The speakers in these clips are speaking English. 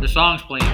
The song's playing.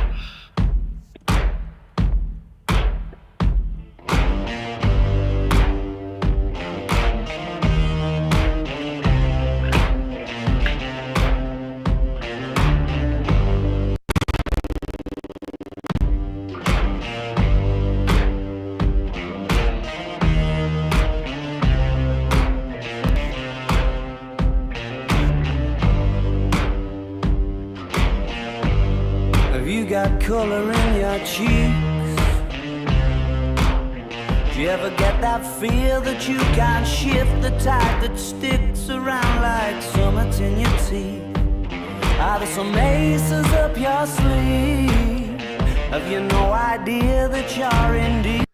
Have you got color in your cheeks? Do you ever get that feel that you can't shift, the type that sticks around like summits in your teeth? Are there some aces up your sleeve? Have you no idea that you're in deep?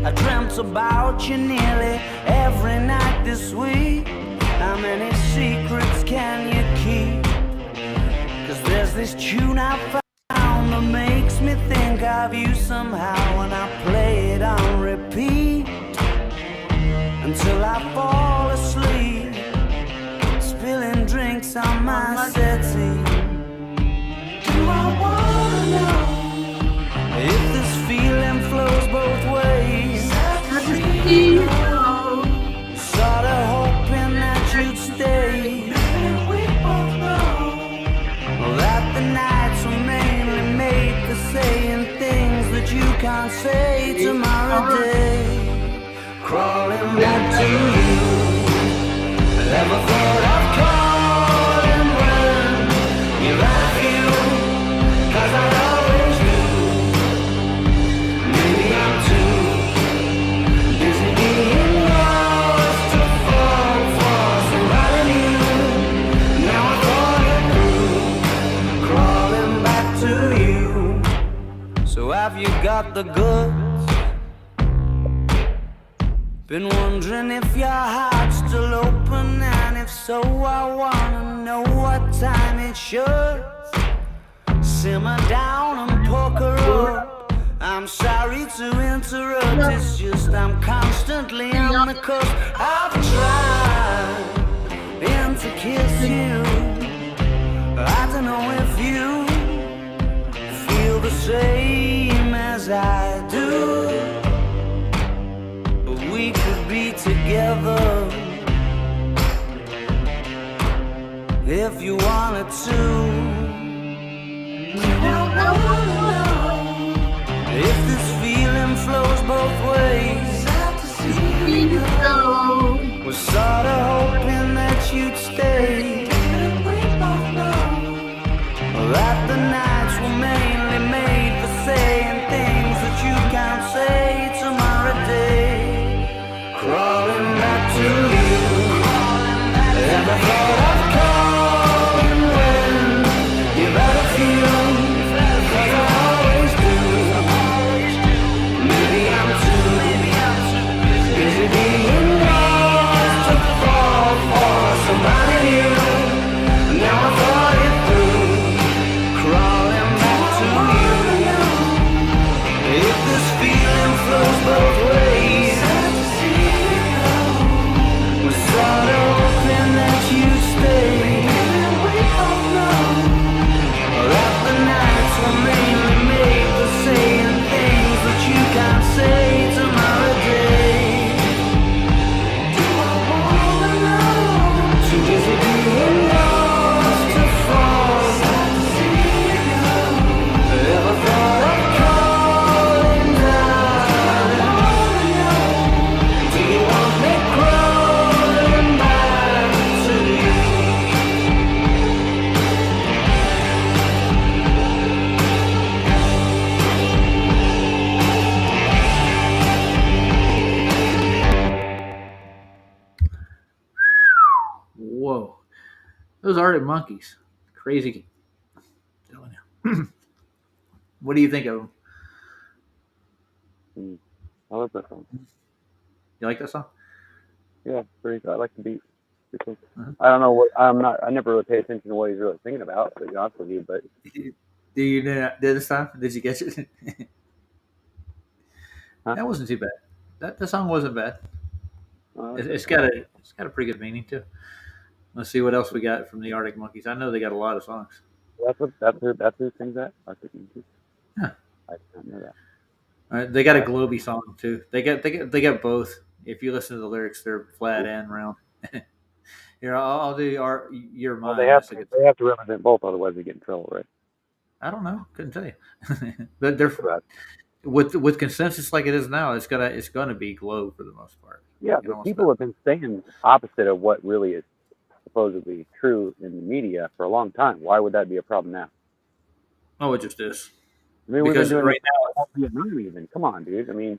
I dreamt about you nearly every night this week. How many secrets can you keep? 'Cause there's this tune I found that makes me think of you somehow, and I play it on repeat until I fall asleep, spilling drinks on my settee. Do I wanna know if this feeling flows both ways? Sorta hoping that you'd stay. We both know that the nights were mainly made for saying things that you can't say tomorrow day. Crawling back to you. Never thought of calling when you're at you, 'cause I always do. Maybe I'm too busy being lost to fall for somebody new. Now I thought it through, crawling back to you. So have you got the goods? Been wondering if your heart's still open, and if so, I wanna know what time it should. Simmer down and pucker up. I'm sorry to interrupt, it's just I'm constantly on the cusp. I've tried to kiss you. I don't know if you feel the same as I do, but we could be together if you wanted to. If this feeling flows both ways, was sorta hoping that you'd stay. That the nights were mainly made for saying things that you can't say tomorrow day. Crawling back to you. Ever thought of calling when you've had a few? 'Cause I always do. Maybe I'm too busy being lost to fall for somebody new. Now I thought it through, crawling back to you. If this feeling flows both ways, was sorta hoping that you'd stay. That the nights were mainly made for saying things that you can't say tomorrow day. Do I wanna know? Too busy being lost to fall. Ever thought of calling down? Do you want me crawling back to you? Whoa. Those Arctic Monkeys. Crazy. Telling you. What do you think of them? I love that song. You like that song? Yeah, pretty good. I like the beat. Pretty cool. Uh-huh. I don't know what I never really pay attention to what he's really thinking about, to be honest with you, but Do you did this time? Did you catch it? Huh? That wasn't too bad. That song wasn't bad. uh, It's got a pretty good meaning too. Let's see what else we got from the Arctic Monkeys. I know they got a lot of songs. That's who sings that. Arctic Monkeys. Yeah. I did not know that. They got a Right. Globy song too. They get both. If you listen to the lyrics, they're flat and round. Here, I'll do your Well, mine. That's a good. they have to represent both, otherwise they get in trouble, right? I don't know. Couldn't tell you. But they're Right. with consensus like it is now. It's gonna be Glow for the most part. Yeah, You can but almost people have been saying opposite of what really is supposedly true in the media for a long time. Why would that be a problem now? oh, it just is I mean, we've been because doing this right now. all Vietnam even. Come on, dude. I mean,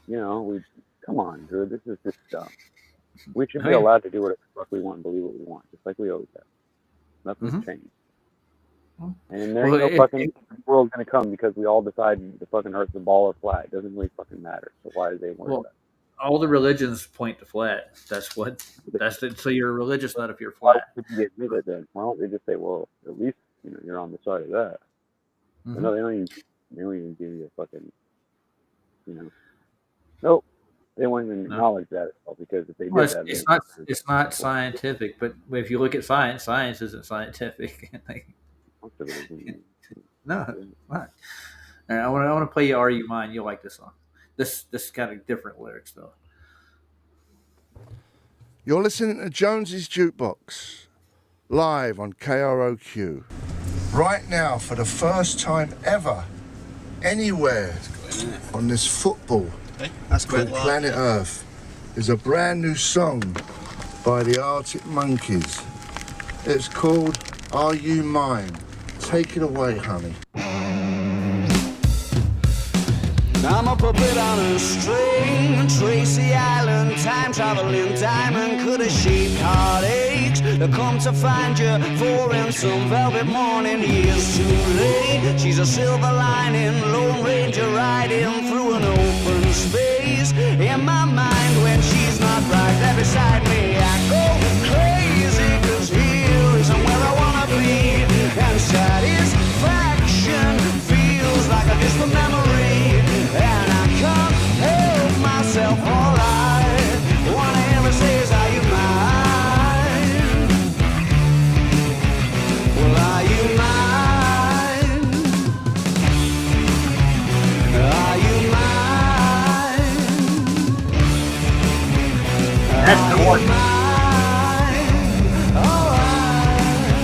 we come on, dude. This is just dumb. We should Oh be yeah. allowed to do whatever the fuck we want and believe what we want, just like we always have. Nothing's hmm changed. And there Well, ain't no fucking world gonna come because we all decide the fucking Earth's a ball or flat. It doesn't really fucking matter. So why is they worried well, about all the religions point to flat. That's what. it? That's the, so you're religious, not if you're Why flat. would you admit it then? Why don't they just say, well, at least you're on the side of that? But hmm no, they don't even give you a fucking you know. Nope. They won't even No. acknowledge that at all because if they Well, did it's, that, it's then not it's not scientific, but if you look at science, science isn't scientific. most of it isn't. No, it's not. All right, I want to play you "Are You Mine." You'll like this song. This got a different lyrics though. You're listening to Jones's Jukebox, live on KROQ. Right now, for the first time ever, anywhere on this football called Planet Earth, is a brand new song by the Arctic Monkeys. It's called Are You Mine? Take it away, honey. I'm a puppet on a string, Tracy Island, time traveling diamond, could have shaped heartaches. I come to find you for in some velvet morning, years too late. She's a silver lining, Lone Ranger riding through an open space. In my mind, when she's not right there beside me, I go crazy, 'cause here isn't where I wanna be. And satisfaction feels like a distant memory. And I can't help myself, all I wanna ever say is, are you mine? Well, are you mine? Are you mine? That's Are the you one. mine? Alright.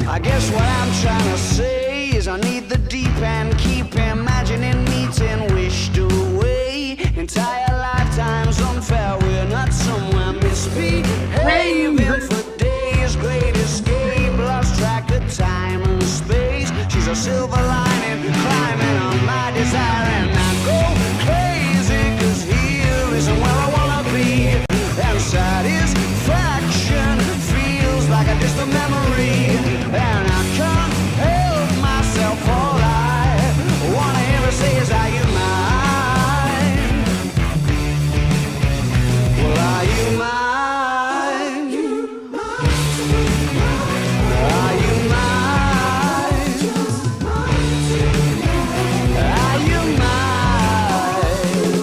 I guess what I'm trying to say is I need the deep end, keep imagining meeting wished away. Entire lifetimes unfair, we're not somewhere misbehaving for days. Great escape, lost track of time and space. She's a silver lining, climbing on my desire, and I go crazy, 'cause here isn't where I wanna be. And satisfaction feels like a distant memory. And I can't help myself, all I wanna ever say is, are you mine? Well, are you mine? Are you mine? Are you mine?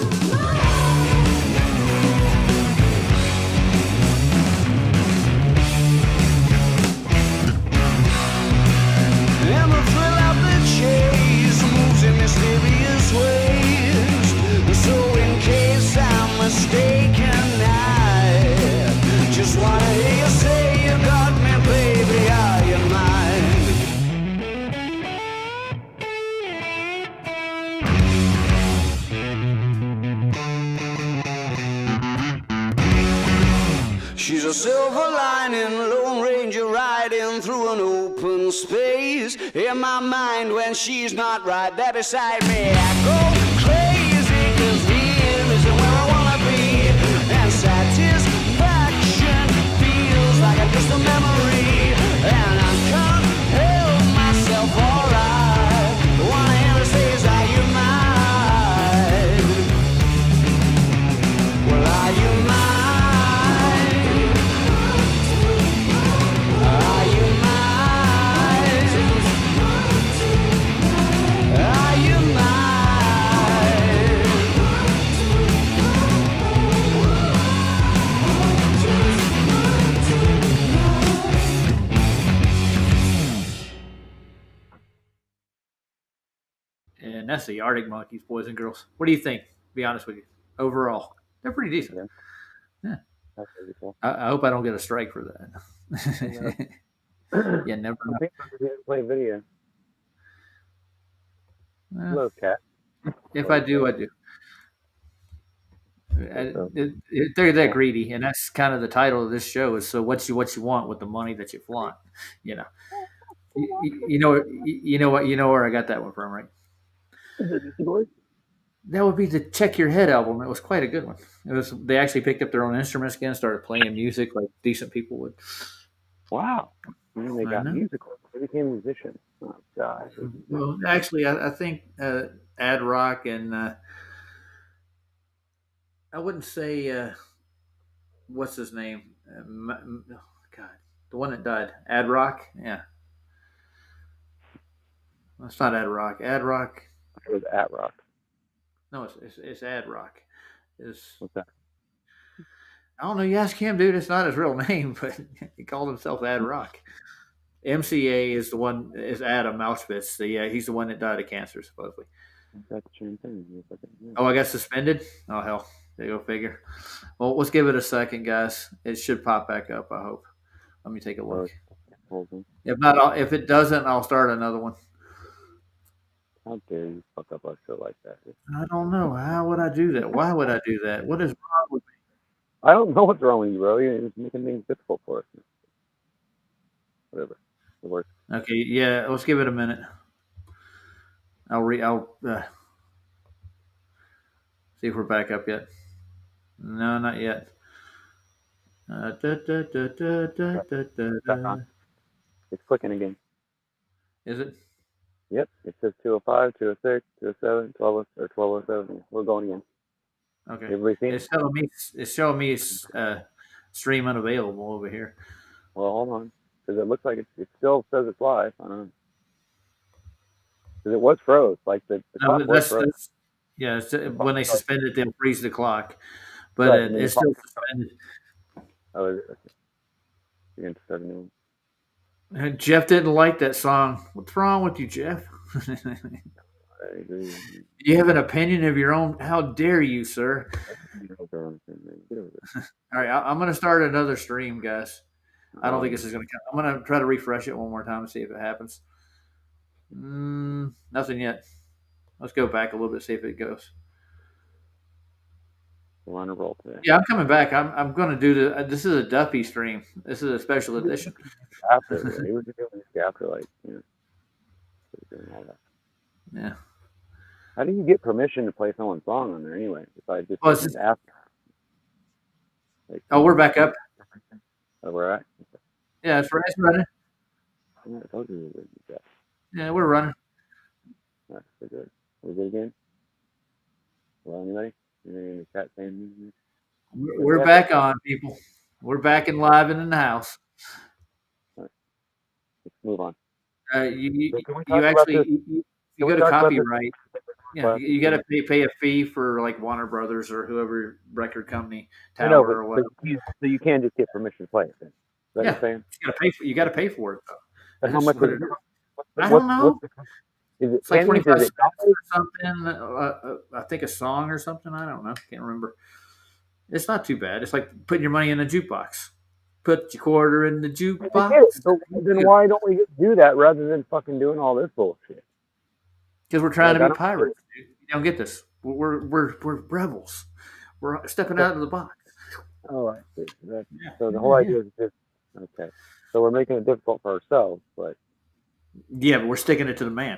And the thrill of the chase moves in mysterious ways. So in case I'm mistaken, I just wanna hear you say you got me, baby, are you mine? She's a silver lining, Lone Ranger riding through an open space. In my mind, when she's not right there beside me, I go crazy, 'cause here isn't where I wanna be. And satisfaction feels like a distant memory. And I can't help myself, all I wanna ever say is, are you mine? Well, are you mine? Are you mine? Are you mine? and that's the Arctic Monkeys, boys and girls. What do you think? Be honest with you. Overall, they're pretty decent. Yeah. Yeah. That's pretty cool. I hope I don't get a strike for that. Yeah, never I know. think I'm going to play video. Well, Hello, cat. if I do, I do. They're that greedy, and that's kind of the title of this show. Is so what you want with the money that you flaunt. You know, you know where I got that one from, right? Is it yours? That would be the Check Your Head album. It was quite a good one. It was. They actually picked up their own instruments again, started playing music like decent people would. Wow. And then they I got know. musical. They became musicians. Oh, God. Well, actually, I think Ad Rock and I wouldn't say what's his name. God, the one that died. Ad Rock. Yeah, it's not Ad Rock. Ad Rock. It was at Rock. No, it's Ad Rock. Is What's that? I don't know. You ask him, dude. It's not his real name, but he called himself Ad Rock. MCA is the one. Is Adam Mauschwitz. He's the one that died of cancer, supposedly. That's the same thing. Yeah. Oh, I got suspended. Oh hell, there you go figure. Well, let's give it a second, guys. It should pop back up. I hope. Let me take a look. If not, if it doesn't, I'll start another one. How dare you fuck up a show like that? I don't know. How would I do that? Why would I do that? What is wrong with me? I don't know what's wrong with you, bro. You're making things difficult for us. Whatever. It works. Okay, yeah. Let's give it a minute. I'll see if we're back up yet. No, not yet. It's clicking again. Is it? Yep. It says 205, 206, 207, 12, or 1207. We're going again. Okay. Everybody seen It's showing me stream unavailable over here. Well, hold on. Because it looks like it still says it's live. I don't know. Because it was froze. Like the No, clock was froze. yeah. When they suspend it, they'll freeze the clock, but Right, it's still suspended. Oh, is it? You're going to start a new one. Jeff didn't like that song. What's wrong with you, Jeff? I agree. You have an opinion of your own. How dare you, sir? Get over this. All right, I'm going to start another stream, guys. I don't think this is going to count. I'm going to try to refresh it one more time and see if it happens. Nothing yet. Let's go back a little bit, see if it goes. We're on a roll today. Yeah, I'm coming back. I'm going to do this is a Duffy stream. This is a special edition. After, he was doing this after, like, doing all that. Yeah. How do you get permission to play someone's song on there anyway? Besides just after. Like, we're back up. Oh, we're at? Yeah, it's running. Yeah, I told you we were good. Yeah, we're running. All right, we're good. We're good again? Well, anybody? Anything in the chat saying? We're back on, people. We're back and live and in the house. Right. Let's move on. You go to copyright. Yeah, you got to pay a fee for like Warner Brothers or whoever record company, Tower or whatever. So you can't just get permission to play it then. Is that what you're saying? You got to pay for it though. But how much is it? I don't know. Is it it's like 25 cents or something. I think a song or something. I don't know. Can't remember. It's not too bad. It's like putting your money in a jukebox. Put your quarter in the jukebox. So then why don't we just do that rather than fucking doing all this bullshit? Because we're trying to be pirates. Dude. You don't get this. We're rebels. We're stepping out of the box. Oh, I see. So the whole idea is just okay. So we're making it difficult for ourselves, but but we're sticking it to the man.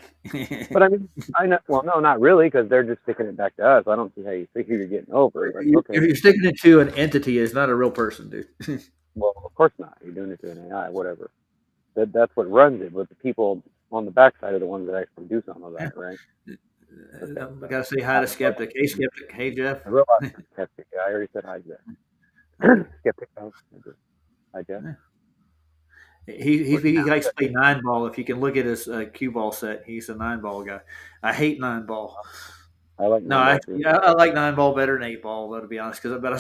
But I mean, I know. Well, no, not really, because they're just sticking it back to us. I don't see how you figure you're getting over it. Like, okay. You're sticking it to an entity. It's not a real person, dude. Well, of course not. You're doing it to an AI, whatever. That's what runs it. But the people on the backside are the ones that actually do some of that, right? I gotta say hi to Skeptic. Hey, Skeptic. Hey, Jeff. The robot Skeptic. I already said hi, Jeff. Skeptic. Hi, Jeff. He likes to play 9-ball. If you can look at his cue ball set, he's a 9-ball guy. I hate 9-ball. I like I like 9-ball better than 8-ball, though, to be honest. But I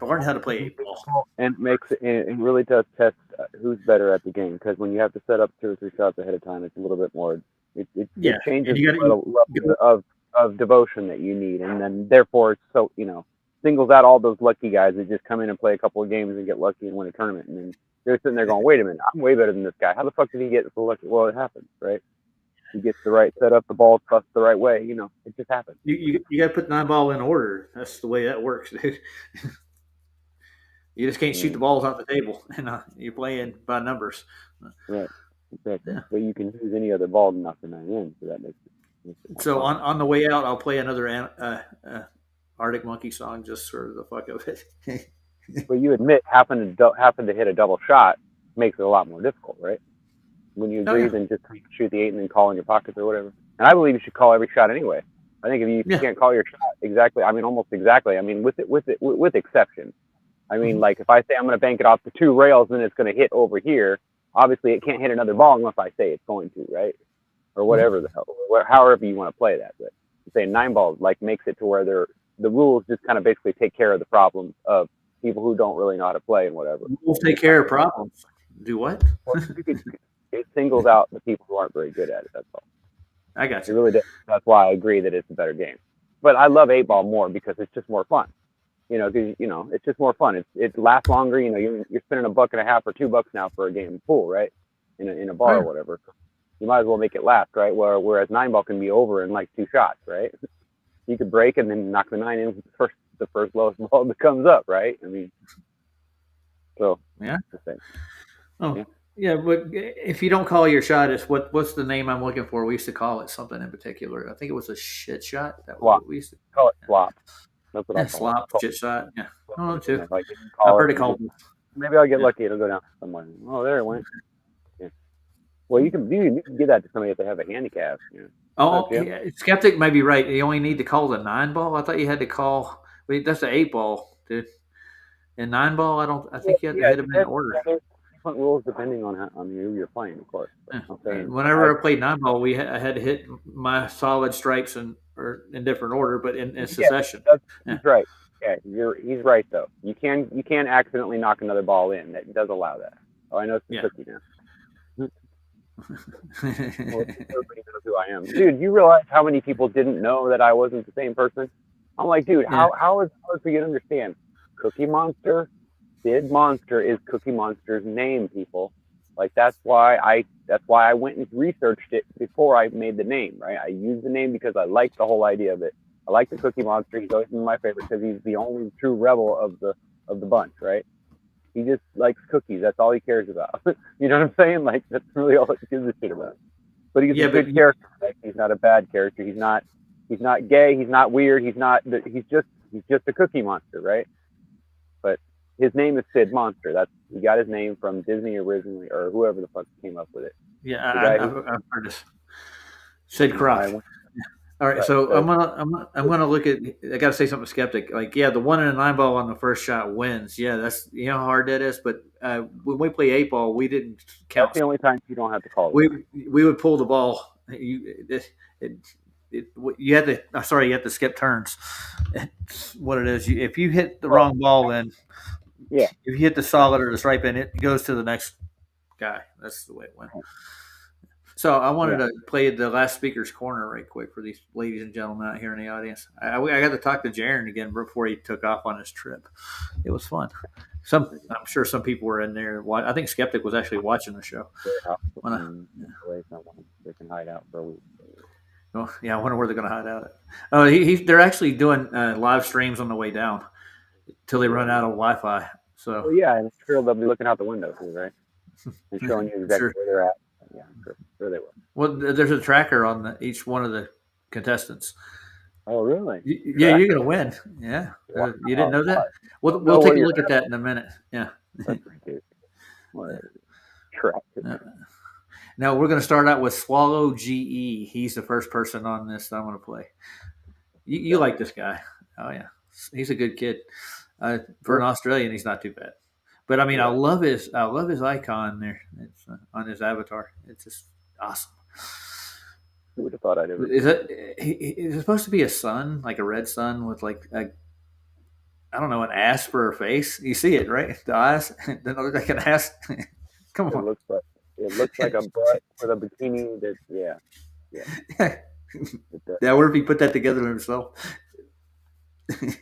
learned how to play 8-ball, and it really does test who's better at the game. Because when you have to set up 2 or 3 shots ahead of time, it's a little bit more It Yeah, and changes you got the level of devotion that you need, and then therefore it's so singles out all those lucky guys that just come in and play a couple of games and get lucky and win a tournament, and then they're sitting there going, "Wait a minute, I'm way better than this guy. How the fuck did he get so lucky?" Well, it happens, right? He gets the right setup, the ball thrust the right way. It just happens. you got to put 9 ball in order. That's the way that works, dude. You just can't shoot the Yeah, balls out the table, and you're playing by numbers. right, exactly. Yeah. But you can use any other ball to knock the nine in, so that makes it more So fun. on the way out, I'll play another Arctic Monkey song just for the fuck of it. But you admit happen to hit a double shot makes it a lot more difficult, right? When you Oh agree, yeah, then just shoot the eight and then call in your pockets or whatever. And I believe you should call every shot anyway. I think if you yeah. can't call your shot exactly, I mean almost exactly. I mean with exceptions. I mean, Mm-hmm. like if I say I'm going to bank it off the two rails and it's going to hit over here, obviously it can't hit another ball unless I say it's going to, right? Or Mm-hmm. whatever the hell, however you want to play that. But say 9 balls like makes it to where the rules just kind of basically take care of the problems of people who don't really know how to play and whatever. We'll And take just kind care of of problems. Do what? well, it singles out the people who aren't very good at it. That's all. I got It you. really does. That's why I agree that it's a better game. But I love 8 ball more because it's just more fun. Because it's just more fun. It lasts longer. You're spending $1.50 or $2 now for a game of pool, right? In a Oh, bar or yeah. whatever. You might as well make it last, right? Whereas 9 ball can be over in like 2 shots, right? You could break and then knock the nine in with the first lowest ball that comes up, right? I mean, so Yeah. the same. Oh, Yeah. yeah. But if you don't call your shot, it's what's the name I'm looking for? We used to call it something in particular. I think it was a shit shot. That was Flop. what we used to. Call it flop. That's what I Yeah, call it. slop, Call shit shot. Yeah. it Oh, yeah, too. like you can I've call it heard it and called. just maybe I'll get Yeah. lucky. It'll go down somewhere. Oh, there it went. Yeah. Well, you can give that to somebody if they have a handicap. Oh, Jim. yeah, skeptic may be right. You only need to call the 9 ball. I thought you had to call. Wait, that's the 8 ball, dude. And 9 ball, I don't. I Yeah, think you had to yeah. hit them in order. There's different rules depending on who you're playing, of course. But Yeah. I'm And saying whenever I played 9 ball, I had to hit my solid strikes in different order, but in yeah, succession. he's Yeah. right. Yeah, he's right though. You can accidentally knock another ball in. That does allow that. Oh, I know it's the Yeah. cookie now. Well, everybody knows who I am, dude. You realize how many people didn't know that I wasn't the same person? I'm like, dude, Yeah. how is we gonna understand? Cookie Monster, Sid Monster is Cookie Monster's name, people. Like that's why I went and researched it before I made the name, right? I used the name because I liked the whole idea of it. I like the Cookie Monster. He's always been my favorite because he's the only true rebel of the bunch, right? He just likes cookies. That's all he cares about. You know what I'm saying? Like that's really all he gives a shit about. But he's a Yeah, but good character. Right? He's not a bad character. He's not gay. He's not weird. He's just a Cookie Monster, right? But his name is Sid Monster. He got his name from Disney originally, or whoever the fuck came up with it. yeah, The guy who I've heard this. Sid I Croc. went All right, right. so So I'm gonna look at. I gotta say something skeptic. Like, yeah, the 1 and a 9 ball on the first shot wins. Yeah, that's how hard that is. But when we play 8 ball, we didn't that's count. the only time you don't have to call the We nine. we would pull the ball. It, you had to. Sorry, you have to skip turns. It's what it is. If you hit the Well, wrong ball, then yeah. if you hit the solid or the stripe in, it goes to the next guy. That's the way it went. So I wanted Yeah. to play the last speaker's corner right quick for these ladies and gentlemen out here in the audience. I got to talk to Jaron again before he took off on his trip. It was fun. I'm sure some people were in there. I think Skeptic was actually watching the show. When Away someone they can hide out for a week. yeah, I wonder where they're going to hide out at. Oh, they're actually doing live streams on the way down till they run out of Wi-Fi. So Well, yeah, and I'm sure they'll be looking out the window too, right? And showing you exactly sure. where they're at. Yeah, I'm sure they will. Well, there's a tracker on each one of the contestants. Oh, really? Yeah, you're gonna win. Yeah, Wow. you didn't know that? We'll Know take where a you're look at at. that in a minute. Yeah. That's ridiculous. Whatever. Track. Now we're gonna start out with Swallow GE. He's the first person on this that I'm gonna play. You like this guy? Oh yeah, he's a good kid. For an Australian, he's not too bad. But I mean, Yeah. I love his icon there. It's on his avatar. It's just awesome. Who would have thought I'd ever Is seen it? Is it supposed to be a sun, like a red sun with like a I don't know, an ass for a face. You see it, right? The eyes. Doesn't it look like an ass? Come it? on. It looks like a butt with a bikini. Yeah. Yeah. Now, where if he put that together himself? It's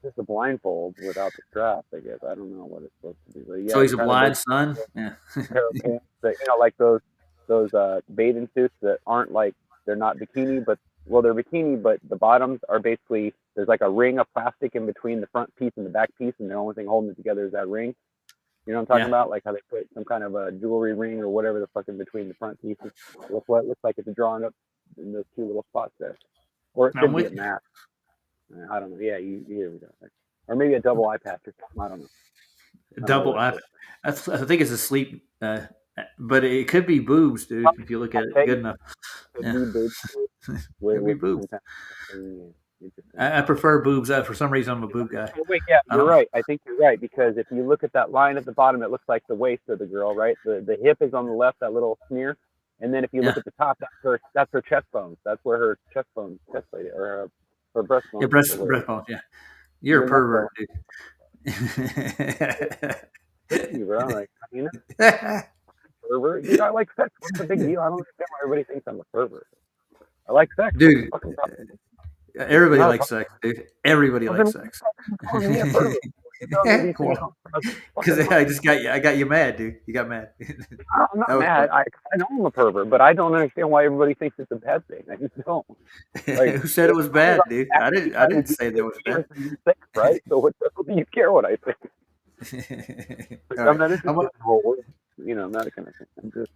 just a blindfold without the strap, I guess. I don't know what it's supposed to be. But yeah, So it's he's a kind of blind those son. Yeah. pair of pants that, like those bathing suits that aren't like, they're not bikini, but well, they're bikini, but the bottoms are basically, there's like a ring of plastic in between the front piece and the back piece, and the only thing holding it together is that ring. You know what I'm talking Yeah. about? Like how they put some kind of a jewelry ring or whatever the fuck in between the front pieces. What looks like it's drawn up in those two little spots there. Or it I'm could be a with mask. I don't know. Yeah, here we go. Or maybe a double eye patch or something. I don't know. you. I don't know Double. what it's I think it's a sleep, but it could be boobs, dude. If you look at it good enough. could Yeah. be boobs Could be with boobs. some kind of thing. Interesting. I prefer boobs. For some reason, I'm a boob guy. Oh, wait, yeah, I you're don't. right. I think you're right, because if you look at that line at the bottom, it looks like the waist of the girl, right? The hip is on the left, that little smear, and then if you look Yeah. at the top, that's her chest bones. That's where her chest plate, or her Yeah. breastbone. Breastbone. Yeah. You're a Your neck pervert, bone. dude. You, bro. Like, you know, pervert. Dude, I like sex. What's the big deal? I don't understand why everybody thinks I'm a pervert. I like sex. What's the Dude, fucking problem? everybody Not a likes sex, dude. Everybody problem. likes Then sex. calling me a pervert. You're telling me these things. Well, because Fucking I got you mad, dude. You got mad. I'm not That was mad. I know I'm a pervert, but I don't understand why everybody thinks it's a bad thing. I just don't. Like, Who said it was bad, dude? I didn't say that was bad. Sex, right? So what do you care what I think? All I'm right. not interested in the whole world, that kind of thing. I'm just,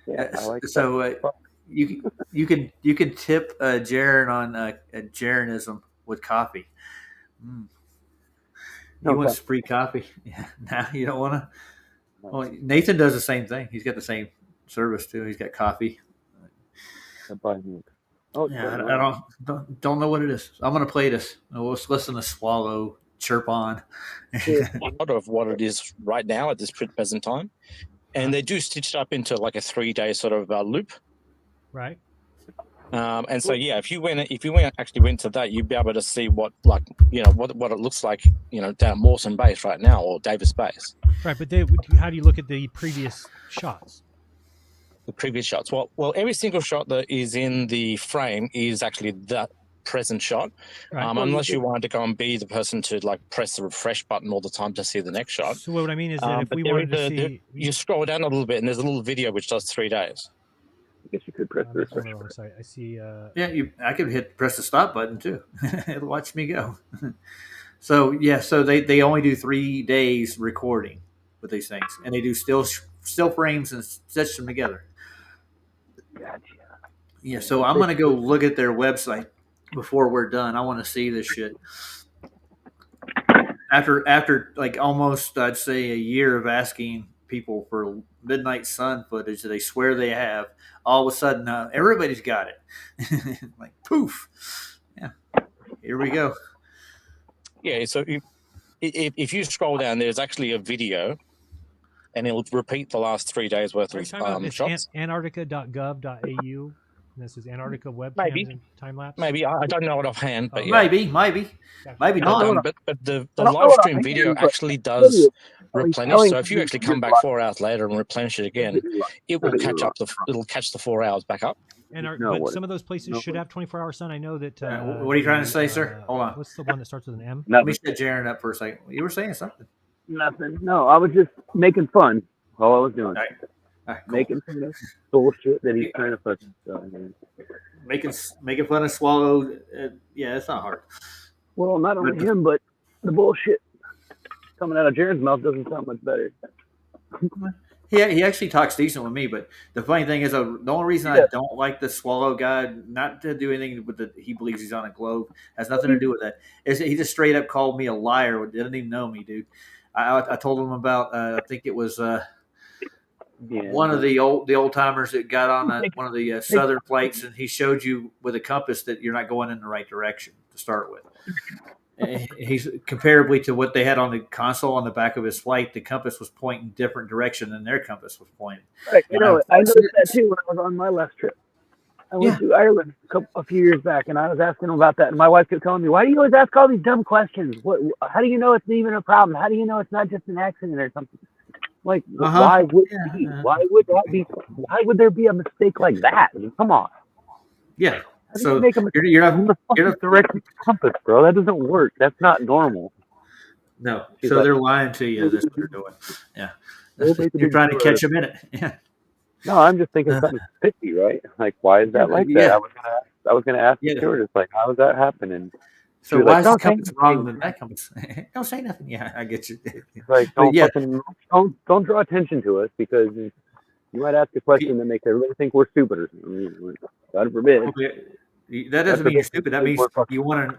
yeah, I like So sex. you can tip Jaren on Jarenism with coffee. Mm. He No, wants free coffee. Yeah. Nah, you don't want to. Well, Nathan does the same thing. He's got the same service too. He's got coffee. Oh, Yeah, I don't know what it is. I'm gonna play this. Let's listen to Swallow chirp on. Lot of what it is right now at this present time, and they do stitch it up into like a 3-day sort of loop. Right. And so yeah, if you actually went to that, you'd be able to see what what it looks like, down Mawson Base right now, or Davis Base. Right, but how do you look at the previous shots? The previous shots. Well, every single shot that is in the frame is actually that present shot, Right. Unless you wanted to go and be the person to like press the refresh button all the time to see the next shot. So what I mean is that if But we there wanted is to see, you scroll down a little bit, and there's a little video which does 3 days. I guess you could press the I'm on refresh the wrong button. site. I see. Yeah, I could press the stop button too. It'll watch me go. So yeah, so they only do 3 days recording with these things, and they do still frames and stitch them together. Gotcha. Yeah, so I'm gonna go look at their website before we're done. I want to see this shit. After like almost, I'd say, a year of asking people for Midnight Sun footage that they swear they have, all of a sudden everybody's got it. Like poof. Yeah, here we go. Yeah, so if you scroll down, there's actually a video, and it'll repeat the last 3 days worth of shots. Antarctica.gov.au. And this is Antarctica webcams Maybe. and time lapse. Maybe I don't know it offhand, but yeah. Maybe not. But the live stream video actually does replenish. So if you actually come back 4 hours later and replenish it again, it will it'll catch the 4 hours back up. But some of those places should have 24-hour sun. I know that. What are you trying to say, sir? Hold on. What's the one that starts with an M? Let me set Jaren up for a second. You were saying something. Nothing. No, I was just making fun. All I was doing. All right, cool. Making fun of bullshit that he's trying to fucking sell. Making fun of Swallow. Yeah, it's not hard. Well, not only him, but the bullshit coming out of Jaren's mouth doesn't sound much better. He actually talks decent with me, but the funny thing is, the only reason I don't like the Swallow guy, not to do anything with he believes he's on a globe, has nothing to do with that. Is he just straight up called me a liar? Didn't even know me, dude. I told him about I think it was one of the old timers that got on one of the southern flights, and he showed you with a compass that you're not going in the right direction to start with. He's comparably to what they had on the console on the back of his flight. The compass was pointing different direction than their compass was pointing. Right, I noticed that too when I was on my last trip. I went to Ireland a few years back, and I was asking him about that. And my wife kept telling me, "Why do you always ask all these dumb questions? How do you know it's even a problem? How do you know it's not just an accident or something?" Like, Uh-huh. why would Yeah. be? Why would that be? Why would there be a mistake like that? I mean, come on. Yeah. How do you So make a mistake? you're You not must you're fucking not direct the compass, bro. That doesn't work. That's not normal. no. She's So like, they're lying to you. That's what they're doing. Yeah. don't make a You're big trying to deal out catch of them it. in it. Yeah. No, I'm just thinking something fishy, right? Like, why is that like that? Yeah. I was gonna ask the Yeah. stewardess, like, how does that happen? And she So was why like, is this don't say compass wrong anything. than that compass? Don't say nothing. Yeah, I get you. She's like, But yeah, don't draw attention to us because you might ask a pe- question that makes everybody think we're stupid. I mean, God forbid. that God doesn't mean you're forbid stupid. That think means we're fucking. you want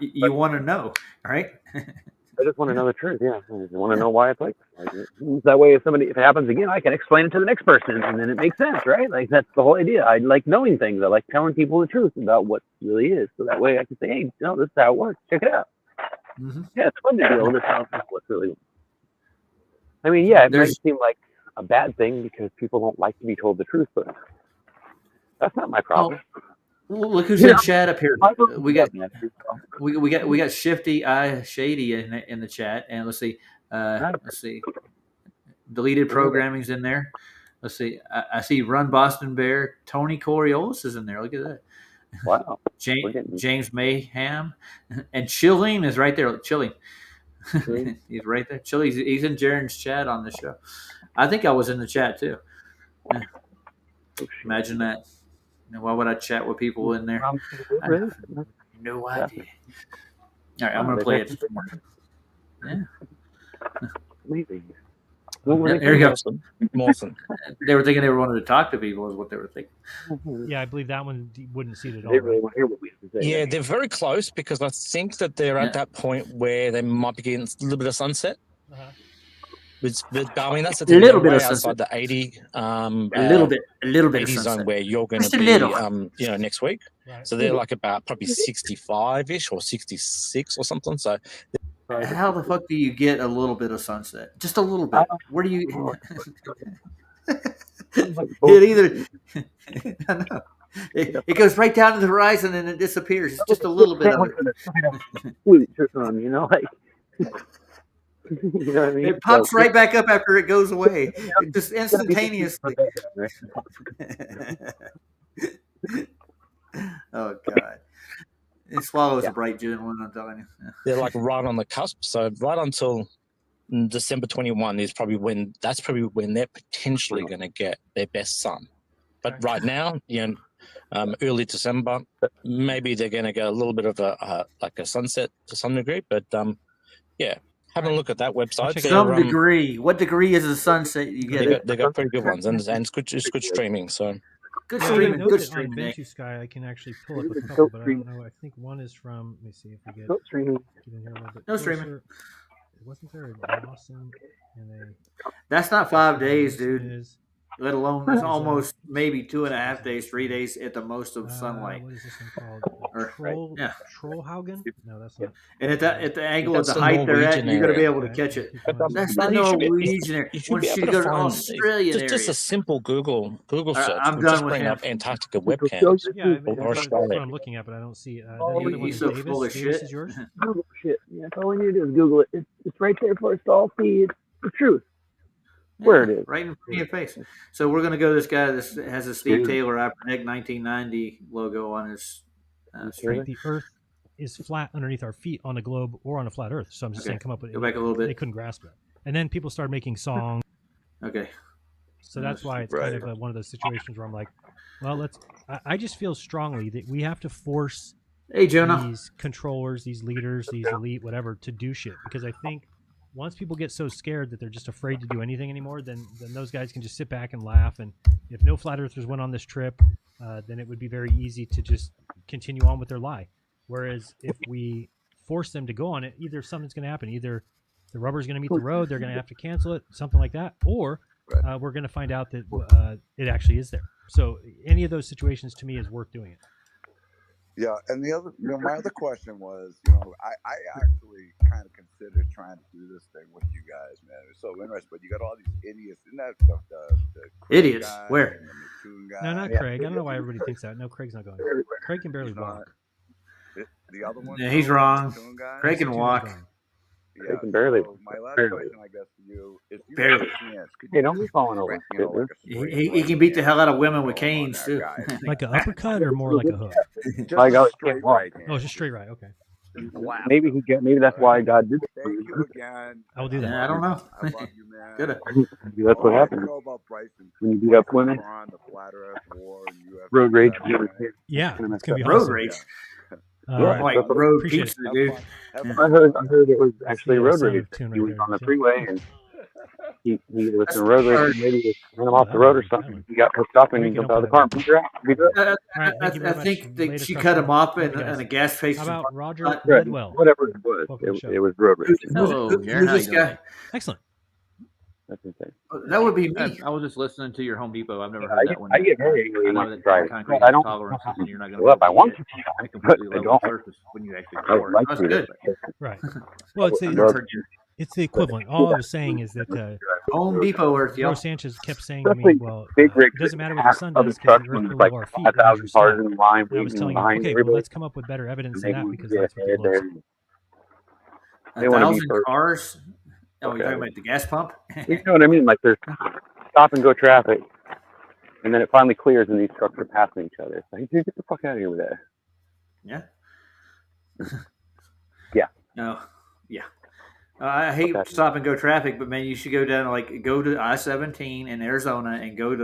to know, all right? I just want to know the truth. Yeah, I just want to know why it's like that way. If it happens again, I can explain it to the next person, and then it makes sense, right? Like that's the whole idea. I like knowing things. I like telling people the truth about what really is, so that way I can say, hey, no, this is how it works. Check it out. Mm-hmm. Yeah, it's fun to be able to tell people what's really. I mean, yeah, it might There's seem like a bad thing because people don't like to be told the truth, but that's not my oh, problem. look who's You in know, chat up here. I don't We love got Matthew, so. we got Shifty Shady in the chat, and let's see, deleted programming's in there. Let's see, I see Run Boston Bear, Tony Coriolis is in there. Look at that. Wow, we're James, getting James Mayhem, and Chilling is right there. Chilling, really. he's right there. Chilling, he's in Jaren's chat on the show. I think I was in the chat too. Yeah. Oh, Imagine that. Why would I chat with people in there? I have Really? no Yeah. idea. All right, I'm Wow, gonna they've play had it some some more. Yeah, amazing. What were they there you go. Mawson. They were thinking they wanted to talk to people, is what they were thinking. thinking? Yeah, I believe that one wouldn't see it at all. They really Right? want to hear what we have to say. Yeah, they're very close because I think that they're Yeah. at that point where they might be getting a little bit of sunset. Uh-huh. But I mean, that's the thing. A little they're bit way of outside sunset. the 80, A little bit of 80 sunset. zone where you're going Just to a be, little. next week. Right. So they're like about probably 65-ish or 66 or something. So How the fuck do you get a little bit of sunset? Just a little bit. Where do you? It either. I know. It goes right down to the horizon and it disappears. It's just a little bit of it. Flute or something, you know, like you know what I mean? It pops right back up after it goes away. It just instantaneously. Oh God! It swallows a bright June one. I'm telling you. Yeah. they're like right on the cusp. So right until December 21 is probably when they're potentially going to get their best sun. But right now, early December, maybe they're going to get a little bit of a sunset to some degree. But having a look at that website. Some degree. What degree is the sunset you get? They got pretty good ones, and it's good streaming. So good Yeah, streaming. Good On streaming. Benchu Sky, I can actually pull up a couple, but I don't know. I think one is from. Let me see if we get in here a little bit. No closer. streaming. Wasn't there an awesome? That's not 5 days, dude. Is, Let alone it's almost maybe 2.5 days, 3 days at the most of sunlight. What is this one called? Trollhaugen? No, that's not. And at the angle of That's the the height they're at, Norwegian you're going to be area. able to catch it. That's No, not you should be- Norwegian area. you should Once be you able go to to find Australian just area. a simple Google search. I'm will done just with bring him. up Antarctica webcams. Yeah, Or that's Australia. what I'm looking at, but I don't see it. The other one He's is so Davis. full of Davis shit. is yours? Oh shit! Yeah, that's all we need to do is Google it. It's right there for us to all see. It's the truth. Where it is. Right in front of your face. So we're going to go to this guy that has a Steve Taylor Appernick 1990 logo on his stream. The Earth is flat underneath our feet on a globe or on a flat Earth. So I'm just saying, come up with it. Go back a little They bit. couldn't grasp it. And then people started making songs. Okay. So that's why it's kind of one of those situations where I'm like, well, I just feel strongly that we have to force Hey, Jonah. these controllers, these leaders, these elite, whatever, to do shit. Because I think once people get so scared that they're just afraid to do anything anymore, then those guys can just sit back and laugh. And if no flat earthers went on this trip, then it would be very easy to just continue on with their lie. Whereas if we force them to go on it, either something's going to happen. Either the rubber's going to meet the road, they're going to have to cancel it, something like that, or we're going to find out that it actually is there. So any of those situations to me is worth doing it. Yeah, and the other, my other question was, I actually kind of considered trying to do this thing with you guys, man. It's so interesting, but you got all these idiots, isn't that the Idiots? guy Where? and the McCoon guy? No, not Craig. I don't know why everybody thinks that. No, Craig's not going. Craig can barely walk. The other one? Yeah, he's wrong. McCoon guy? Craig can walk. They can barely. So my last barely. question, I guess, to you is: you Barely. have a chance? Could Hey, you don't be just falling over. you know, like a straight He right can beat the hand hell out of women with go up on canes that too. guy? Like an uppercut or more like a hook? Just Like, a oh, straight well, right hand. Oh, just straight right. Okay. Just blast maybe him. he get. Maybe that's why God did it. Thank you again. I will do that. Yeah, I don't know. I love you, man. Good. Maybe that's what I happens know about Bryson. when you beat up women. On the Flat Earth War and UFC. Road rage. Yeah, it's gonna be Road awesome. rage. Yeah, Like that's what- road appreciate pizza, Have dude. fun. Have Yeah. fun. I heard it was actually the, road sound rage. of tune He right was there, on the too. freeway and he was That's in a road rage. hard. And maybe he ran him Oh, off that the was road or good. something. That He got pissed off and We he can jumped out of the open car that and beat her out. Beat her up. All right, thank you very much. I think Later, she truck cut him driver. up Love in you guys. a gas station. How about Roger Right, Ledwell? Whatever it was, Welcome to the show. it was road rage. Hello, Jaron. Who's How you this doing? guy? Excellent. That's insane. That would be me. I was just listening to your Home Depot. I've never Yeah, heard that one. I yet. get very angry I when know I'm that driving. concrete I has don't tolerances, and you're not going go up. I to want be to, at a but completely I level don't. surface when you actually I would pour it. like That's to. good. Right. Well, it's I the, love it's the equivalent. All I was saying is that Home Depot Earth, Bro y'all. Sanchez kept saying to me, Especially well, big rigs. it doesn't matter what the half sun of does the because trucks the when earth there's below like our feet remains 5,000 cars stop. in line And I was waiting telling him, behind okay, well, everybody. let's come up with better evidence than And they that want because to that's what get it looks. there. A They want to be 1,000 first. cars. Oh, you're Okay. talking about the gas pump? You know what I mean? Like there's stop and go traffic, and then it finally clears, and these trucks are passing each other. It's like, dude, get the fuck out of here with that. Yeah. Yeah. No. Yeah. I hate stop and go traffic, but man, you should go down go to I-17 in Arizona and go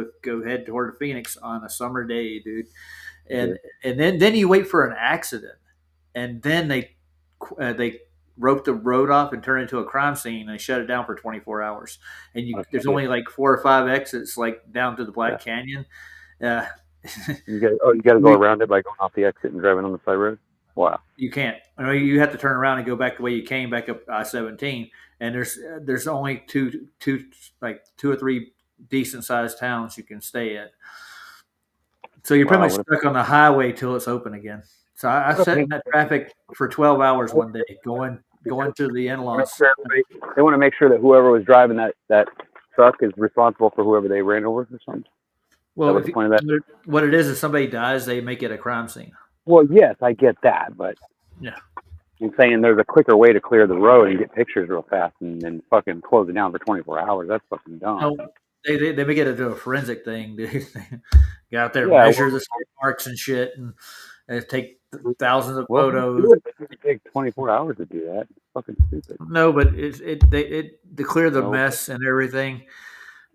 head toward Phoenix on a summer day, dude. And then you wait for an accident, and then they rope the road off and turn it into a crime scene, and they shut it down for 24 hours. And there's only like 4 or 5 exits, like down to the Black Canyon. You got to go around it by going off the exit and driving on the side road. Wow. You can't. I mean, you have to turn around and go back the way you came, back up I-17. And there's only two or three decent sized towns you can stay at. So you're pretty much stuck on the highway till it's open again. So I sat in that traffic for 12 hours one day, going to the in-laws. They want to make sure that whoever was driving that truck is responsible for whoever they ran over or something. Well, the point of that? What it is somebody dies, they make it a crime scene. Well, yes, I get that, but yeah, I'm saying there's a quicker way to clear the road and get pictures real fast, and then fucking close it down for 24 hours. That's fucking dumb. No, they make it into a forensic thing, dude. Get out there, measure the skid marks and shit, and take thousands of photos. It takes 24 hours to do that. It's fucking stupid. No, but to clear the mess and everything.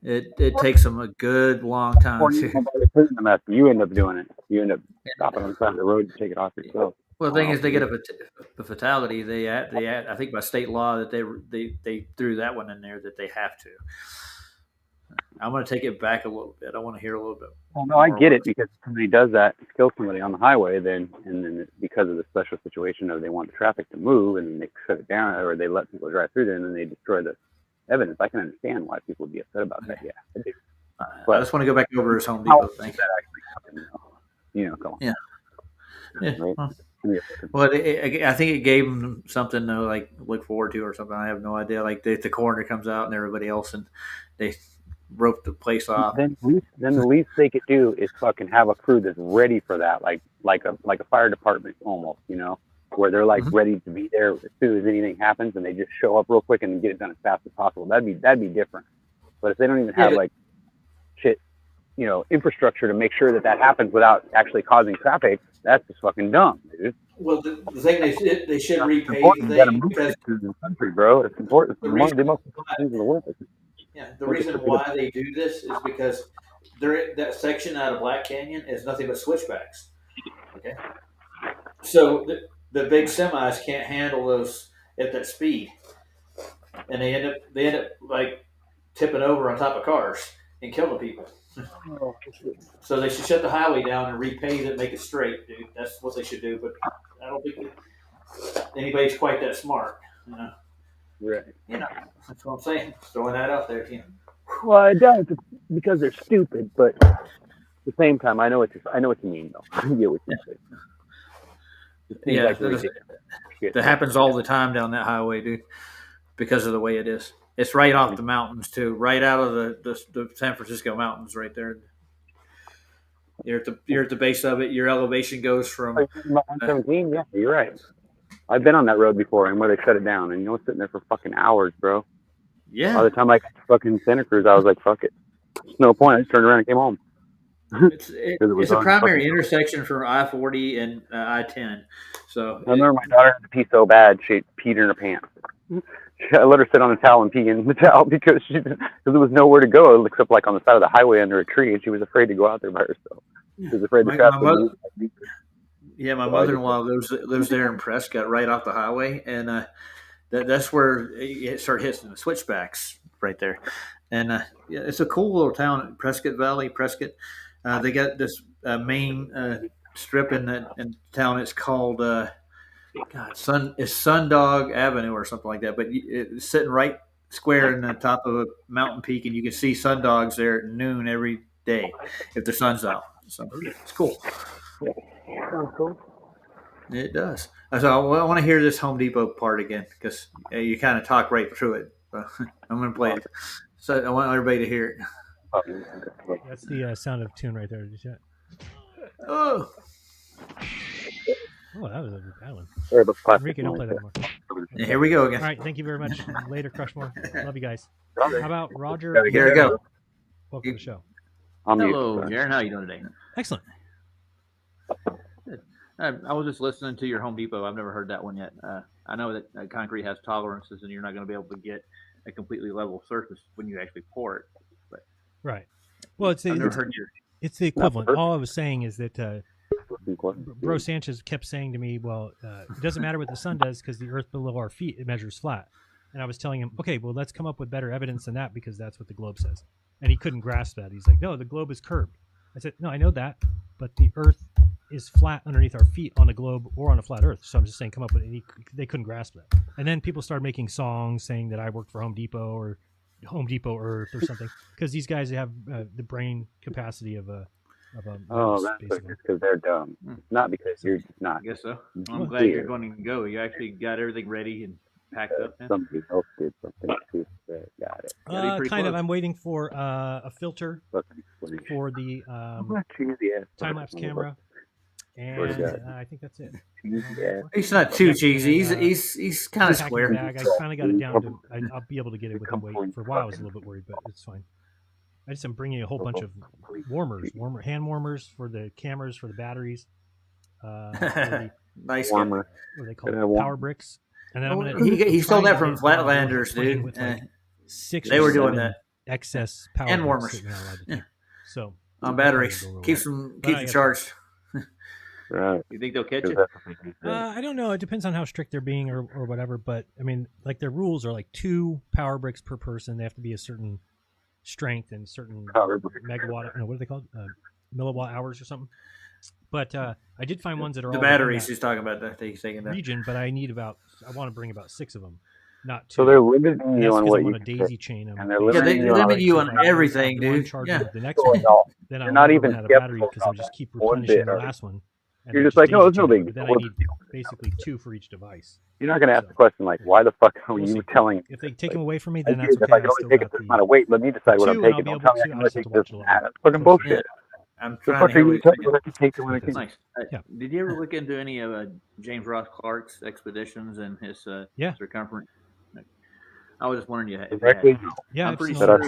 It takes them a good long time. The mess. You end up doing it. You end up stopping on the side of the road and take it off yourself. Well, the thing is, they get a fatality. They I think by state law that they threw that one in there that they have to. I'm going to take it back a little bit. I want to hear a little bit. Well, no, I get it because if somebody does that, kills somebody on the highway, then because of the special situation of they want the traffic to move and then they shut it down or they let people drive through there and then they destroy the evidence. I can understand why people would be upset about that. Yeah, I do. But I just want to go back over his Home Depot thing. Come on. Yeah. Yeah. Right? Well, I think it gave them something to look forward to or something. I have no idea. Like the coroner comes out and everybody else, and they rope the place off. Then the least they could do is fucking have a crew that's ready for that, like a fire department almost, where they're ready to be there as soon as anything happens, and they just show up real quick and get it done as fast as possible. That'd be different. But if they don't even have infrastructure to make sure that happens without actually causing traffic, that's just fucking dumb, dude. Well, the thing they should repave the country, bro. It's important. It's one of the most important things in the world. Yeah, the reason why they do this is because that section out of Black Canyon is nothing but switchbacks. Okay, so the big semis can't handle those at that speed, and they end up like tipping over on top of cars and killing people. So they should shut the highway down and repave it, make it straight, dude. That's what they should do. But I don't think anybody's quite that smart, Right. That's what I'm saying. Throwing that out there, Well, it does because they're stupid, but at the same time, I know what you mean, though. I get what you're saying. That happens all the time down that highway, dude, because of the way it is. It's right off the mountains too, right out of the San Francisco mountains, right there. You're at the base of it. Your elevation goes from 17. Yeah, you're right. I've been on that road before, and where they shut it down, and sitting there for fucking hours, bro. By Yeah, the time I got to fucking Santa Cruz, I was like, fuck it. There's no point. I just turned around and came home. it's a primary intersection for I-40 and I-10. So I remember my daughter had to pee so bad she peed in her pants. I let her sit on the towel and pee in the towel because there was nowhere to go except like on the side of the highway under a tree, and she was afraid to go out there by herself. She was afraid the traffic would move. Yeah, my mother-in-law lives there in Prescott, right off the highway, and that's where it started hitting the switchbacks right there. And yeah, it's a cool little town, Prescott Valley, Prescott. They got this main strip in town. It's called it's Sundog Avenue or something like that. But it's sitting right square in the top of a mountain peak, and you can see sundogs there at noon every day if the sun's out. So it's cool. Sounds cool. It does. So I want to hear this Home Depot part again because you kind of talk right through it. I'm going to play it. So I want everybody to hear it. That's the sound of tune right there. Did you see that? Oh, that was a bad one. Plastic Enrique, don't play that anymore. and here we go again. All right, thank you very much. Later, Crushmore. Love you guys. How about Roger? Here we go. Welcome to the show. Hello, Jaron. How are you doing today? Excellent. Good. I was just listening to your Home Depot. I've never heard that one yet. I know that concrete has tolerances, and you're not going to be able to get a completely level surface when you actually pour it. But Right. Well, it's the equivalent. All I was saying is that Bro Sanchez kept saying to me, well, it doesn't matter what the sun does because the earth below our feet, it measures flat. And I was telling him, okay, well, let's come up with better evidence than that because that's what the globe says. And he couldn't grasp that. He's like, no, the globe is curved. I said, no, I know that, but the earth is flat underneath our feet on a globe or on a flat earth. So I'm just saying, come up with it. They couldn't grasp that. And then people started making songs saying that I worked for Home Depot or Home Depot Earth or something because these guys have the brain capacity of a mouse, that's because they're dumb. Not because you're just not. I guess so. Well, I'm glad you're going to go. You actually got everything ready and packed up. Somebody else did something too. Got it. Kind of. I'm waiting for a filter for the time-lapse camera. And I think that's it. He's not too cheesy. He's kind of square. Bag. I finally got it down to. I'll be able to get it within weight. For a while, I was a little bit worried, but it's fine. I just am bringing a whole bunch of hand warmers for the cameras, for the batteries. Nice warmer. What are they called? Power bricks. And then I'm gonna. He stole that from Flatlanders, dude. With like 6 they were doing that. Excess power hand warmers. Yeah. So on batteries, keeps them charged. Right. You think they'll catch it? I don't know. It depends on how strict they're being or whatever. But I mean, like their rules are like 2 power bricks per person. They have to be a certain strength and certain megawatt. No, what are they called? Milliwatt hours or something. But I did find ones that are the all batteries. He's talking about that. He's taking that region. But I want to bring about 6 of them, not 2. So they're limiting you on what you a daisy chain. And they're limiting you on everything, dude. Yeah. The next one, then you're not even out of battery because I just keep replenishing the last one. You're just like, no, it's no big deal. Then I need basically 2 for each device. You're not going to ask the question like, why the fuck are you telling? If they take them away from me, then that's okay. If I can only take a certain amount of weight, let me decide what I'm taking. Don't tell me I can only take this and that. That's fucking bullshit. I'm trying to hear nice. Did you ever look into any of James Ross Clark's expeditions and his circumference? I was just wondering I'm pretty sure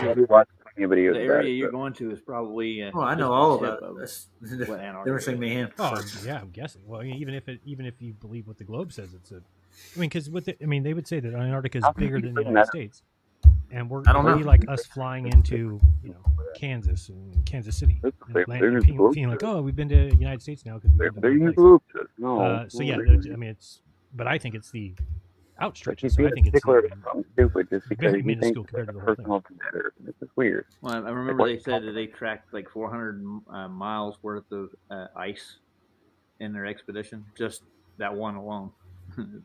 the area you're going to is probably. I know all about it. Never seen me hand. Oh, yeah, I'm guessing. Well, even if you believe what the globe says, it's a. I mean, because they would say that Antarctica is bigger than the United States, and we're like us flying into Kansas and Kansas City, and feeling like, oh, we've been to the United States now because we've been to so yeah, I mean but I think it's the outstretches. So I think it's stupid just because you think compared to the person whole thing. Better. This is weird. Well, I remember they said that they tracked like 400 miles worth of ice in their expedition. Just that one alone.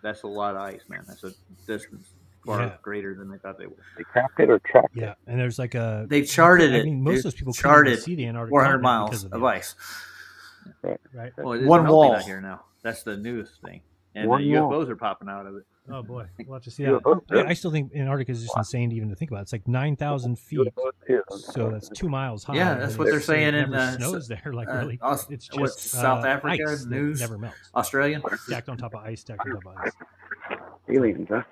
That's a lot of ice, man. That's a distance far greater than they thought they would. They tracked it or tracked it? Yeah, and there's like they charted it. I mean, most of those people charted see the Antarctic 400 miles of ice. Right. Well, one wall out here now. That's the newest thing. And the UFOs are popping out of it. Oh boy, we'll have to see UFOs that. too. I still think Antarctica is just insane even to think about. It's like 9,000 feet, UFOs too. so that's 2 miles high. Yeah, that's and what they're it's- saying it in never snows there. Like really, it's what, just South Africa ice news? that never melts. Australian Stacked on top of ice, stacked on top of ice. Aliens, huh?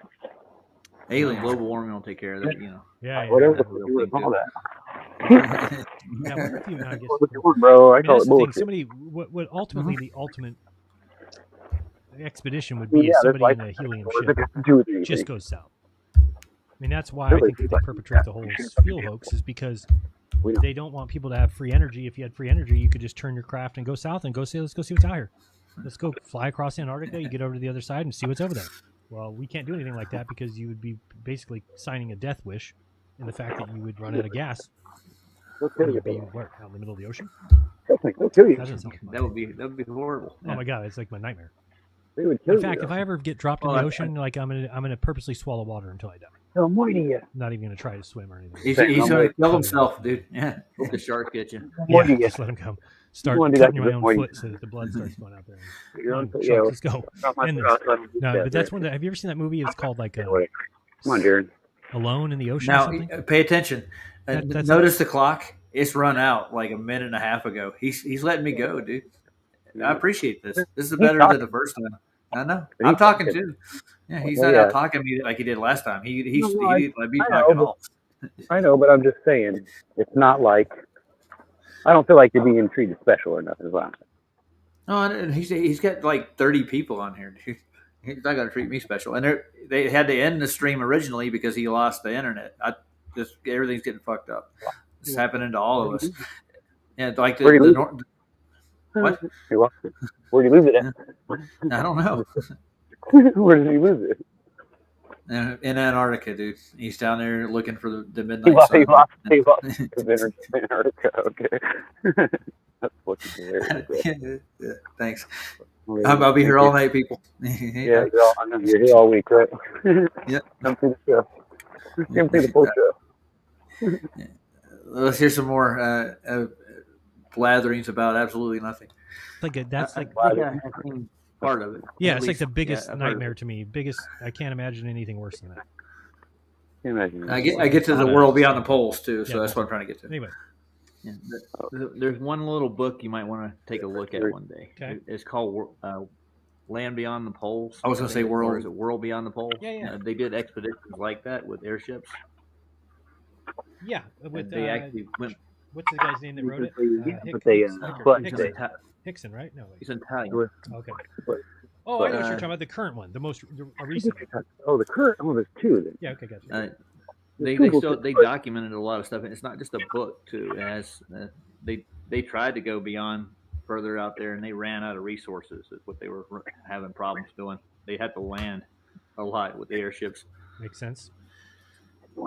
aliens. Global warming will take care of that. Yeah, Whatever that's the a real fuck you would thing, call too. that. Yeah, I wonder if you. I guess. What you want, bro? I I mean, call that's it the thing. bullshit. Somebody, what ultimately the ultimate expedition would Well, be yeah, is there's somebody in life a helium What does ship it got to do with anything? just goes south. I mean, that's why I think that they perpetrate the whole fuel hoax is because We know. they don't want people to have free energy. If you had free energy, you could just turn your craft and go south and go see. Let's go see what's out here. Let's go fly across Antarctica. You get over to the other side and see what's over there. Well, we can't do anything like that because you would be basically signing a death wish in the fact that you would run out of gas. They'll kill And you. you'd be where, out in the middle of the ocean. They'll kill you. That doesn't sound That would be horrible. Oh my god, it's like my nightmare. They would kill In fact, you. if I ever get dropped in the ocean, like I'm gonna purposely swallow water until I die. I'm warning you. I'm not even gonna try to swim or anything. He's going to kill himself, dude. Yeah. Hope the shark gets you. I'm Yeah, warning you. just let him come. Start You wanna do that cutting my to own the foot so that the blood starts going out there. You're Come on- on, yeah, shark, let's go. Not my End this. fault. No, but that's one that. Have you ever seen that movie? It's called like Come on, Jared. Alone in the Ocean or Now, something. pay attention. That's Notice the clock. It's run out like a minute and a half ago. He's letting me go, dude. I appreciate this. This is better than the first time. I know. I'm talking too. Yeah, he's not out talking to me like he did last time. He didn't let me talk at all. I know, but I'm just saying, it's not like I don't feel like you're being treated special or nothing. No, and he's got like 30 people on here, dude. He's not going to treat me special. And they had to end the stream originally because he lost the internet. Everything's getting fucked up. It's happening to all of us. And like Where do you what? Where do you lose it at? I don't know. Where did he lose it? In Antarctica, dude. He's down there looking for the He midnight lost sun. his Antarctica. Okay. That's fucking hilarious. Yeah, thanks. I'll be here all night, people. Yeah, I know you're here all week, right? Yeah. Come see the show. Come see the full show. Let's hear some more blatherings about absolutely nothing. That's like I think part of it. yeah, it's like the biggest I've heard of nightmare it. to me. I can't imagine anything worse than that. Can you imagine? I get to the world beyond the poles too, so Yeah. that's what I'm trying to get to. Anyway, Yeah, there's one little book you might want to take a look at one day. Okay. It's called Land Beyond the Poles. I was gonna say think, World. Or is it World Beyond the Poles? Yeah. They did expeditions like that with airships. yeah. With They actually went. what's the guy's name that wrote it? But they, Hickson, they- Hickson, right? No, wait. He's Italian. Okay. Oh, I know what you're talking about. The current one, the most recent. Oh, the current. Oh, there's two. Then. Yeah. Okay, gotcha. They documented a lot of stuff, and it's not just a book too. It has they tried to go beyond further out there, and they ran out of resources. Is what they were having problems doing. They had to land a lot with the airships. Makes sense.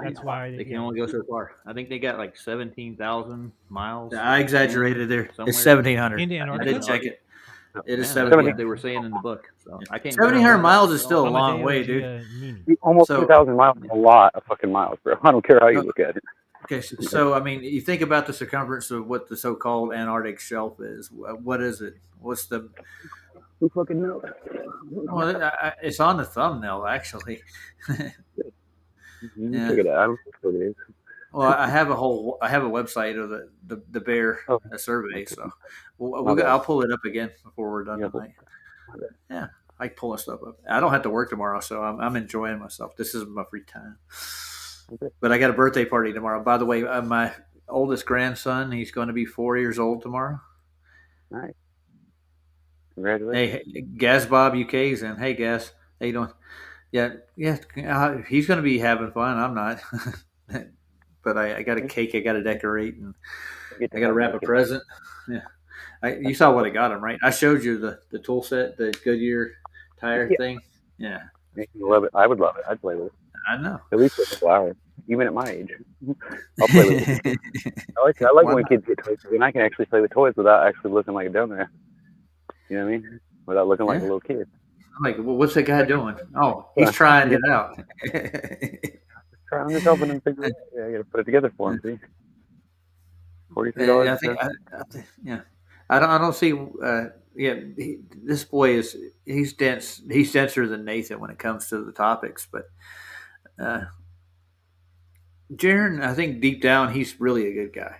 That's why They can only go so far. I think they got like 17,000 miles. I exaggerated there. Somewhere. It's 1,700. Into I Antarctica? did check it. It is Yeah, 17. that's what they were saying in the book. So I can't. 1,700 miles is still a long Amadeo way, dude. Giannini. Almost So- 2,000 miles is a lot of fucking miles, bro. I don't care how you look at it. Okay, so I mean, you think about the circumference of what the so-called Antarctic shelf is. What is it? What's the? Who fucking knows? Well, it's on the thumbnail actually. You Yeah. check it out. I don't think what it is. Well, I have a website of the bear survey, so I'll pull it up again before we're done tonight. Yeah, I like pulling stuff up. I don't have to work tomorrow, so I'm enjoying myself. This is my free time. But I got a birthday party tomorrow. By the way, my oldest grandson, he's going to be 4 years old tomorrow. Nice. Congratulations. Hey, Gaz Bob UK's in. Hey, Gaz, how you doing? Yeah. He's going to be having fun. I'm not. But I got a cake I got to decorate, and I got to wrap a present. Yeah. You saw what I got him, right? I showed you the tool set, the Goodyear tire thing. Yeah. You love it. I would love it. I'd play with it. I know. At least for a couple hours, even at my age. I'll play with it. I like when kids get toys, and I can actually play with toys without actually looking like a dumbass. You know what I mean? Without looking like a little kid. I'm like, well, what's that guy doing? Oh, he's trying it out. I'm just helping him figure it out. Yeah, I got to put it together for him. See, $43. I think, yeah. I don't see. This boy he's dense. He's denser than Nathan when it comes to the topics. But Jaron, I think deep down he's really a good guy.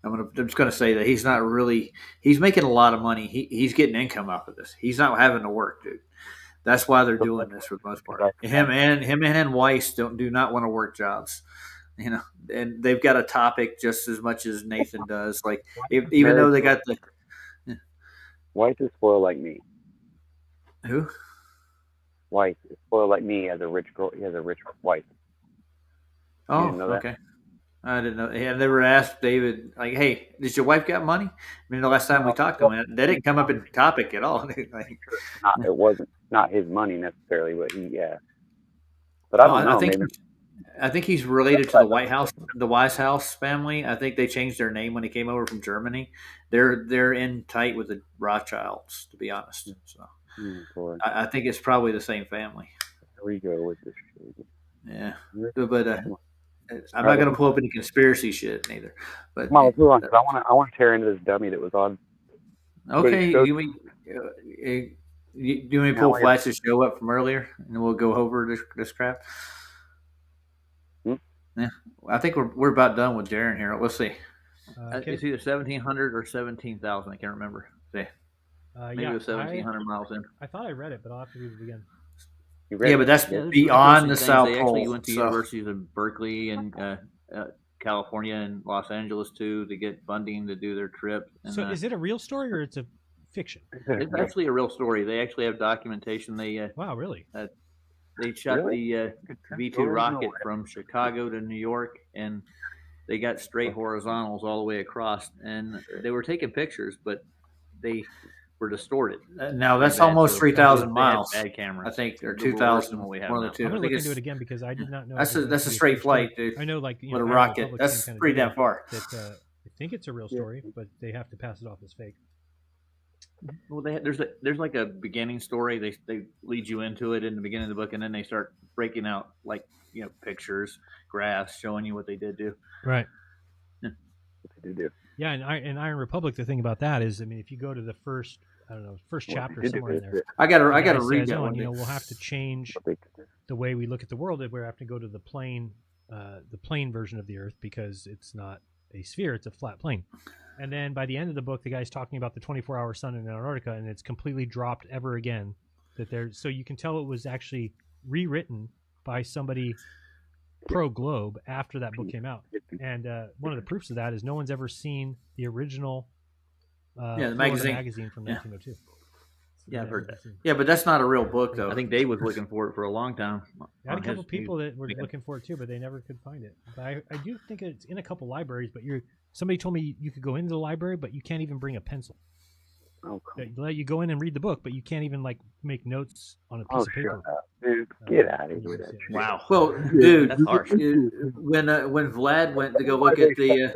I'm just gonna say that he's not really. He's making a lot of money. He's getting income off of this. He's not having to work, dude. That's why they're doing this for the most part. Him and Weiss do not want to work jobs. And they've got a topic just as much as Nathan does. Like even though they got the Weiss is spoiled like me. who? Weiss is spoiled like me as a rich girl. He has a rich wife. Oh, okay. I didn't know. I never asked David, like, hey, does your wife got money? I mean, the last time we talked to him, that didn't come up in topic at all. Like, it wasn't not his money necessarily, but But I don't know. I think he's related to the Wise House family. I think they changed their name when they came over from Germany. They're in tight with the Rothschilds, to be honest. So I think it's probably the same family. Here we go with this. Yeah, but I'm not going to pull up any conspiracy shit neither. But come on, let's move on. I want to tear into this dummy that was on. Okay, do you want me to pull Flash's show up from earlier, and then we'll go over this crap? Yeah, I think we're about done with Jaron here. Let's see. It's either 1,700 or 17,000. I can't remember. Maybe it was 1,700 miles in. I thought I read it, but I'll have to read it again. Yeah, but that's beyond the South They Pole. actually went to universities in Berkeley and California and Los Angeles too to get funding to do their trip. And, so, is it a real story or it's a fiction? It's actually a real story. They actually have documentation. Wow, really? They shot the V2 rocket from Chicago to New York, and they got straight horizontals all the way across. And they were taking pictures, but they were distorted. Now that's almost 3,000 miles. Bad cameras, I think, or 2,000. One of the two. I'm gonna look into it again because I did not know. That's a straight flight, dude. I know, like with a rocket. That's pretty damn far. I think it's a real story, but they have to pass it off as fake. Well, there's like a beginning story. They lead you into it in the beginning of the book, and then they start breaking out like pictures, graphs, showing you what they did do. Right. What they did do. Yeah, and in Iron Republic, the thing about that is, I mean, if you go to the first chapter somewhere in there, I got to read that one. We'll have to change the way we look at the world. We have to go to the plane version of the Earth because it's not a sphere; it's a flat plane. And then by the end of the book, the guy's talking about the 24-hour sun in Antarctica, and it's completely dropped ever again. So you can tell it was actually rewritten by somebody pro-globe after that book came out. And one of the proofs of that is no one's ever seen the original the magazine from 1902. Yeah, I've heard that. Yeah, but that's not a real book, though. I think Dave was looking for it for a long time. I had a couple people that were looking for it too, but they never could find it. But I do think it's in a couple libraries. But somebody told me you could go into the library, but you can't even bring a pencil. Okay. They let you go in and read the book, but you can't even make notes on a piece of paper. Shut up, dude. Get out of here. Wow. Well, dude, that's harsh. When Vlad went to go look at the,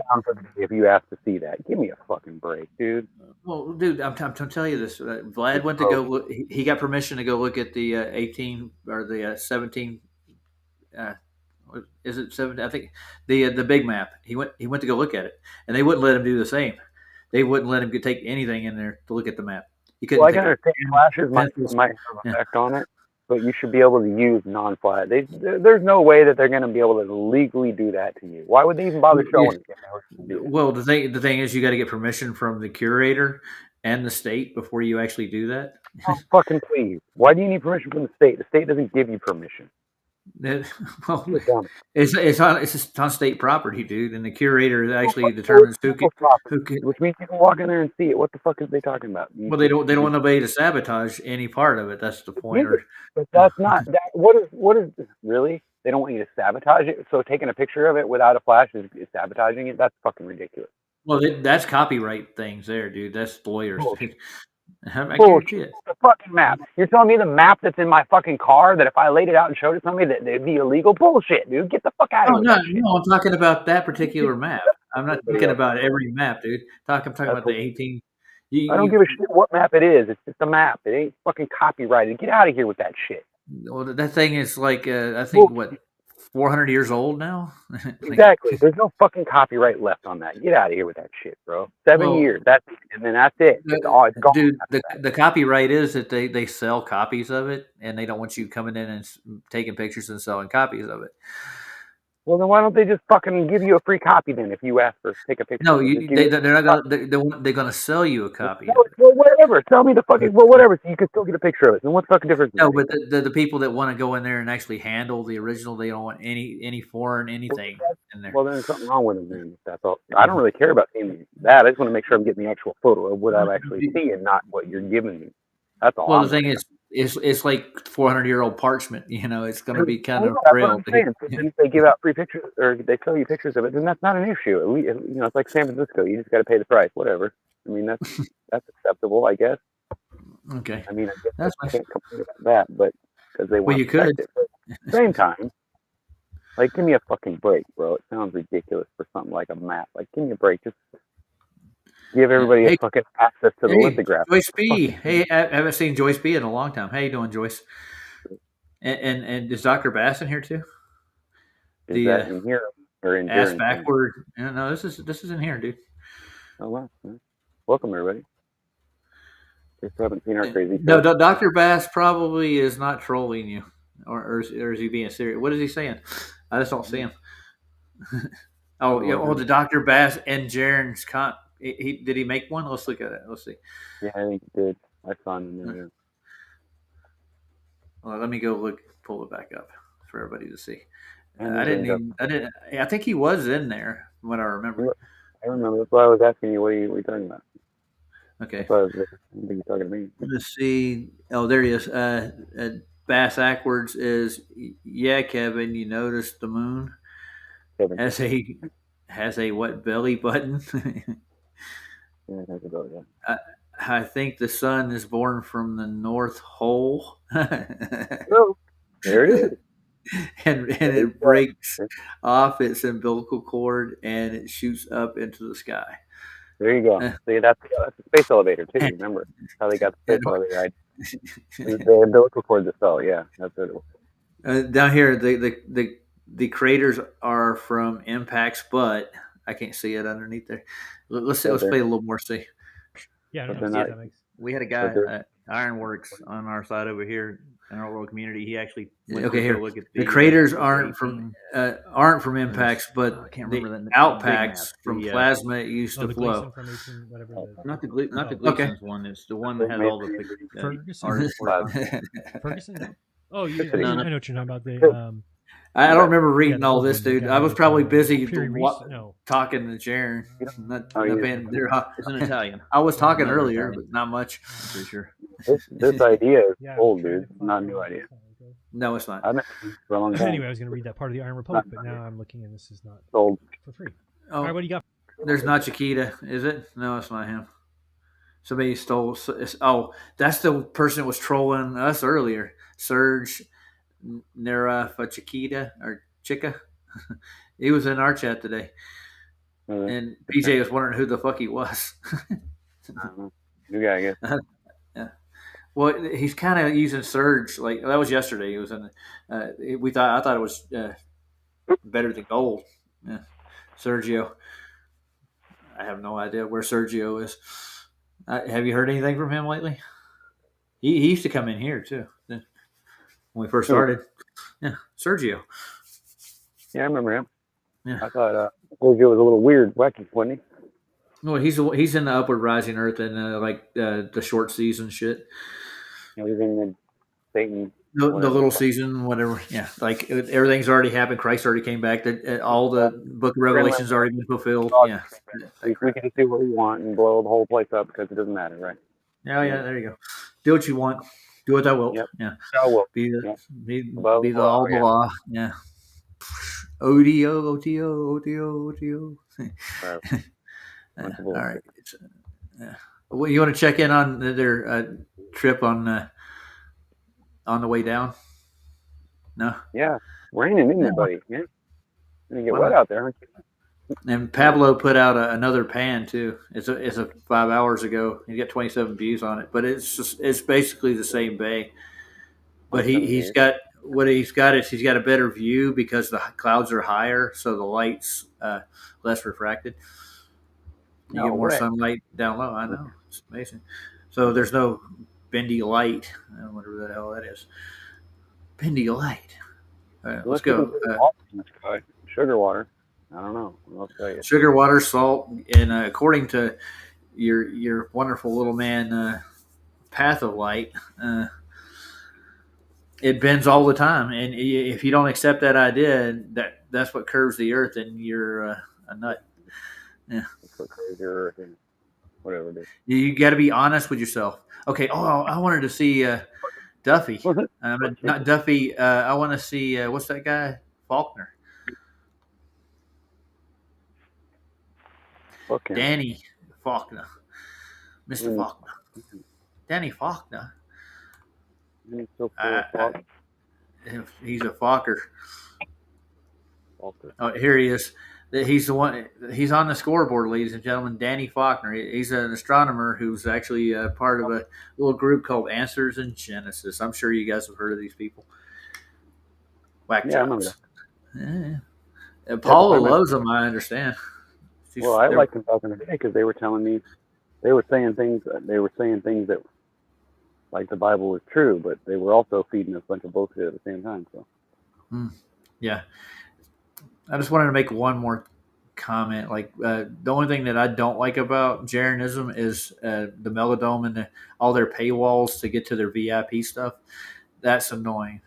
if you asked to see that, give me a fucking break, dude. Well, dude, I'm telling you this. Vlad went to go look. He got permission to go look at the 18 or the 17. Is it 17? I think the big map. He went to go look at it, and they wouldn't let him do the same. They wouldn't let him take anything in there to look at the map. You couldn't. Well, I can understand flashes might have an effect on it, but you should be able to use non-flash. There's no way that they're going to be able to legally do that to you. Why would they even bother showing it? Well, the thing is, you got to get permission from the curator and the state before you actually do that. Oh, fucking please! Why do you need permission from the state? The state doesn't give you permission. Well, it's on state property, dude, and the curator actually determines who can. Which means you can walk in there and see it. What the fuck is they talking about? Well, they don't want nobody to sabotage any part of it. That's the point. But that's not that. What is really? They don't want you to sabotage it. So taking a picture of it without a flash is sabotaging it. That's fucking ridiculous. Well, that's copyright things there, dude. That's lawyers. Bullshit. The fucking map. You're telling me the map that's in my fucking car, that if I laid it out and showed it to somebody, that it'd be illegal? Bullshit, dude. Get the fuck out of here. No, I'm talking about that particular map. I'm not talking about every map, dude. I'm talking about the 18. I don't give a shit what map it is. It's just a map. It ain't fucking copyrighted. Get out of here with that shit. Well, that thing is like, I think, 400 years old now. Like, Exactly. There's no fucking copyright left on that. Get out of here with that shit, bro. 7 years. That's it. And then that's it. It's all. It's gone. dude, the copyright is that they sell copies of it, and they don't want you coming in and taking pictures and selling copies of it. Well, then why don't they just fucking give you a free copy then if you ask for take a picture? No, they're not gonna. They're gonna sell you a copy of it. Well, whatever. Tell me the fucking whatever. So you can still get a picture of it. Then what the fucking difference? No, but the people that want to go in there and actually handle the original, they don't want any foreign anything in there. Well, then there's something wrong with them. Then that's all. I don't really care about seeing that. I just want to make sure I'm getting the actual photo of what I'm actually seeing, not what you're giving me. That's all. Well, the thing is, it's like 400-year-old parchment. It's going to be kind of that's frail. what I'm saying. Then if they give out free pictures or they sell you pictures of it, then that's not an issue. It's like San Francisco. You just got to pay the price. Whatever. I mean, that's acceptable, I guess. Okay. I mean, I guess That's I nice. can't complain about that, but because they want you to protect could. it. But at the same time, like, give me a fucking break, bro. It sounds ridiculous for something like a map. Like, give me a break. Just give everybody a fucking access to the lithograph. Joyce B. Hey, I haven't seen Joyce B in a long time. How you doing, Joyce? And is Dr. Bass in here too? Is that in here or in ass here? backward? No, this is in here, dude. Oh wow! Welcome everybody. Just haven't seen our crazy. No, Dr. Bass probably is not trolling you, or is he being serious? What is he saying? I just don't see him. The Dr. Bass and Jaren's did he make one? Let's look at it. Let's see. Yeah, I think he did. I saw him in there. Well, let me go pull it back up for everybody to see. I think he was in there. From what I remember. I remember. That's why I was asking you. What are you talking about? Okay. I think you're talking to me. Let's see. Oh, there he is. Bass Ackwards is, yeah, Kevin, you noticed the moon has a what belly button? Yeah, that's about it. I think the sun is born from the North Pole. Oh, there it is. and it breaks off its umbilical cord and it shoots up into the sky. There you go. See, that's a space elevator too. Remember how they got the space elevator? Right? The umbilical cord that fell. Yeah, that's what it was. Down here, the craters are from impacts, but I can't see it underneath there. Let's play a little more. See. Yeah, we had a guy at Ironworks on our side over here in our little community. He actually went here. Look at the craters aren't from impacts, but I can't remember the outpacks from plasma it used to flow. Not the Gleason's one. It's the one that has all the Ferguson. Oh, I know what you're talking about. I don't remember reading all this, dude. I was probably busy talking to Jaren. It's an Italian. I was talking earlier, but not much. I'm pretty sure. This idea is old, dude. Not a new idea. No, it's not. For a long time. Anyway, I was going to read that part of the Iron Republic, but now I'm looking and this is not sold for free. Oh, all right, what do you got? There's not Chiquita, is it? No, it's not him. Somebody stole. Oh, that's the person that was trolling us earlier. Serge Chiquita or Chica. He was in our chat today. And PJ was wondering who the fuck he was. New guy, I guess. Yeah. Well, he's kind of using Surge. Like that was yesterday. He was in. I thought it was better than gold. Yeah. Sergio. I have no idea where Sergio is. Have you heard anything from him lately? He used to come in here too when we first started. Yeah, Sergio. Yeah, I remember him. Yeah. I thought Sergio was a little weird, wacky, wasn't he? No, he's in the Upward Rising Earth and the short season shit. He's in the Satan. The little season, whatever. Yeah, like everything's already happened. Christ already came back. All the Book of Revelation's already been fulfilled. Yeah, we can just do what we want and blow the whole place up because it doesn't matter, right? Yeah, there you go. Do what you want. Do what thou wilt. Yep. Yeah. I will. Be the all the law. Yeah. OTO. All right. Well, you want to check in on their trip on the way down? No. Yeah, raining, isn't it, buddy? Yeah. You get wet out there, aren't you? And Pablo put out another pan too. It's a 5 hours ago. He got 27 views on it, but it's basically the same bay. But he's got what he's got is he's got a better view because the clouds are higher, so the light's less refracted. You No get more way. sunlight down low. I know, it's amazing. So there's no bendy light. I wonder what the hell that is. Bendy light. All right, let's Unless you can go. put water in the sky. Sugar water. I don't know. I'll tell you. Sugar, water, salt, and according to your wonderful little man, path of light, it bends all the time. And if you don't accept that idea, that's what curves the earth, and you're a nut. Yeah. That's what crazy earth and whatever it is. You got to be honest with yourself. Okay. Oh, I wanted to see Duffy. But not Duffy. I want to see what's that guy? Faulkner. Fuck him. Danny Faulkner. Mr. Faulkner. Danny Faulkner. He's so full of fuck. He's a Fokker. Walter. Oh, here he is. He's the one. He's on the scoreboard, ladies and gentlemen. Danny Faulkner. He's an astronomer who's actually part of a little group called Answers in Genesis. I'm sure you guys have heard of these people. Whack Yeah, I remember jobs. Yeah. Paula I remember. loves them. I understand. Well, I liked them talking today because they were telling me they were saying things. They were saying things that like the Bible was true, but they were also feeding us a bunch of bullshit at the same time. So. Yeah. I just wanted to make one more comment. Like the only thing that I don't like about Jeranism is the Melodome and all their paywalls to get to their VIP stuff. That's annoying.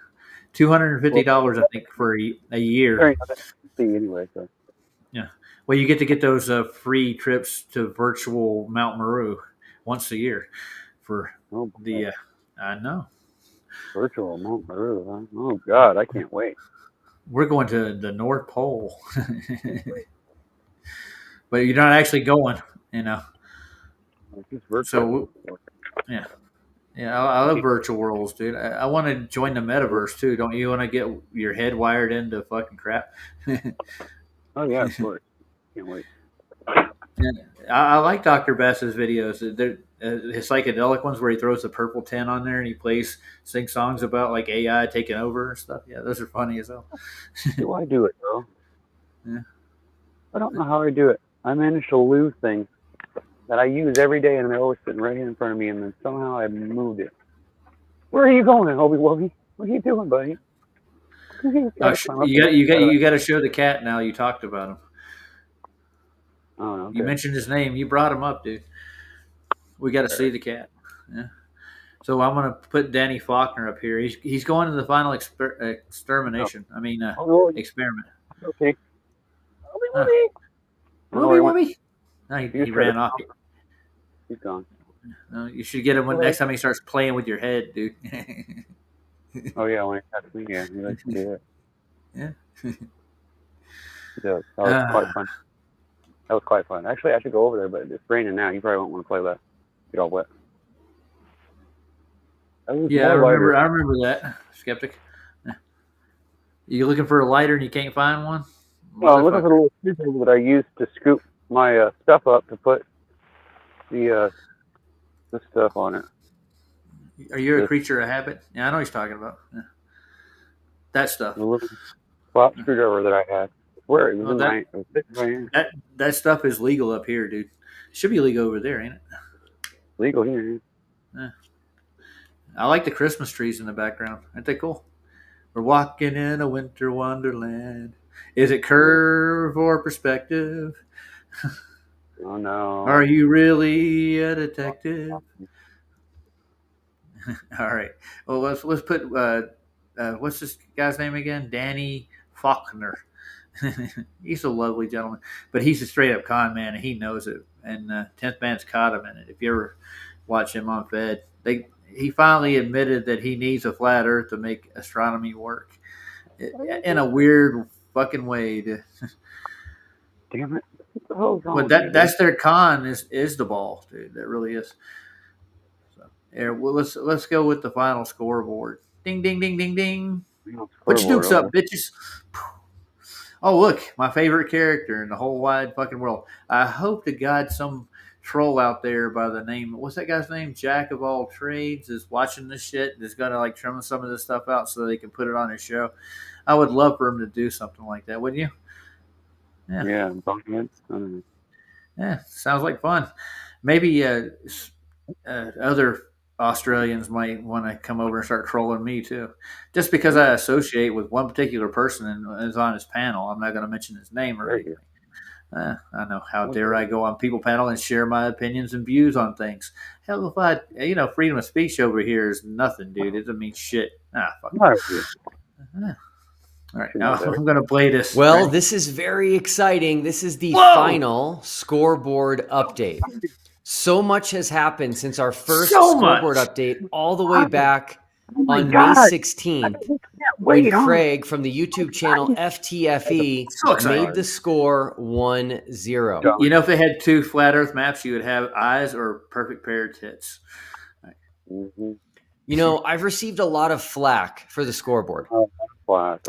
$250, I think, for a year. Anyway, so. Yeah. Well, you get those free trips to virtual Mount Meru once a year for the. I know. Virtual Mount Meru, huh? Oh God, I can't wait. We're going to the North Pole. But you're not actually going, you know. So, yeah. Yeah, I love virtual worlds, dude. I want to join the metaverse, too. Don't you want to get your head wired into fucking crap? Oh, yeah, of course. Can't wait. And I like Dr. Bass's videos. They're his psychedelic ones where he throws the purple tin on there and he sings songs about like AI taking over and stuff. Yeah, those are funny as hell. Do I do it, though? Yeah. I don't know how I do it. I managed to lose things that I use every day, and they're always sitting right here in front of me, and then somehow I moved it. Where are you going, Hobie Wobie? What are you doing, buddy? You got to show the cat now. You talked about him. Oh, okay. You mentioned his name. You brought him up, dude. We got to see the cat. Yeah. So I'm going to put Danny Faulkner up here. He's going to the final extermination. I mean, experiment. Okay. Hobie Wobie. No, he ran off. He's gone. No, you should get him when next time he starts playing with your head, dude. Oh yeah, when he touched me, yeah, he likes to do it. Yeah. Yeah, that was quite fun. That was quite fun. Actually, I should go over there, but it's raining now. You probably won't want to play that. Get all wet. Yeah, I remember that. Skeptic. You looking for a lighter and you can't find one? Well, I'm looking for the little screwdriver that I used to scoop my stuff up to put the stuff on it. Are you a creature of habit? Yeah, I know what he's talking about. Yeah. That stuff. The little flop screwdriver that I had. Where it was that stuff is legal up here, dude. Should be legal over there, ain't it? Legal here. Yeah. I like the Christmas trees in the background. Aren't they cool? We're walking in a winter wonderland. Is it curve or perspective? Oh no. Are you really a detective? All right. Well, let's put what's this guy's name again? Danny Faulkner. He's a lovely gentleman, but he's a straight up con man, and he knows it. And 10th Man's caught him in it. If you ever watch him on Fed, he finally admitted that he needs a flat Earth to make astronomy work in a weird fucking way. Damn it! But that's their con is the ball, dude. That really is. So, yeah, well, let's go with the final scoreboard. Ding ding ding ding ding. Put your dukes up, bitches. Oh, look, my favorite character in the whole wide fucking world. I hope to God some troll out there by the name, what's that guy's name? Jack of all trades is watching this shit and is going to like trim some of this stuff out so they can put it on his show. I would love for him to do something like that, wouldn't you? Yeah. Yeah, sounds like fun. Maybe other Australians might want to come over and start trolling me too, just because I associate with one particular person and is on his panel. I'm not going to mention his name or anything. I know. How dare I go on People Panel and share my opinions and views on things? Hell, if I, freedom of speech over here is nothing, dude. It doesn't mean shit. Fuck. All right, now I'm going to play this. Well, Ready? this is very exciting. This is the Whoa! final scoreboard update. So much has happened since our first scoreboard update, all the way back on May 16th, when Craig from the YouTube channel FTFE made the score 1-0. You know, if they had two flat Earth maps, you would have eyes or perfect pair of tits. Mhm. You know, I've received a lot of flack for the scoreboard.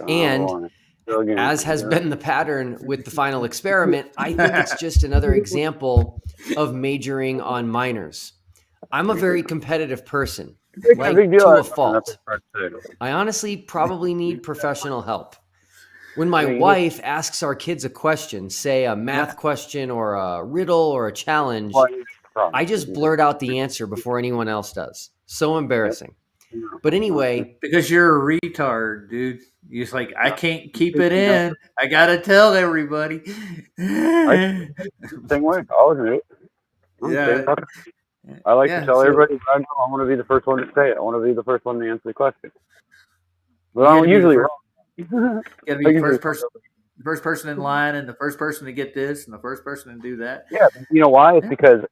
And as has been the pattern with the final experiment, I think it's just another example of majoring on minors. I'm a very competitive person, like to a fault. I honestly probably need professional help. When my wife asks our kids a question, say a math question or a riddle or a challenge, I just blurt out the answer before anyone else does. So embarrassing. But anyway, because you're a retard, dude. You're just like, I can't keep it in. I gotta tell everybody. Same way. I'll admit it. I like to tell everybody. I want to be the first one to say it. I want to be the first one to answer the question. But I'm usually wrong. You gotta be the first person in line, and the first person to get this, and the first person to do that. Yeah, you know why? It's because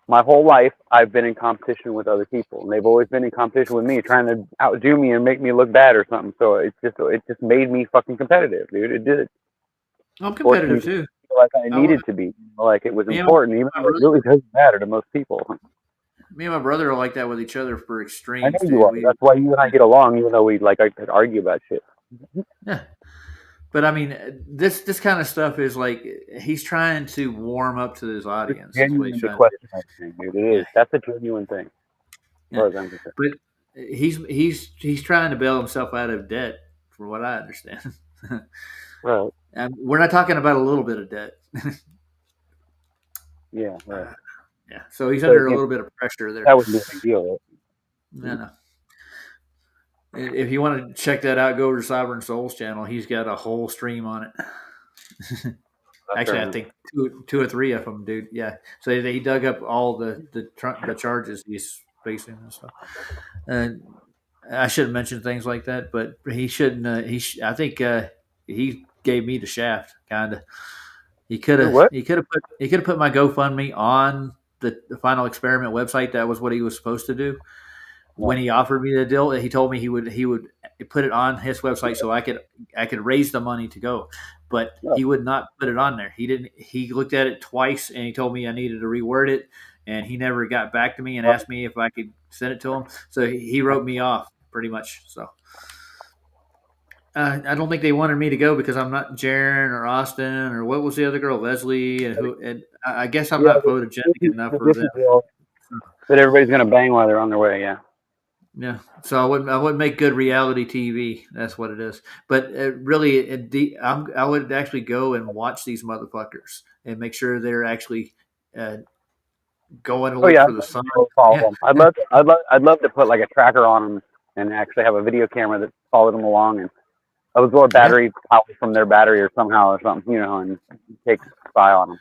my whole life I've been in competition with other people, and they've always been in competition with me, trying to outdo me and make me look bad or something. So it just made me fucking competitive, dude. It did. I'm competitive too. Like I needed to be, like it was important, even though it really doesn't matter to most people. Me and my brother are like that with each other for extremes. I know you are. That's why you and I get along, even though we like I could argue about shit. Yeah. But I mean, this kind of stuff is like he's trying to warm up to his audience. That's what he's trying to do. Dude, it is. That's a genuine thing. Yeah. But he's trying to bail himself out of debt, from what I understand. Right. And we're not talking about a little bit of debt. Yeah. Right. Yeah. So he's under a little bit of pressure there. That would be a big deal. Right? No. If you want to check that out, go over to Sovereign Souls channel. He's got a whole stream on it. Actually, I think two or three of them, dude. Yeah. So he dug up all the charges he's facing and stuff. And I shouldn't mention things like that, but he shouldn't. I think he gave me the shaft, kind of. He could have put my GoFundMe on the final experiment website. That was what he was supposed to do. When he offered me the deal, he told me he would put it on his website so I could raise the money to go, but he would not put it on there. He didn't. He looked at it twice and he told me I needed to reword it, and he never got back to me and asked me if I could send it to him. So he wrote me off pretty much. So I don't think they wanted me to go because I'm not Jaron or Austin or what was the other girl, Leslie, and I guess I'm not photogenic enough for them. But everybody's gonna bang while they're on their way. Yeah. Yeah, so I wouldn't make good reality TV. That's what it is. But really, I would actually go and watch these motherfuckers and make sure they're actually going to look for the sun. Yeah. I'd love to put like a tracker on them and actually have a video camera that followed them along and absorb battery power from their battery or somehow or something, and take a spy on them.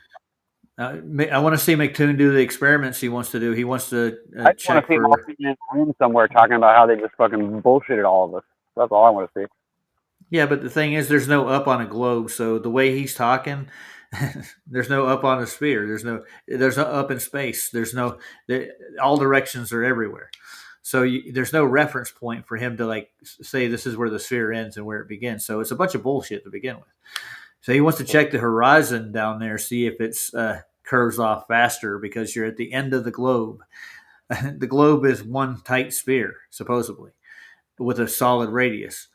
I want to see McToon do the experiments he wants to do. He wants to check for. I want to see him in a room somewhere talking about how they just fucking bullshitted all of us. That's all I want to see. Yeah, but the thing is, there's no up on a globe. So the way he's talking, there's no up on a sphere. There's no up in space. All directions are everywhere. So there's no reference point for him to like say this is where the sphere ends and where it begins. So it's a bunch of bullshit to begin with. So he wants to check the horizon down there, see if it's curves off faster because you're at the end of the globe. The globe is one tight sphere, supposedly, with a solid radius.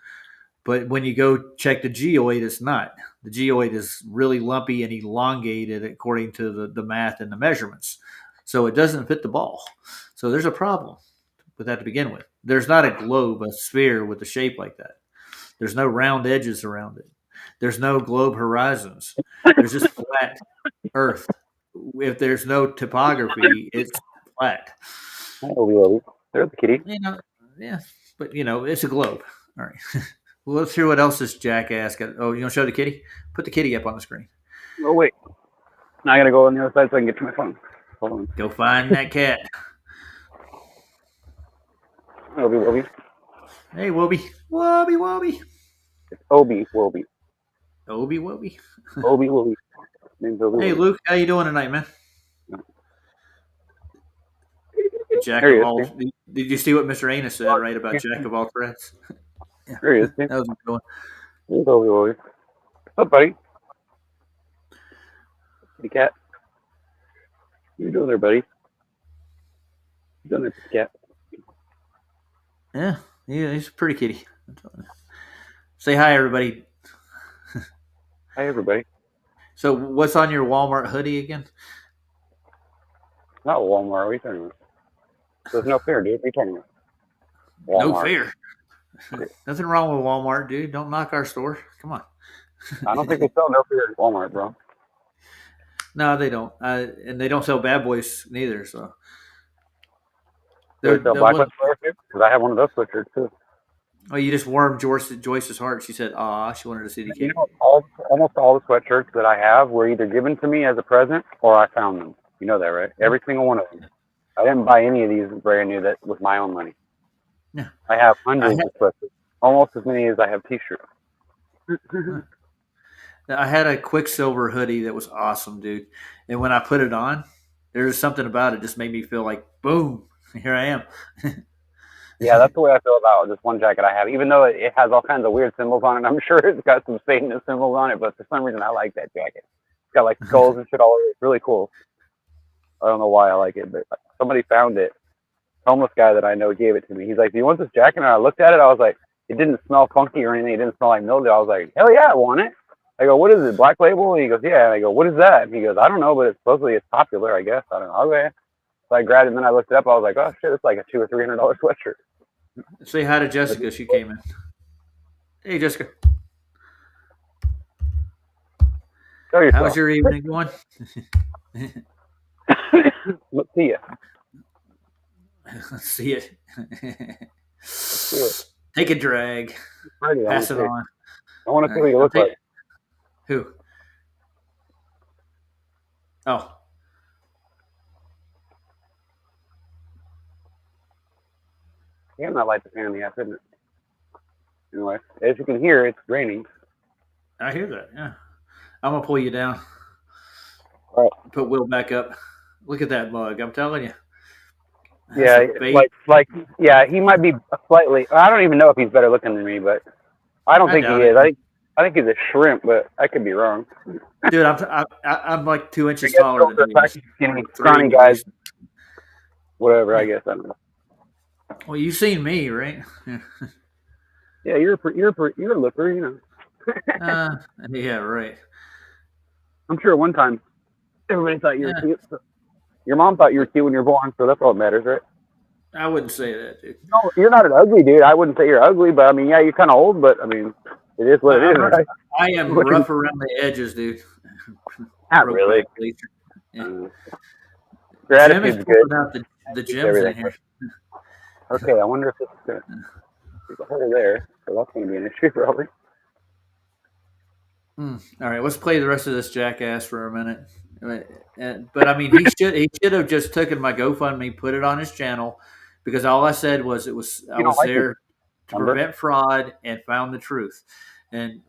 But when you go check the geoid, it's not. The geoid is really lumpy and elongated according to the math and the measurements. so it doesn't fit the ball. So there's a problem with that to begin with. There's not a globe, a sphere with a shape like that. There's no round edges around it. There's no globe horizons. There's just flat Earth. If there's no topography, it's flat. There's the kitty. Yeah, but it's a globe. All right. Well, let's hear what else this jackass got. Oh, you want to show the kitty? Put the kitty up on the screen. Oh wait, now I gotta go on the other side so I can get to my phone. Hold on. Go find that cat. Obi. Hey, Wobby. Wobby. It's Obi Wobi. Obi Wobby. Obi Wobi. Hey, Luke, how you doing tonight, man? Jack of all. Did you see what Mr. Anus said, right, about Jack of all trades? Yeah. There he is. That was a good one. Here's Obi Wobi. What's up, buddy? Kitty cat. What you doing there, buddy? You doing there, cat? Yeah, he's a pretty kitty. Say hi, everybody. Hi, everybody. So, what's on your Walmart hoodie again? Not Walmart. What are you talking about? There's no fear, dude. What are you talking about? Walmart. No fear. Nothing wrong with Walmart, dude. Don't knock our store. Come on. I don't think they sell no fear at Walmart, bro. No, they don't. And they don't sell bad boys neither. So. They sell black ones too? Because I have one of those sweatshirts too. Oh, you just warmed Joyce's heart. She said, "Ah, she wanted to see the kid." Almost all the sweatshirts that I have were either given to me as a present or I found them. You know that, right? Every single one of them. I didn't buy any of these brand new that with my own money. Yeah. I have hundreds of sweatshirts, almost as many as I have T-shirts. I had a Quicksilver hoodie that was awesome, dude. And when I put it on, there's something about it just made me feel like, boom, here I am. Yeah, that's the way I feel about this one jacket I have. Even though it has all kinds of weird symbols on it, I'm sure it's got some Satanist symbols on it, but for some reason I like that jacket. It's got like skulls and shit all over it. It's really cool. I don't know why I like it, but somebody found it. Homeless guy that I know gave it to me. He's like, "Do you want this jacket?" And I looked at it. I was like, it didn't smell funky or anything. It didn't smell like mildew. I was like, hell yeah, I want it. I go, "What is it, Black Label?" And he goes, "Yeah." And I go, "What is that?" And he goes, "I don't know, but it's supposedly it's popular, I guess." I don't know. Okay. So I grabbed it and then I looked it up. I was like, oh shit, it's like a $200 or $300 sweatshirt. Say hi to Jessica. She came in. Hey, Jessica. How's your evening going? Let's see you. Let's see it. Take a drag. Pass it on. I want to see what you look like. Who? Oh. Yeah, I'm not like the fan in the ass, isn't it? Anyway, as you can hear, it's raining. I hear that, yeah. I'm going to pull you down. All right. Put Will back up. Look at that mug. I'm telling you. Yeah, yeah, he might be slightly. I don't even know if he's better looking than me, but I don't think he is. I think he's a shrimp, but I could be wrong. Dude, I'm like 2 inches taller than you. Skinny, scrawny guys. Whatever, I guess. I don't know. Well, you've seen me, right? Yeah, you're a looker, you know. Yeah, right. I'm sure one time everybody thought you were cute. So. Your mom thought you were cute when you were born, so that's all that matters, right? I wouldn't say that, dude. No, you're not an ugly dude. I wouldn't say you're ugly, but I mean, yeah, you're kind of old, but I mean, it is what it is, right? I am rough around the edges, dude. Not really. Yeah. Gratitude's good. Out the gym's in here. Okay, I wonder if it's going to there's a hole there, so that's going to be an issue probably. All right, let's play the rest of this jackass for a minute. But I mean, he should have just taken my GoFundMe, put it on his channel, because all I said was I was there to prevent fraud and found the truth. And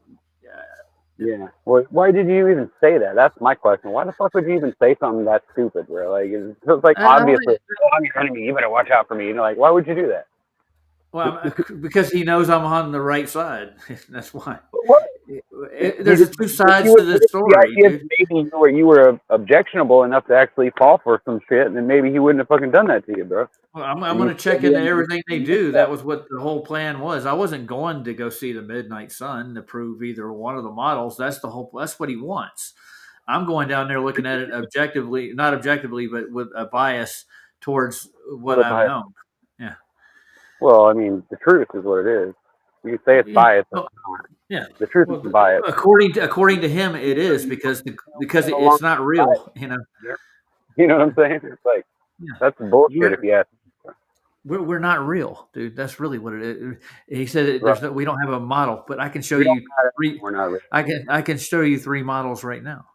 yeah, well, why did you even say that? That's my question. Why the fuck would you even say something that stupid? Where like it's like obviously I'm your enemy. You better watch out for me. You know, like why would you do that? Well, because he knows I'm on the right side. That's why. What? There's two sides to the story. Maybe you were objectionable enough to actually fall for some shit, and then maybe he wouldn't have fucking done that to you, bro. Well, I'm going to check into everything they do. That was what the whole plan was. I wasn't going to go see the Midnight Sun to prove either one of the models. That's what he wants. I'm going down there looking at it objectively, not objectively, but with a bias towards what Well, I've known. Yeah. well, I mean, the truth is what it is. You can say it's biased, but Well, yeah. the truth Well, is biased. according to him, it is because it's not real. You know what I'm saying? It's like Yeah. that's bullshit if you ask. We're not real, dude. That's really what it is. He said Right. we don't have a model, but I can show We don't you have it. three. We're not real. I can show you 3 models right now,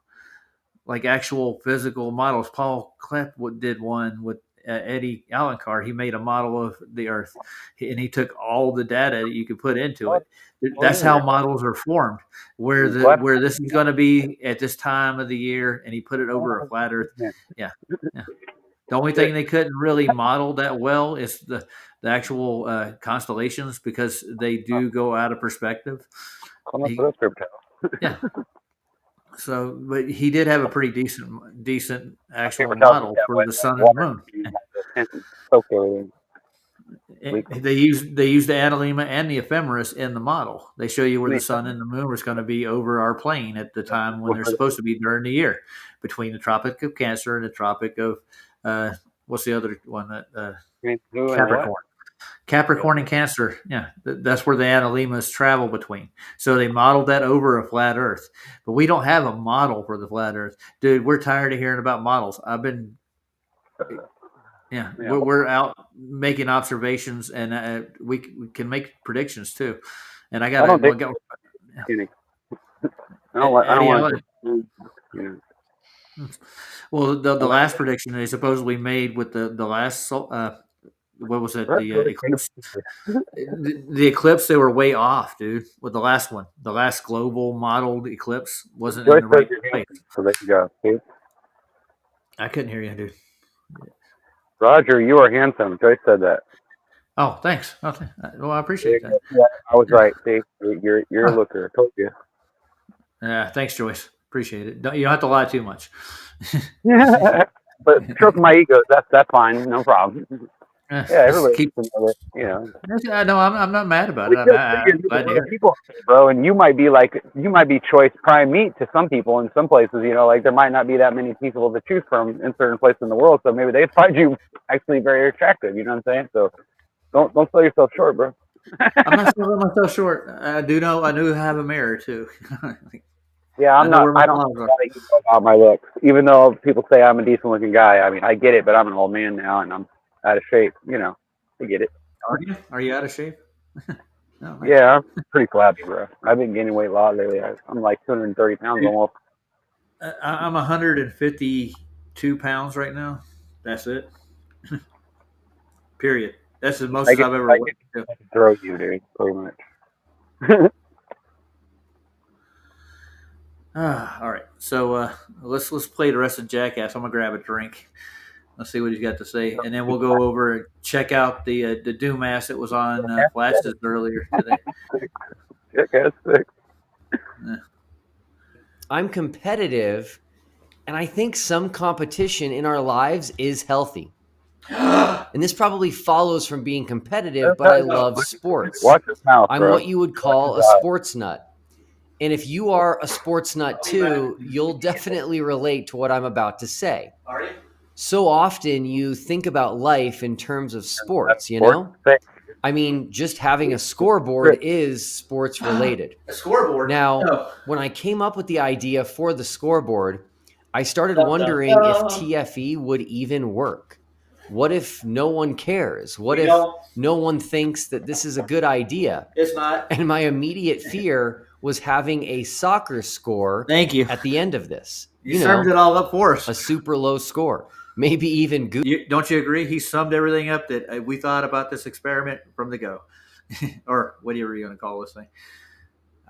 like actual physical models. Paul Klepp did one with Eddie Alencar. He made a model of the Earth, and he took all the data that you could put into it. That's how models are formed. Where this is going to be at this time of the year, and he put it over a flat Earth. Yeah. The only thing they couldn't really model that well is the actual constellations because they do go out of perspective. Yeah. So, but he did have a pretty decent actual model for the sun and the moon. Okay. They use the analemma and the ephemeris in the model. They show you where the sun and the moon was going to be over our plane at the time when they're supposed to be during the year, between the Tropic of Cancer and the Tropic of what's the other one that Capricorn. Capricorn and Cancer, yeah, that's where the analemmas travel between. So they modeled that over a flat Earth, but we don't have a model for the flat Earth, dude. We're tired of hearing about models. We're out making observations, and we can make predictions too. And I don't want. Well, the last prediction they supposedly made with the last what was it? The eclipse. The eclipse, they were way off, dude. With the last one, the last global modeled eclipse wasn't in the right place. So there you go. See? I couldn't hear you, dude. Roger, you are handsome. Joyce said that. Oh, thanks. Okay. Well, I appreciate that. Yeah, I was right. See, you're a looker. I told you. Yeah, thanks, Joyce. Appreciate it. You don't have to lie too much. But stroke my ego. That's fine. No problem. Yeah, everybody No, I'm not mad about it. I'm glad to hear people, bro. And you might be choice prime meat to some people in some places. Like there might not be that many people to choose from in certain places in the world. So maybe they find you actually very attractive. You know what I'm saying? So don't sell yourself short, bro. I'm not selling myself short. I do have a mirror too. Yeah, I don't about my looks. Even though people say I'm a decent looking guy, I mean I get it, but I'm an old man now and I'm out of shape. I get it. Are you out of shape? No, yeah, I'm pretty flabby, bro. I've been gaining weight a lot lately. I'm like 230 pounds almost. I'm 152 pounds right now. That's it. Period. That's the most I've ever weighed. Throw you, dude, pretty much. All right, so let's play the rest of Jackass. I'm gonna grab a drink. Let's see what he's got to say, and then we'll go over and check out the Doomass that was on Flashes earlier today. Jackass 6. I'm competitive, and I think some competition in our lives is healthy. And this probably follows from being competitive, but I love sports. Watch your mouth, I'm bro. what you would call a sports nut. And if you are a sports nut too, you'll definitely relate to what I'm about to say. Are you? So often you think about life in terms of sports, I mean, just having a scoreboard is sports related. A scoreboard? Now, when I came up with the idea for the scoreboard, I started wondering if TFE would even work. What if no one cares? What if no one thinks that this is a good idea? It's not. And my immediate fear was having a soccer score Thank you. at the end of this. You summed it all up for us. A super low score. Maybe even good. Don't you agree? He summed everything up that we thought about this experiment from the go. Or whatever you're going to call this thing.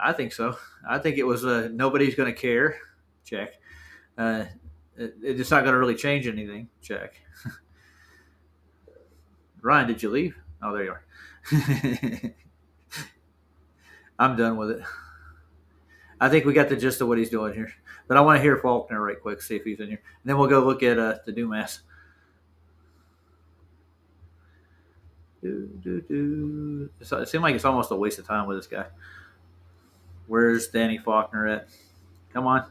I think so. I think it was nobody's going to care. Check. It's not going to really change anything. Check. Ryan, did you leave? Oh, there you are. I'm done with it. I think we got the gist of what he's doing here. But I want to hear Faulkner right quick, see if he's in here. And then we'll go look at the Doomass. It seems like it's almost a waste of time with this guy. Where's Danny Faulkner at? Come on.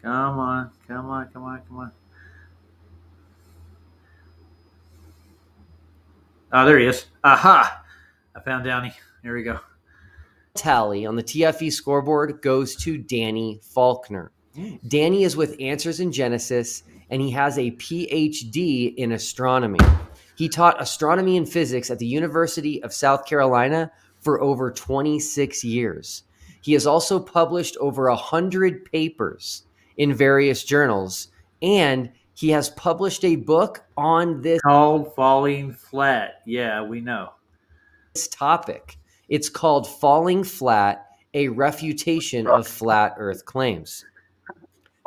Come on, come on, come on, come on. Oh, there he is. Aha! I found Downey. Here we go. Tally on the TFE scoreboard goes to Danny Faulkner. Danny is with Answers in Genesis, and he has a PhD in astronomy. He taught astronomy and physics at the University of South Carolina for over 26 years. He has also published over 100 papers in various journals, and he has published a book on this Called Falling Flat. Yeah, we know. topic. It's called Falling Flat, a refutation of flat earth claims.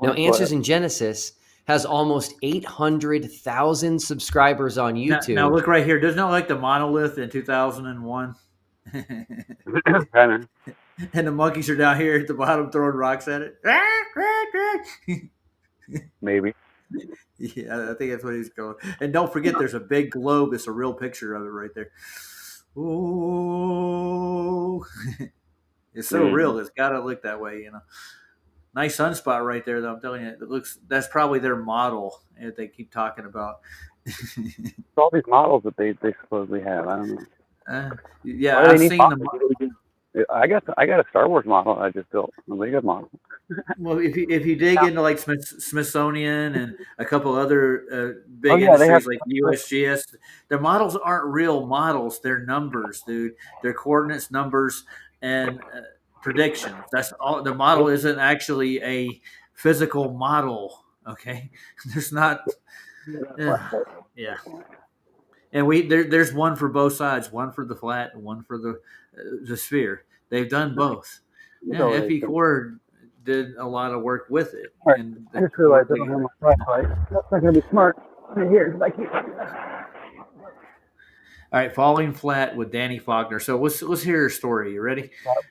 Now, Answers in Genesis has almost 800,000 subscribers on YouTube. Now look right here. Doesn't it look like the monolith in 2001? Kinda. And the monkeys are down here at the bottom throwing rocks at it. Maybe. Yeah, I think that's what he's going. And don't forget, there's a big globe. It's a real picture of it right there. Ooh, it's so real. It's got to look that way, you know. Nice sunspot right there, though. I'm telling you, it looks. That's probably their model that they keep talking about. It's all these models that they supposedly have. I don't know. Yeah, I've seen them. I got a Star Wars model. I just built a Lego model. Well, if you dig into like Smithsonian and a couple other big industries like USGS, their models aren't real models. They're numbers, dude. They're coordinates, numbers, and predictions. That's all. The model isn't actually a physical model. Okay, there's not. Yeah, and there's one for both sides. One for the flat, and one for the sphere. They've done both. Yeah, F.E. Core did a lot of work with it. Right. And I just realized I don't have my flashlight. That's not going to be smart right here. I keep... All right, Falling Flat with Danny Faulkner. So let's hear your story. You ready?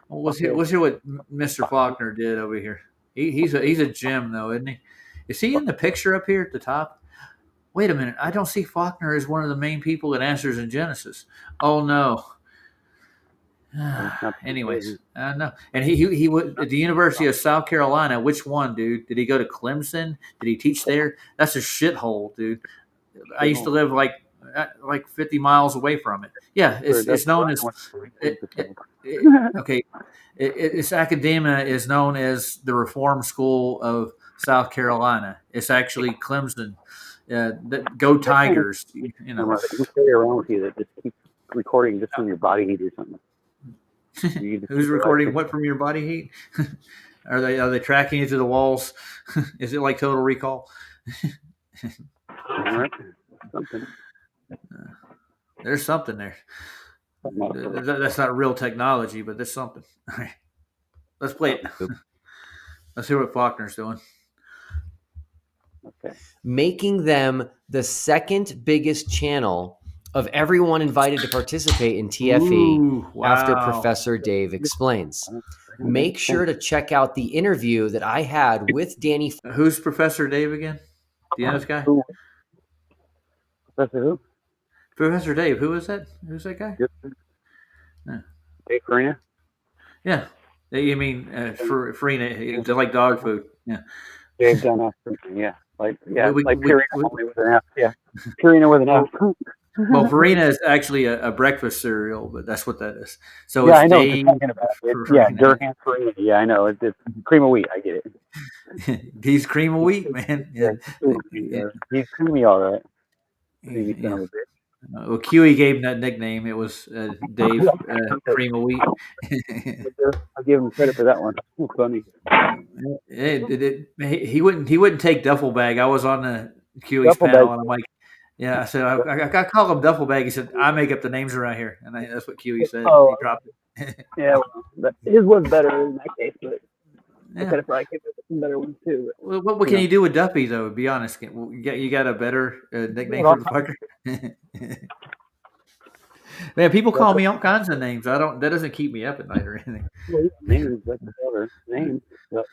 Let's hear what Mr. Faulkner did over here. He's a gem though, isn't he? Is he in the picture up here at the top? Wait a minute. I don't see Faulkner as one of the main people that Answers in Genesis. Oh no. Anyways, no. And he went at the University of South Carolina. Which one, dude? Did he go to Clemson? Did he teach there? That's a shithole, dude. I used to live like 50 miles away from it. Yeah, it's known as okay. Its academia is known as the Reform School of South Carolina. It's actually Clemson. Go Tigers! You know. You carry around with you that just keeps recording just from your body heat or something. Who's recording what from your body heat? Are they tracking you to the walls? Is it like Total Recall? Something. There's something there. That's not real technology, but there's something. All right. Let's play it. Let's hear what Faulkner's doing. Okay. Making them the second biggest channel of everyone invited to participate in TFE after Professor Dave explains. Make sure to check out the interview that I had with Danny. Who's Professor Dave again? Do you know this guy? Professor who? Professor Dave. Who is that? Who's that guy? Dave Farina? Yeah. You mean Farina? They like dog food. Yeah. Dave done yeah. Like Purina with an F. Yeah. Purina with an F. Well, Farina is actually a breakfast cereal, but that's what that is. So yeah, it's I know Dave what you're talking about. Yeah, Durham Farina. Yeah, I know. It's cream of wheat. I get it. He's cream of wheat, man. Yeah. He's creamy, all right. Yeah. Well, Huey gave him that nickname. It was Dave Cream of Wheat. I'll give him credit for that one. It's funny. He wouldn't take duffel bag. I was on the Huey's panel, and I'm like, yeah. I said I call him duffel bag. He said I make up the names around here, and that's what Huey said. Oh, he dropped it. Yeah, well, his was better in that case, but I could have probably kept some better ones too. But, well, what can you do with Duffy though? Be honest, you got a better nickname for the fucker. Man, people call me all kinds of names. That doesn't keep me up at night or anything. Names, that's another name. But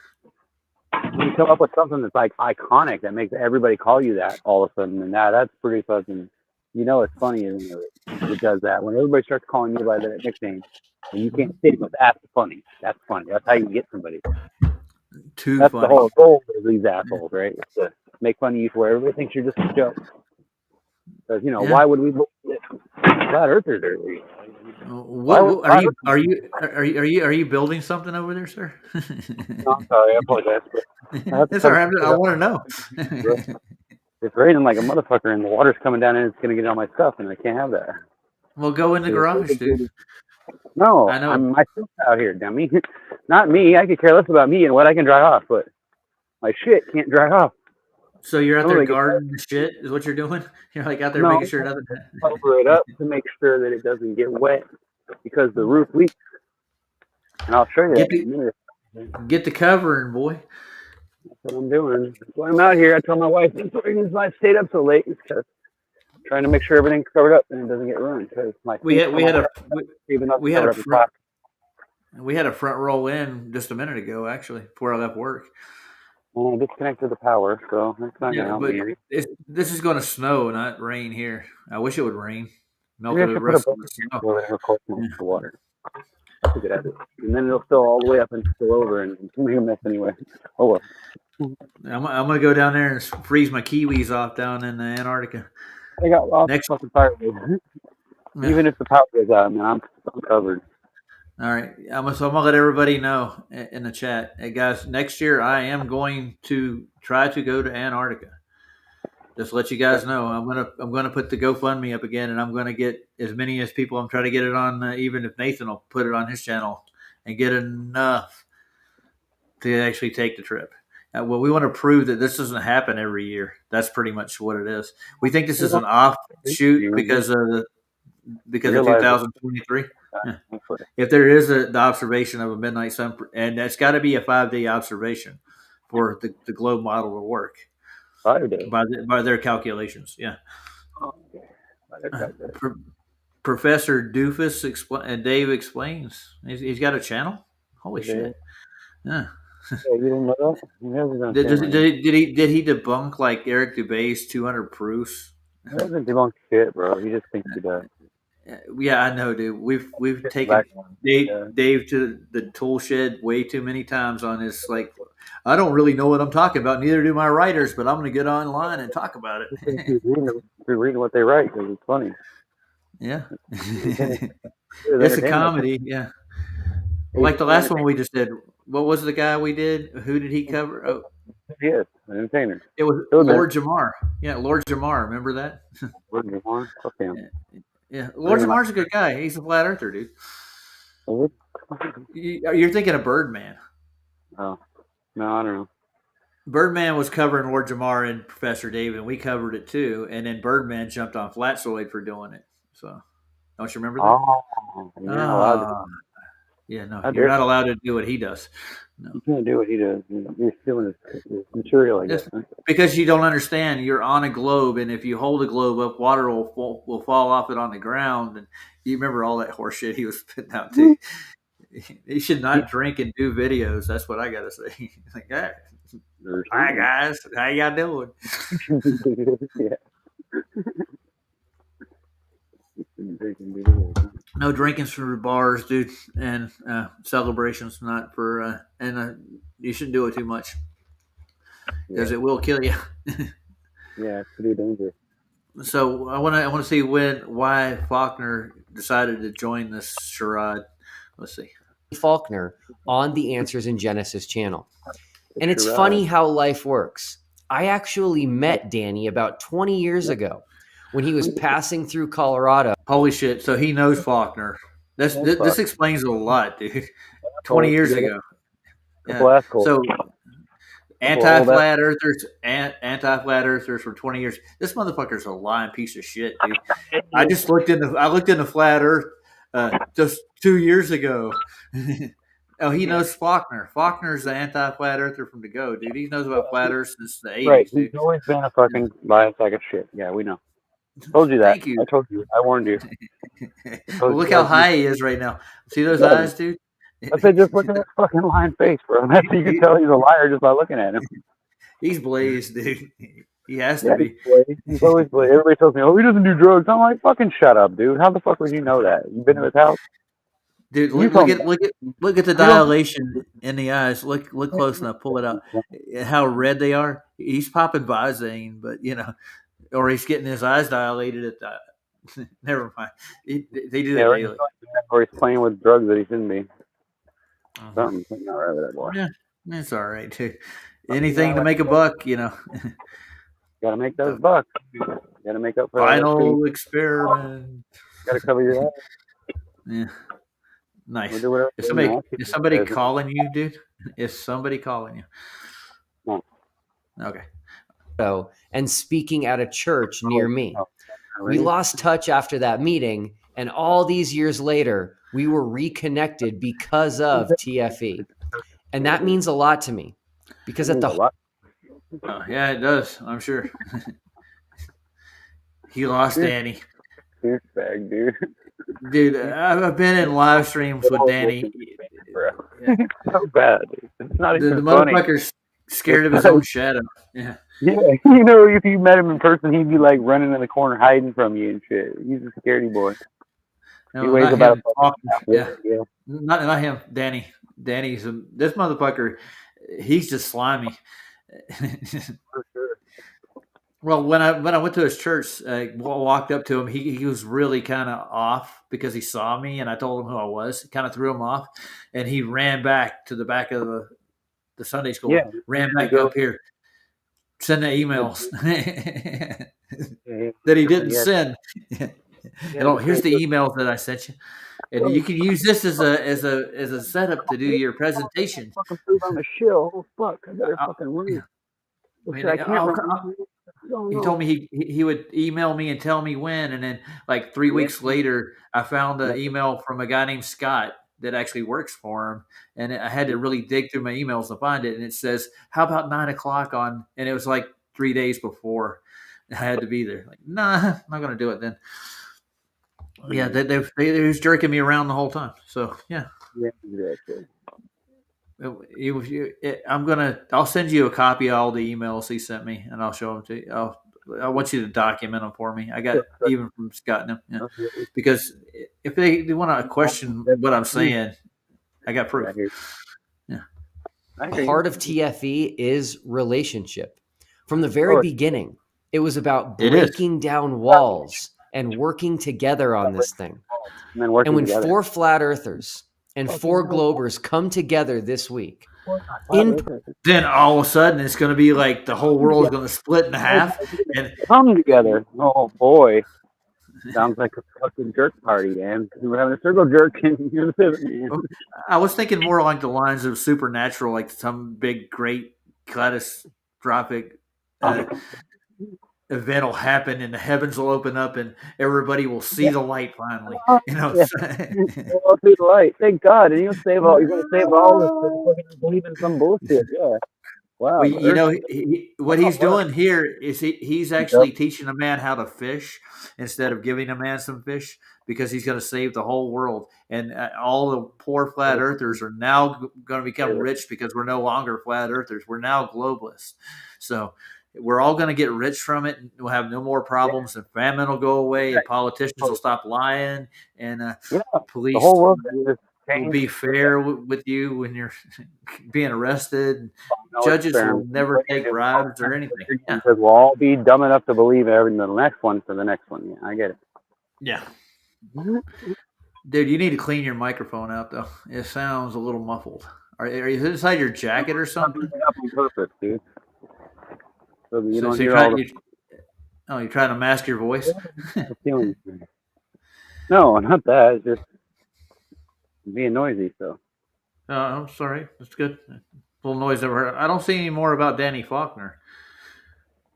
when you come up with something that's like iconic that makes everybody call you that all of a sudden, and that's pretty fucking. You know, it's funny it does that when everybody starts calling you by that nickname, and you can't say it, but that's funny. That's funny. That's how you get somebody. Too That's funny. the whole goal of these assholes, right? It's to make fun of you where everybody thinks you're just a joke. Because why would we believe that flat earthers are? What are you building something over there, sir? No, I'm sorry, I apologize, but I have to It's cut all it right. I want to know. It's raining like a motherfucker, and the water's coming down, and it's gonna get on my stuff, and I can't have that. Well, go in the garage, dude. No, I know. I'm my stuff's out here, dummy. Not me. I could care less about me and what I can dry off, but my shit can't dry off. So you're out there Like gardening the shit is what you're doing? You're like out there no, making sure nothing. cover it up to make sure that it doesn't get wet because the roof leaks. And I'll show you that in a minute. Get the covering, boy. That's what I'm doing. That's why I'm out here. I told my wife that's why I stayed up so late. It's because trying to make sure everything's covered up and it doesn't get ruined. Because we had a front row in just a minute ago, actually, before I left work. Well, I disconnected the power, so it's not gonna help me. This is going to snow, not rain here. I wish it would rain. Melted the rest of the snow. The water. That's a good idea. And then it'll fill all the way up and spill over and make a mess anyway. Oh well. I'm gonna go down there and freeze my kiwis off down in Antarctica. I got lost fucking firewood. Even if the power goes out, man, I'm covered. All right, I'm gonna let everybody know in the chat, hey guys. Next year, I am going to try to go to Antarctica. Just let you guys know, I'm gonna put the GoFundMe up again, and I'm gonna get as many as people. I'm trying to get it on, even if Nathan will put it on his channel, and get enough to actually take the trip. Well, we want to prove that this doesn't happen every year. That's pretty much what it is. We think this is an offshoot because of 2023. Yeah. If there is the observation of a midnight sun, and that's got to be a 5-day observation for the globe model to work. 5 days by their calculations. Yeah. Professor Doofus and Dave explains. He's got a channel. Holy shit! Yeah. You didn't know that? Did he debunk like Eric Dubé's 200 proofs? He doesn't debunk shit, bro. He just thinks he does. Yeah, I know, dude. We've taken Dave to the tool shed way too many times on this. Like, I don't really know what I'm talking about. Neither do my writers, but I'm going to get online and talk about it. You're reading what they write because it's funny. Yeah, it's a comedy. Yeah, like the last one we just did. What was the guy we did? Who did he cover? Oh, yes, an entertainer. It was Lord Jamar. Yeah, Lord Jamar. Remember that? Lord Jamar. Okay. Yeah, Lord Jamar's a good guy. He's a flat earther, dude. You're thinking of Birdman. Oh, no, I don't know. Birdman was covering Lord Jamar and Professor Dave, and we covered it too. And then Birdman jumped on Flatsoid for doing it. So, don't you remember that? Oh, you're not allowed to. Yeah, no, you're not allowed to do what he does. No. You can't do what he does. You're stealing his material, I guess. Because you don't understand. You're on a globe, and if you hold a globe up, water will fall off it on the ground. And you remember all that horse shit he was putting out too. He should not drink and do videos. That's what I gotta say. Like, hey, hi guys, how y'all doing? No drinking's for bars, dude, and celebrations not for. You shouldn't do it too much because it will kill you. Yeah, it's pretty dangerous. So I want to see why Faulkner decided to join this charade. Let's see. Faulkner on the Answers in Genesis channel. And it's funny how life works. I actually met Danny about 20 years ago when he was passing through Colorado. Holy shit. So he knows Faulkner. This explains a lot, dude. 20 years ago. Yeah. So anti-flat earthers for 20 years. This motherfucker's a lying piece of shit, dude. I looked into flat earth just 2 years ago. Oh, he knows Faulkner. Faulkner's the anti-flat earther from the go, dude. He knows about flat earth since the 80s. Right, he's always been a fucking bias sack of shit. Yeah, we know. Told you that. Thank you. I told you. I warned you. Well, look how high he is right now. See those eyes, dude? I said, just look at that fucking lying face, bro. That's you can tell he's a liar just by looking at him. He's blazed, dude. He has to be. He's always blazed. Everybody tells me, oh, he doesn't do drugs. I'm like, fucking shut up, dude. How the fuck would you know that? You been to his house? Dude, You told me look at the that. You don't. dilation in the eyes. Look close enough. Pull it out. How red they are. He's popping Visine, but or he's getting his eyes dilated at that. Never mind. They do Yeah, that or he's, daily. or he's playing with drugs that he shouldn't be. Uh-huh. Something's not right with that boy. Yeah, it's all right too. Something's Anything not to right. make a buck, Gotta make those The bucks. Gotta make up for all that shit. final experiment. Gotta cover your ass. Yeah, We'll nice. do whatever. Is somebody calling you, dude? Is somebody calling you? No. Okay. And speaking at a church near me. Oh, We lost touch after that meeting, and all these years later, we were reconnected because of TFE. And that means a lot to me because at the Yeah, it does. I'm sure. He lost Danny. Douchebag, dude. Dude, I've been in live streams with Danny. Yeah. So bad, dude. It's not The even funny. motherfucker's scared of his own shadow. Yeah. Yeah, if you met him in person, he'd be like running in the corner, hiding from you and shit. He's a scaredy boy. No, he weighs not about him. yeah. Not him. Danny. Danny's this motherfucker. He's just slimy. For sure. Well, when I went to his church, walked up to him. He was really kind of off because he saw me, and I told him who I was. It kind of threw him off, and he ran back to the back of the Sunday school. Yeah, ran back up here, sending emails that he didn't send. Here's the emails that I sent you, and you can use this as a setup to do your presentation. Fucking food on the shill. Oh fuck! I better fucking run. I can't He told me he would email me and tell me when, and then like 3 weeks later, I found an email from a guy named Scott that actually works for him, and I had to really dig through my emails to find it. And it says, "How about 9:00 on?" And it was like 3 days before I had to be there. Like, nah, I'm not gonna do it then. Yeah, they was jerking me around the whole time. So yeah. Yeah, exactly. I'll send you a copy of all the emails he sent me, and I'll show them to you. I want you to document them for me. I got even from Scott and them, because if they want to question what I'm saying, I got proof. Yeah. The heart of TFE is relationship. From the very beginning, it was about breaking down walls and working together on this thing. And when 4 flat earthers and 4 globers come together this week, then all of a sudden it's going to be like the whole world is going to split in half and come together. Oh boy, sounds like a fucking jerk party, man. We're having a circle jerk and you're the pivot man. I was thinking more along the lines of Supernatural, like some big, great, catastrophic event will happen and the heavens will open up and everybody will see the light finally. We'll see the light. Thank God. And you're going to save all this. We're going to believe in some bullshit. Yeah. Wow. Well, what he's doing here is he's actually teaching a man how to fish instead of giving a man some fish, because he's going to save the whole world. And all the poor flat earthers are now going to become rich because we're no longer flat earthers. We're now globalists. So we're all going to get rich from it. And we'll have no more problems, and famine will go away, and politicians will stop lying, and police the whole world will be fair with you when you're being arrested. Judges will never take bribes or anything. Because we'll all be dumb enough to believe everything the next one for the next one. Yeah, I get it. Yeah. Dude, you need to clean your microphone out, though. It sounds a little muffled. Are you inside your jacket or something? On purpose, dude. So you don't you're hear all you're trying to mask your voice? No, not that. It's just being noisy. So. I'm sorry. That's good. A little noise over. I don't see any more about Danny Faulkner.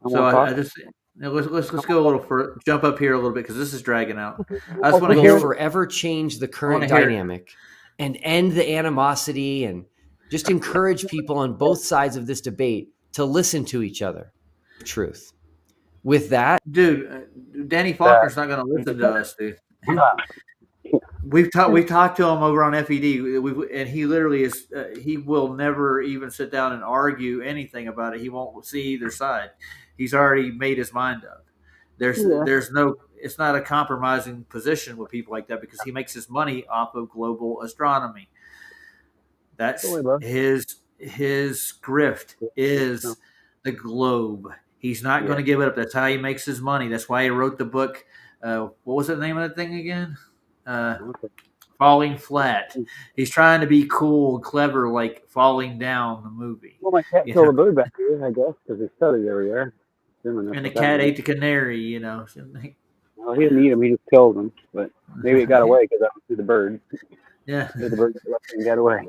So I just let's go a little further. Jump up here a little bit because this is dragging out. I just want to hear forever change the current dynamic and end the animosity, and just encourage people on both sides of this debate to listen to each other. Truth. With that, dude, Danny Faulkner's not going to listen to us, dude. We've talked to him over on FED, and he literally is. He will never even sit down and argue anything about it. He won't see either side. He's already made his mind up. There's no. it's not a compromising position with people like that because he makes his money off of global astronomy. That's his grift is the globe. He's not going to give it up. That's how he makes his money. That's why he wrote the book. What was the name of that thing again? Falling Flat. He's trying to be cool and clever, like Falling Down, the movie. Well, my cat killed a bird back here, I guess, because his studies everywhere. And the cat ate the canary, you know. Well, he didn't eat him; he just killed him. But maybe it got away because I don't see the bird. Yeah, the bird got away.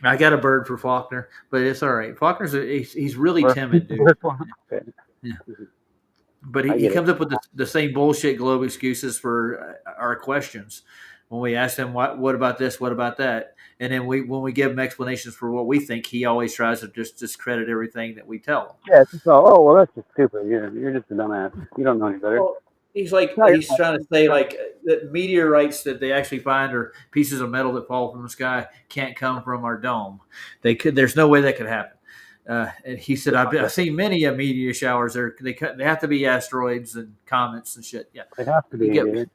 I got a bird for Faulkner, but it's all right. Faulkner's he's really timid, dude. Yeah. But he comes up with the same bullshit globe excuses for our questions. When we ask him what about this, what about that, and then when we give him explanations for what we think, he always tries to just discredit everything that we tell him. Yeah, it's just well, that's just stupid. You're just a dumbass. You don't know any better. Well, he's trying to say like that meteorites that they actually find are pieces of metal that fall from the sky can't come from our dome. There's no way that could happen. And he said, I've seen many meteor showers. They have to be asteroids and comets and shit. Yeah, they have to be.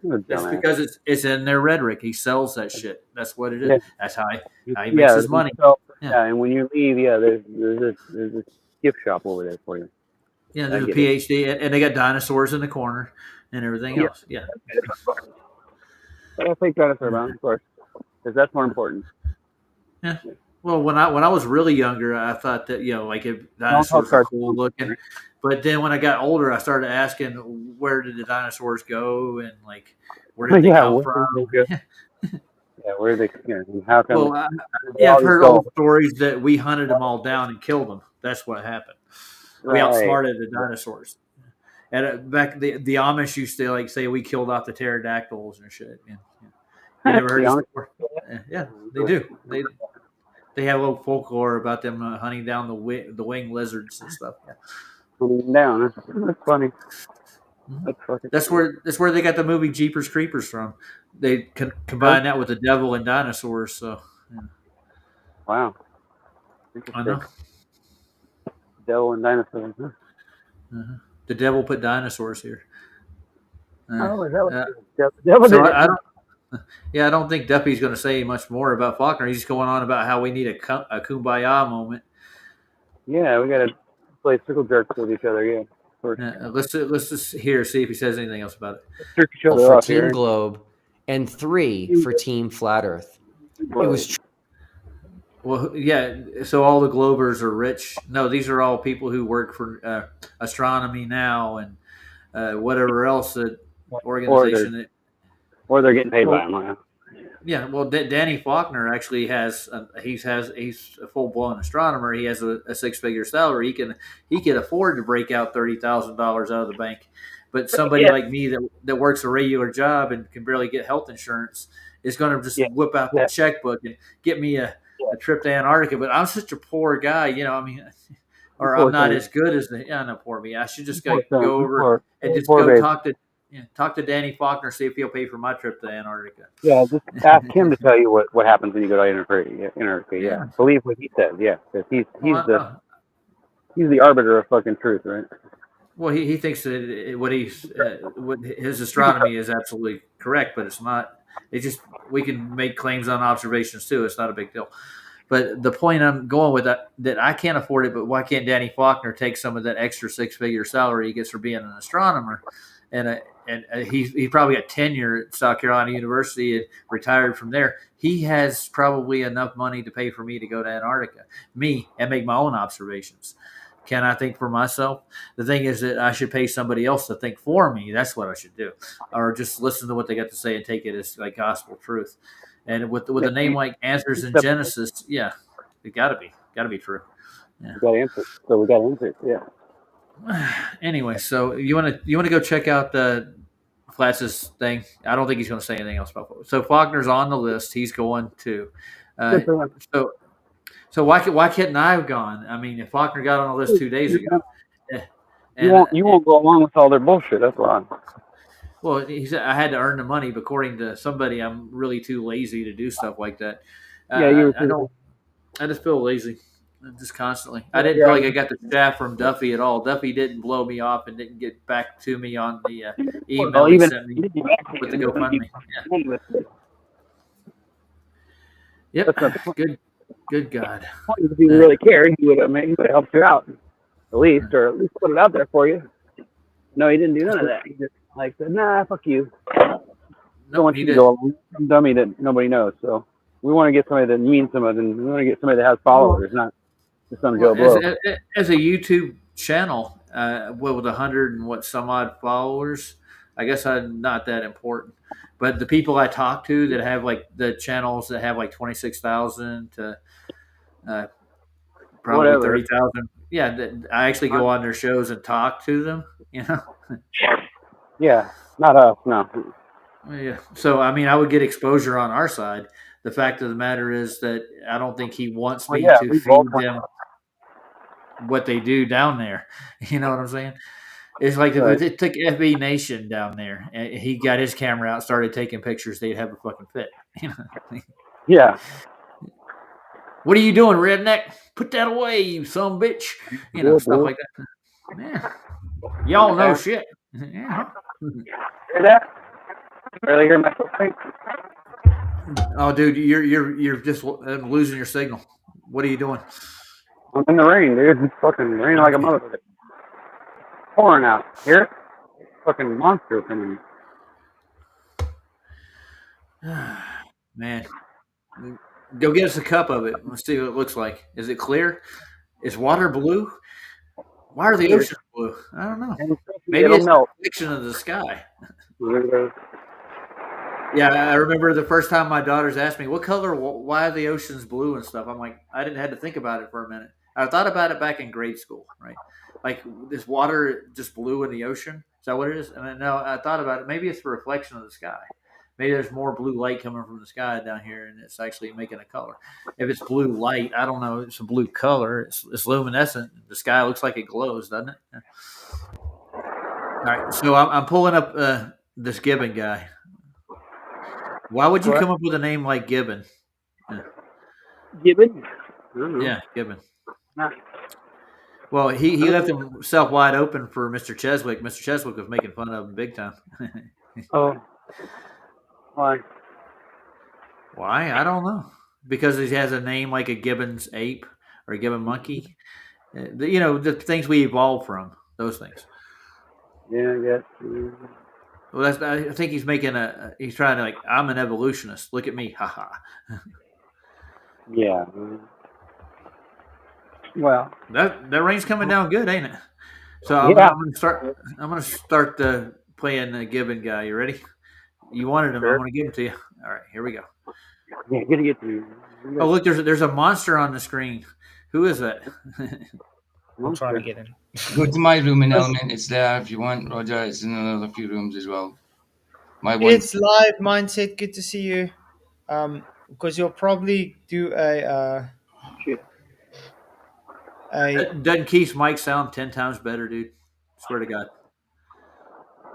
That's because it's in their rhetoric. He sells that shit. That's what it is. Yeah. That's how he makes his money. And when you leave, there's this gift shop over there for you. Yeah, there's a PhD, and they got dinosaurs in the corner and everything else. Yeah. But I'll take dinosaur around, of course, because that's more important. Yeah. Well, when I was really younger, I thought that like if dinosaurs are cool looking. But then when I got older, I started asking, where did the dinosaurs go, and like where did they come from? Where they? How come? Well, I've heard all the stories that we hunted them all down and killed them. That's what happened. We outsmarted the dinosaurs. And back the Amish used to like say we killed off the pterodactyls and shit. You never heard this before? Yeah, they do. They have a little folklore about them hunting down the winged lizards and stuff. Yeah. Hunting down. That's funny. That's where they got the movie Jeepers Creepers from. They combine that with the devil and dinosaurs. So. Yeah. Wow. I know. Devil and dinosaurs. Huh? Uh-huh. The devil put dinosaurs here. Is that what the devil did? I don't think Duffy's going to say much more about Faulkner. He's just going on about how we need a kumbaya moment. Yeah, we got to play circle jerks with each other. Yeah. Let's just see if he says anything else about it. For Team Globe and 3 for Team Flat Earth. It was. Well, yeah. So all the Globers are rich. No, these are all people who work for Astronomy Now and whatever else organization. Or they're getting paid by them. Yeah, well, Danny Faulkner actually he's a full blown astronomer. He has a 6-figure salary. He can afford to break out $30,000 out of the bank. But somebody like me that works a regular job and can barely get health insurance is going to just whip out the checkbook and get me a trip to Antarctica. But I'm such a poor guy, I mean, or I'm not as good as no, poor me. I should just go over and just go talk to Danny Faulkner, see if he'll pay for my trip to Antarctica. Yeah, just ask him to tell you what happens when you go to Antarctica. Yeah, believe what he says. Yeah, because he's the arbiter of fucking truth, right? Well, he thinks that what his astronomy is absolutely correct, but it's not. It's just we can make claims on observations too. It's not a big deal. But the point I'm going with that I can't afford it, but why can't Danny Faulkner take some of that extra 6-figure salary he gets for being an astronomer? And he probably got tenure at South Carolina University and retired from there. He has probably enough money to pay for me to go to Antarctica, and make my own observations. Can I think for myself? The thing is that I should pay somebody else to think for me. That's what I should do, or just listen to what they got to say and take it as like gospel truth. And with a name like Answers in Genesis, yeah, it gotta be true. Yeah. We got answers. So we got answers. Yeah. Anyway, so you want to go check out the Flats's thing? I don't think he's going to say anything else about it. So Faulkner's on the list. He's going to. So why couldn't I have gone? I mean, if Faulkner got on the list 2 days ago, you won't go along with all their bullshit. That's why. Well, he said I had to earn the money, but according to somebody, I'm really too lazy to do stuff like that. I just feel lazy. just constantly. I didn't feel like I got the shaft from Duffy at all. Duffy didn't blow me off and didn't get back to me on the email Well, he even sent me with the GoFundMe. Yeah. Yep. that's not the point. Good God. If he really cared, he would have helped you out at least, or at least put it out there for you. No, he didn't do none of that. He just like said, "Nah, fuck you. Don't Nope, want he you to did. go along. Some dummy that nobody knows." So we want to get somebody that means something. And we want to get somebody that has followers, not just some Joe Well, Blow. as a YouTube channel, with 100 and what some odd followers, I guess I'm not that important. But the people I talk to that have like the channels that have like 26,000 to uh, probably Whatever. 30,000, yeah, I actually go on their shows and talk to them. You know, Yeah, not us. No. yeah. So I mean, I would get exposure on our side. The fact of the matter is that I don't think he wants Well, me yeah, to we both feed went. them what they do down there. You know what I'm saying? It's like if Right. it took FB Nation down there and he got his camera out, started taking pictures, they'd have a fucking fit. You know? Yeah. What are you doing, redneck? Put that away, you son of a bitch. You know, stuff like that. Yeah. Y'all know shit. Yeah. Hear that? Really hear my footprint? Oh, dude, you're just losing your signal. What are you doing? I'm in the rain, dude. It's fucking raining like a Okay. motherfucker. Pouring out. Hear it? Fucking monster coming. Man, go get us a cup of it. Let's see what it looks like. Is it clear? Is water blue? Why are the oceans blue? I don't know. Maybe It'll it's a melt. reflection of the sky. Yeah, I remember the first time my daughters asked me, "What color? Why are the oceans blue and stuff?" I'm like, I didn't have to think about it for a minute. I thought about it back in grade school, right? Like, is water just blue in the ocean? Is that what it is? And then, no, I thought about it. Maybe it's a reflection of the sky. Maybe there's more blue light coming from the sky down here, and it's actually making a color. If it's blue light, I don't know. It's a blue color. It's luminescent. The sky looks like it glows, doesn't it? Yeah. All right, so I'm pulling up this Gibbon guy. Why would you come up with a name like Gibbon? Yeah, Gibbon? I don't know. yeah, Gibbon. Not, Well, he left himself wide open for Mr. Cheswick. Mr. Cheswick was making fun of him big time. oh. Why? Why? I don't know. Because he has a name like a Gibbon's ape or a Gibbon monkey. The things we evolved from. Those things. Yeah, I guess. Well, I think he's making he's trying to I'm an evolutionist. Look at me, haha. Yeah. Well, That rain's coming down good, ain't it? So yeah. I'm gonna start. I'm gonna start playing the Gibbon guy. You ready? You wanted him. Sure. I'm gonna give him to you. All right, here we go. Yeah, gonna get to. Oh, look, there's a monster on the screen. Who is that? I'll try to get in. Go to my room in Element. It's there if you want, Roger. It's in another few rooms as well. It's live mindset. Good to see you. Because you'll probably do Doesn't Keith's mic sound 10 times better, dude? Swear to God.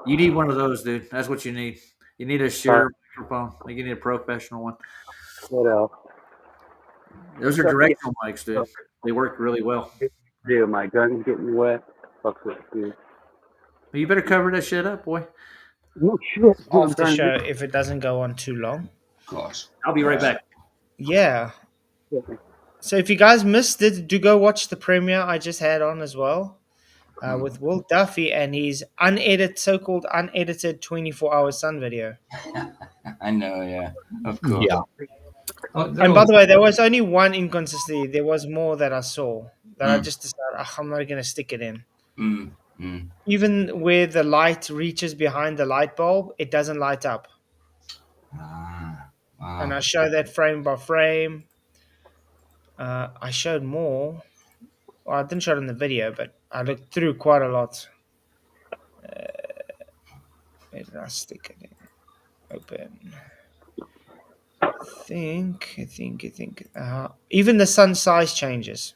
You need one of those, dude. That's what you need. You need a Shure microphone. Like you need a professional one. What else? Those are directional mics, dude. They work really well. Dude, my gun's getting wet. Fuck with dude. Well, you better cover that shit up, boy. No shit. After show if it doesn't go on too long. Of course. I'll be right back. Yeah. So if you guys missed it, do go watch the premiere I just had on as well. With Will Duffy and his so-called unedited 24-hour sun video. I know, yeah. Of course. Yeah. And by the way, there was only one inconsistency. There was more that I saw that I just decided I'm not going to stick it in. Even where the light reaches behind the light bulb, it doesn't light up. Wow. And I show that frame by frame. I showed more. Well, I didn't show it in the video, but I looked through quite a lot. Where did I stick it in? Open. I think. Even the sun size changes.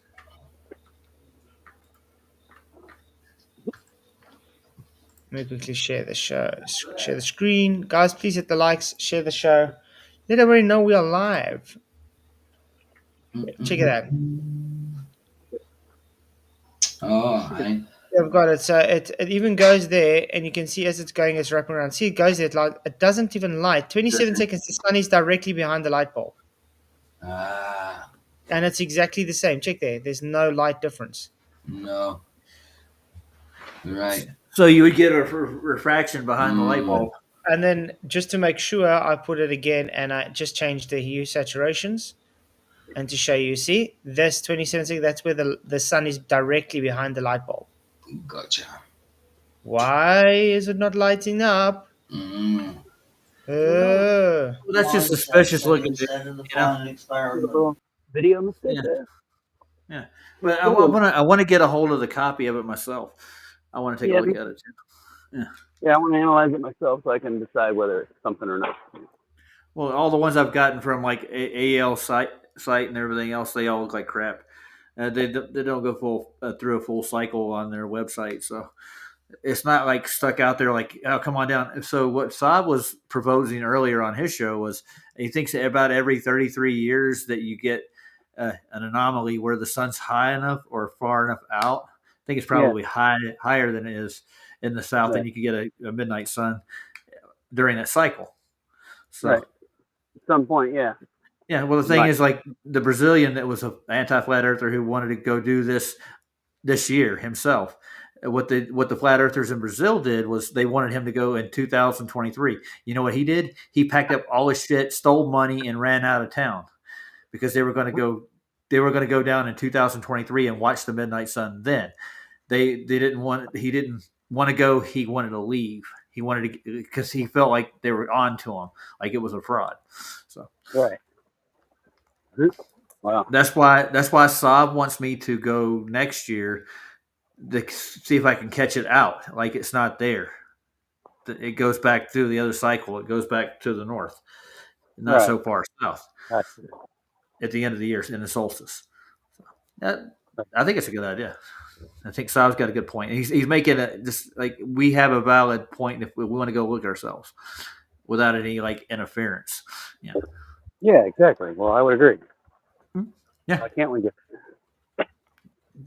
Let me quickly share the show. Share the screen. Guys, please hit the likes. Share the show. Let everybody know we are live. Check it out. Oh, I. I've got it. So it even goes there, and you can see as it's going, it's wrapping around. See, it goes there. It doesn't even light. 27 seconds. The sun is directly behind the light bulb, Ah, and it's exactly the same. Check there. There's no light difference. no. Right. So you would get a refraction behind the light bulb. And then just to make sure, I put it again, and I just changed the hue saturations. And to show you, see, this 27 seconds, that's where the sun is directly behind the light bulb. Gotcha. Why is it not lighting up? Well, that's just suspicious looking. Video mistake Yeah. there. Yeah, but I want to get a hold of the copy of it myself. I want to take a look at it too. Yeah, I want to analyze it myself so I can decide whether it's something or not. Well, all the ones I've gotten from like AL site and everything else, they all look like crap. They don't go through a full cycle on their website, so it's not like stuck out there like, oh, come on down. So what Saab was proposing earlier on his show was he thinks about every 33 years that you get an anomaly where the sun's high enough or far enough out. I think it's probably higher than it is in the south, and you could get a midnight sun during that cycle. So, at some point, yeah. Yeah, well, the thing is, like the Brazilian that was an anti-flat earther who wanted to go do this year himself. What the flat earthers in Brazil did was they wanted him to go in 2023. You know what he did? He packed up all his shit, stole money, and ran out of town because they were going to go. They were going to go down in 2023 and watch the midnight sun. Then they didn't want. He didn't want to go. He wanted to leave. He wanted to because he felt like they were on to him, like it was a fraud. So right. Wow. That's why Saab wants me to go next year to see if I can catch it out. Like it's not there. It goes back through the other cycle. It goes back to the north, not so far south. At the end of the year in the solstice. I think it's a good idea. I think Saab's got a good point. He's making it just like we have a valid point if we want to go look ourselves without any like interference. Yeah. Yeah, exactly. Well, I would agree. Yeah.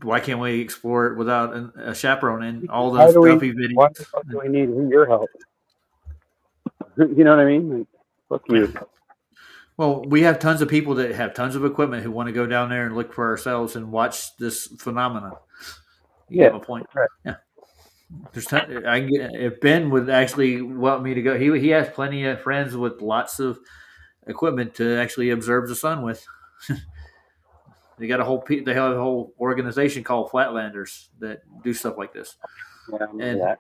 Why can't we explore it without a chaperone and all those puppy videos? Why the fuck do we need your help? You know what I mean? Like, fuck you. Well, we have tons of people that have tons of equipment who want to go down there and look for ourselves and watch this phenomenon. You have a point. Right. Yeah. If Ben would actually want me to go, he has plenty of friends with lots of equipment to actually observe the sun with. They have a whole organization called Flatlanders that do stuff like this. Yeah, and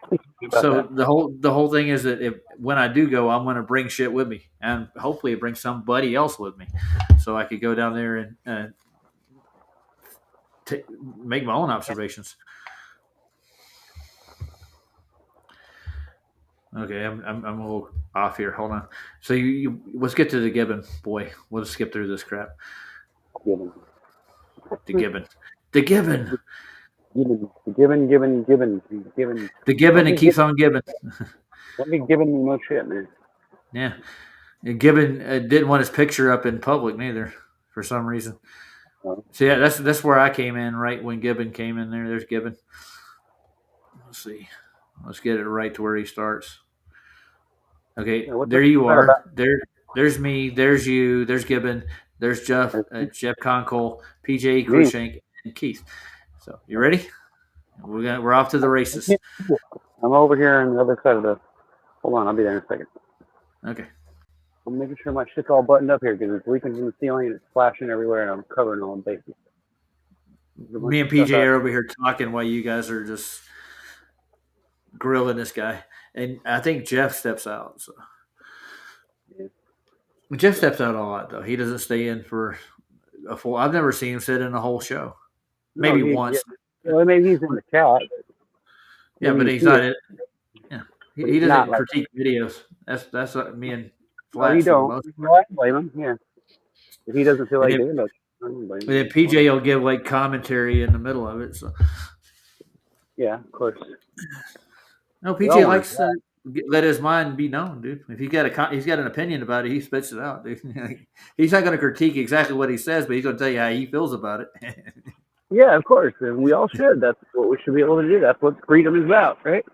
so the whole thing is that when I do go, I'm going to bring shit with me, and hopefully bring somebody else with me, so I could go down there and make my own observations. Okay, I'm a little off here. Hold on. So let's get to the gibbon, boy. We'll skip through this crap. The gibbon. The gibbon. The gibbon, it keeps on giving. Let me giving you no shit, man. Yeah. And Gibbon didn't want his picture up in public neither, for some reason. So yeah, that's where I came in right when Gibbon came in there. There's Gibbon. Let's see. Let's get it right to where he starts. Okay, there you are. There's me. There's you. There's Gibbon. There's Jeff Conkle, PJ Cruikshank, and Keith. So you ready? We're off to the races. I'm over here on the other side of the. Hold on, I'll be there in a second. Okay. I'm making sure my shit's all buttoned up here because it's leaking from the ceiling and it's flashing everywhere, and I'm covering all the bases. Me and PJ are over here talking while you guys are just grilling this guy, and I think Jeff steps out. So Jeff steps out a lot though. He doesn't stay in for a full. I've never seen him sit in a whole show. Maybe once. Yeah. Well, maybe he's in the chat. Yeah, but he's not in. Yeah, he doesn't critique videos. That's what me and Flash. He don't. No, I blame him. Yeah, if he doesn't feel like doing that. But then PJ will give like commentary in the middle of it. So yeah, of course. No, PJ likes to let his mind be known, dude. If he's got an opinion about it, he spits it out, dude. He's not going to critique exactly what he says, but he's going to tell you how he feels about it. Yeah, of course, and we all should. That's what we should be able to do. That's what freedom is about, right?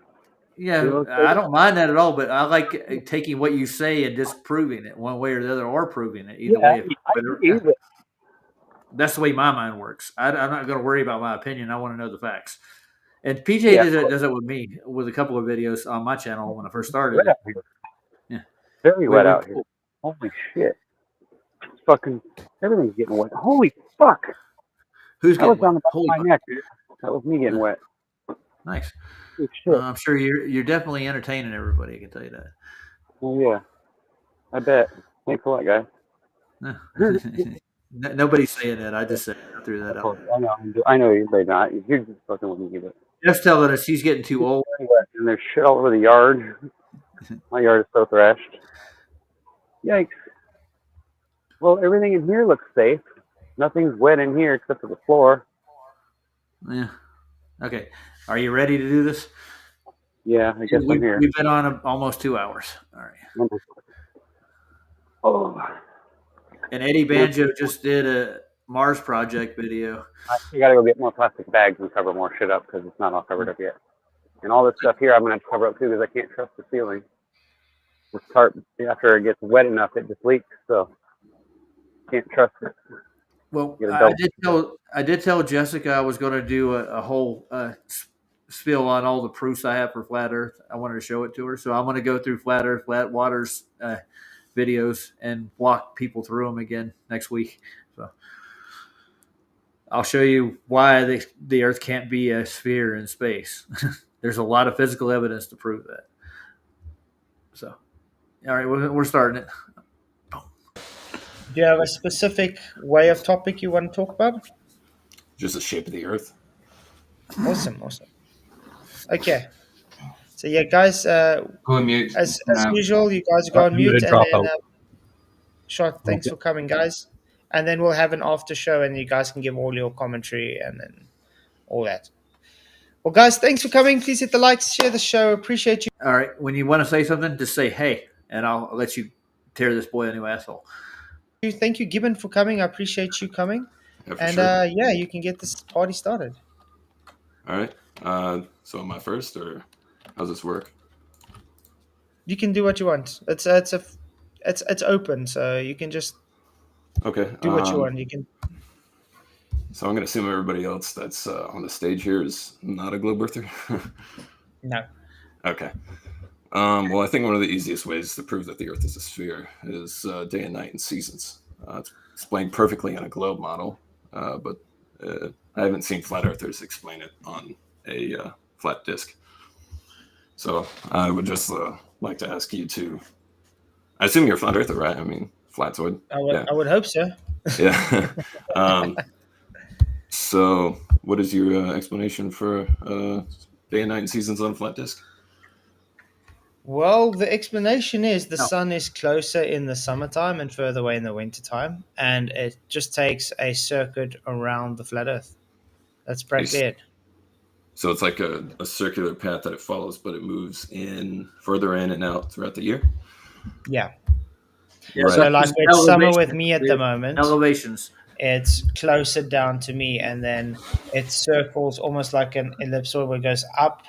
Yeah, I don't mind that at all, but I like taking what you say and disproving it one way or the other, or proving it either way. I agree, but That's the way my mind works. I'm not going to worry about my opinion. I want to know the facts. And PJ yeah, does it with me with a couple of videos on my channel when I first started wet it. out here. Yeah, Very wet we out here. Holy shit! It's fucking everything's getting wet. Holy fuck! Who's That was getting down wet? the back Holy of my fuck! neck, dude. That was me getting wet. Nice. Holy shit! I'm sure you're definitely entertaining everybody. I can tell you that. Oh yeah, I bet. Thanks a lot, guys. Nobody's saying that. I just said I threw that out. I know you're not. You're just fucking with me, but Jeff's telling us he's getting too old. and there's shit all over the yard. My yard is so thrashed. Yikes. Well, everything in here looks safe. Nothing's wet in here except for the floor. Yeah. Okay. Are you ready to do this? Yeah, I guess I'm here. We've been on almost 2 hours. All right. Oh. And Eddie Banjo just did a Mars Project video. I gotta go get more plastic bags and cover more shit up because it's not all covered up yet. And all this stuff here I'm gonna have to cover up too because I can't trust the ceiling. This tarp, after it gets wet enough, it just leaks. So can't trust it. Well, I did tell Jessica I was going to do a whole spiel on all the proofs I have for flat Earth. I wanted to show it to her, so I'm going to go through flat Earth, flat waters videos and walk people through them again next week. So I'll show you why the Earth can't be a sphere in space. There's a lot of physical evidence to prove that. So, all right, we're starting it. Do you have a specific way of topic you want to talk about? Just the shape of the Earth. Awesome. Okay. So yeah, guys. Go on mute. As usual, you guys go on mute, and then Shot. Thanks for coming, guys. And then we'll have an after show, and you guys can give all your commentary and then all that. Well, guys, thanks for coming. Please hit the likes, share the show. Appreciate you. All right. When you want to say something, just say hey, and I'll let you tear this boy a new asshole. Thank you, Gibbon, for coming. I appreciate you coming. Yeah, and sure. Yeah, you can get this party started. All right. So am I first, or how's this work? You can do what you want. It's open, so you can just do what you want. You can. So I'm going to assume everybody else that's on the stage here is not a globe earther. No. Okay. Well, I think one of the easiest ways to prove that the Earth is a sphere is day and night and seasons. It's explained perfectly in a globe model, but I haven't seen flat earthers explain it on a flat disk. So I would just like to ask you to. I assume you're a flat earther, right? I mean, flatoid. I would hope so. Yeah. So, what is your explanation for day and night and seasons on a flat disk? Well, the explanation is the sun is closer in the summertime and further away in the wintertime, and it just takes a circuit around the flat Earth. That's practically it. So it's like a circular path that it follows, but it moves further in and out throughout the year? Yeah. Right. So like it's summer with me at the moment. Elevations. It's closer down to me, and then it circles almost like an ellipsoid where it goes up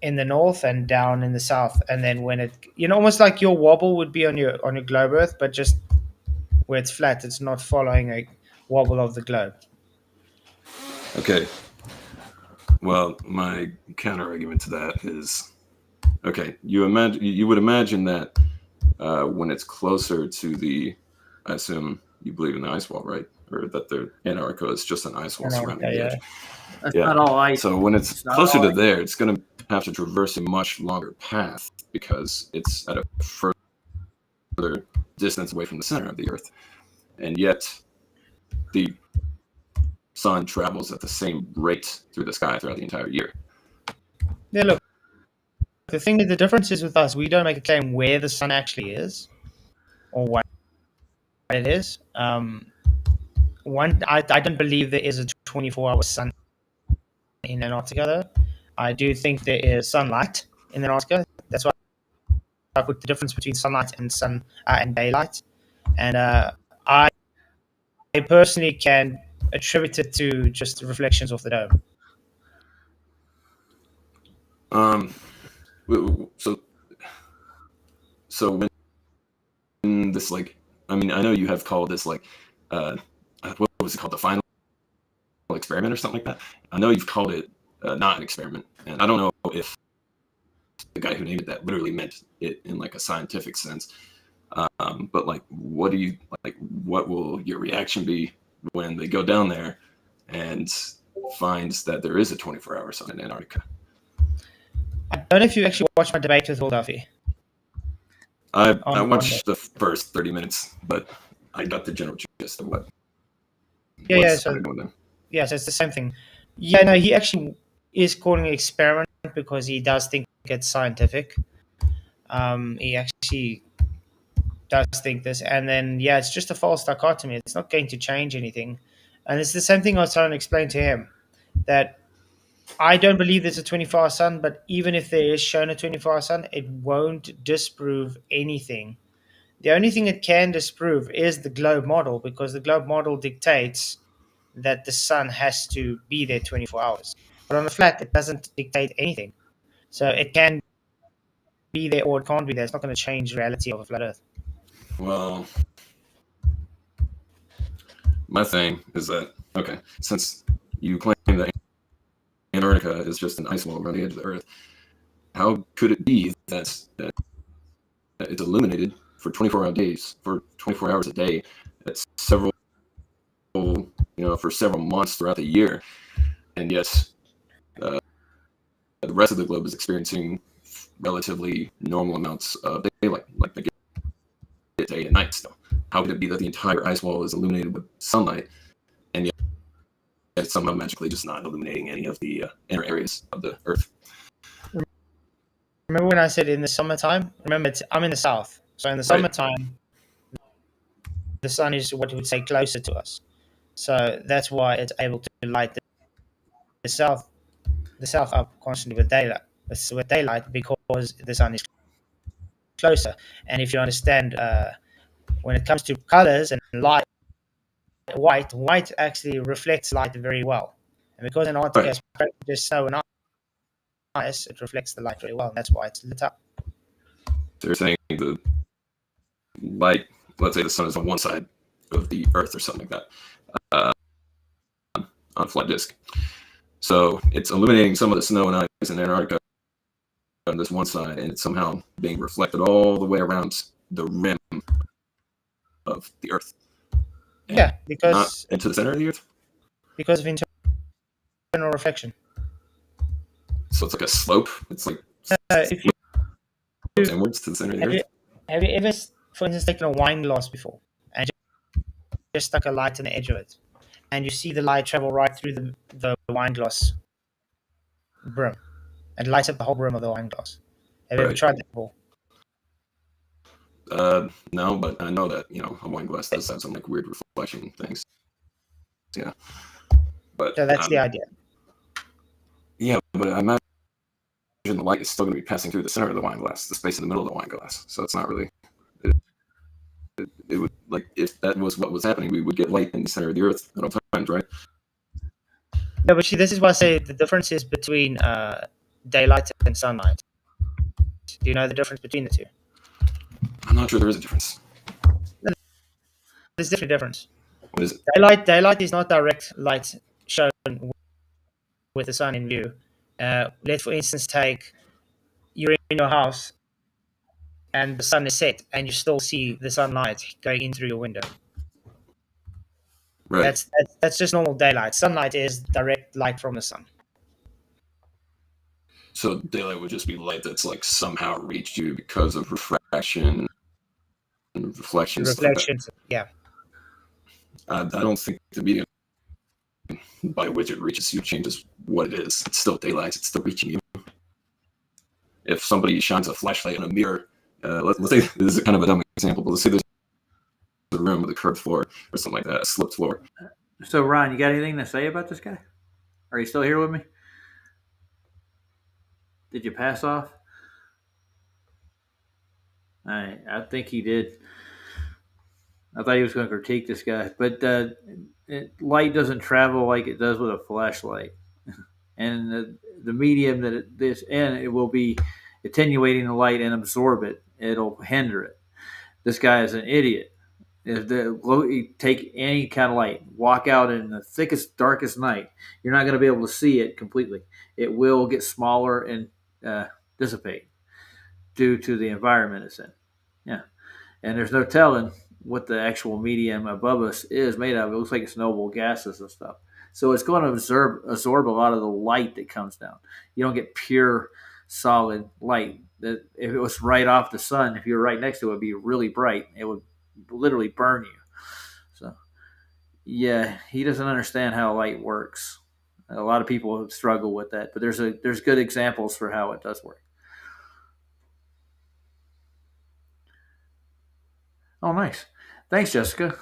in the north and down in the south, and then when it almost like your wobble would be on your globe Earth, but just where it's flat, it's not following a wobble of the globe. Okay. Well, my counter argument to that is, okay, you would imagine that when it's closer to I assume you believe in the ice wall, right? Or that the Antarctica is just an ice wall surrounding the edge. That's not all ice. So when it's closer to there, it's going to have to traverse a much longer path because it's at a further distance away from the center of the Earth. And yet the sun travels at the same rate through the sky throughout the entire year. Yeah, look. The difference is with us, we don't make a claim where the sun actually is or what it is. I don't believe there is a 24-hour sun in Antarctica, though. I do think there is sunlight in Antarctica. That's why I put the difference between sunlight and daylight. And I personally can attributed to just reflections off the dome. So when this, like, I mean, I know you have called this, like, what was it called, the final experiment or something like that. I know you've called it not an experiment, and I don't know if the guy who named it that literally meant it in like a scientific sense. But like, what do you like? What will your reaction be when they go down there and finds that there is a 24-hour sun in Antarctica? I don't know if you actually watched my debate with Will Duffy. I watched the first 30 minutes, but I got the general gist of what. So it's the same thing. Yeah, no, he actually is calling it experiment because he does think it's scientific. He actually does think this, and then it's just a false dichotomy. It's not going to change anything, and it's the same thing I was trying to explain to him, that I don't believe there's a 24-hour sun, but even if there is shown a 24-hour sun, it won't disprove anything. The only thing it can disprove is the globe model, because the globe model dictates that the sun has to be there 24 hours. But on a flat, it doesn't dictate anything. So it can be there or it can't be there. It's not going to change the reality of a flat Earth. Well, my thing is that, okay, since you claim that Antarctica is just an ice wall around the edge of the Earth, how could it be that it's illuminated for 24 days, for 24 hours a day, at several, for several months throughout the year, and yet the rest of the globe is experiencing relatively normal amounts of daylight, like they get day and night still? How could it be that the entire ice wall is illuminated with sunlight, and yet it's somehow magically just not illuminating any of the inner areas of the Earth? Remember when I said in the summertime? Remember, I'm in the south. So in the summertime, the sun is what you would say closer to us. So that's why it's able to light the south up constantly with daylight because the sun is closer. And if you understand, when it comes to colors and light, white actually reflects light very well. And because Antarctica is just snow and ice, it reflects the light very well. And that's why it's lit up. So you're saying the light, let's say the sun is on one side of the Earth or something like that, on a flat disk. So it's illuminating some of the snow and ice in Antarctica on this one side, and it's somehow being reflected all the way around the rim of the Earth. And because not into the center of the Earth? Because of internal reflection. So it's like a slope? It's like if you inwards to the center of the Earth? Have you ever, for instance, taken a wine glass before and just stuck a light on the edge of it, and you see the light travel right through the wine glass brim and lights up the whole brim of the wine glass? Have you ever tried that before? No, but I know that a wine glass does have some like weird reflection things. Yeah, but so that's the idea. Yeah, but I imagine the light is still going to be passing through the center of the wine glass, the space in the middle of the wine glass. So it's not really. It would, like, if that was what was happening, we would get light in the center of the Earth at all times, right? Yeah, but see, this is why I say the difference is between daylight and sunlight. Do you know the difference between the two? I'm not sure there is a difference. There's definitely a difference. What is it? Daylight is not direct light shown with the sun in view. Let's, for instance, take you're in your house and the sun is set and you still see the sunlight going in through your window. Right. That's just normal daylight. Sunlight is direct light from the sun. So daylight would just be light that's like somehow reached you because of refraction and reflections. Reflections, yeah. I don't think the medium by which it reaches you changes what it is. It's still daylight. It's still reaching you. If somebody shines a flashlight in a mirror, let's say this is kind of a dumb example, but let's say there's a room with a curved floor or something like that, a slipped floor. So Ryan, you got anything to say about this guy? Are you still here with me? Did you pass off? I think he did. I thought he was going to critique this guy, but light doesn't travel like it does with a flashlight, and the medium that this in, it will be attenuating the light and absorb it. It'll hinder it. This guy is an idiot. If you take any kind of light, walk out in the thickest, darkest night, you're not going to be able to see it completely. It will get smaller and dissipate due to the environment it's in. Yeah, and there's no telling what the actual medium above us is made of. It looks like it's noble gases and stuff. So it's going to absorb a lot of the light that comes down. You don't get pure, solid light. That if it was right off the sun, if you were right next to it, it'd be really bright. It would literally burn you. So, yeah, he doesn't understand how light works. A lot of people struggle with that, but there's good examples for how it does work. Oh, nice. Thanks, Jessica.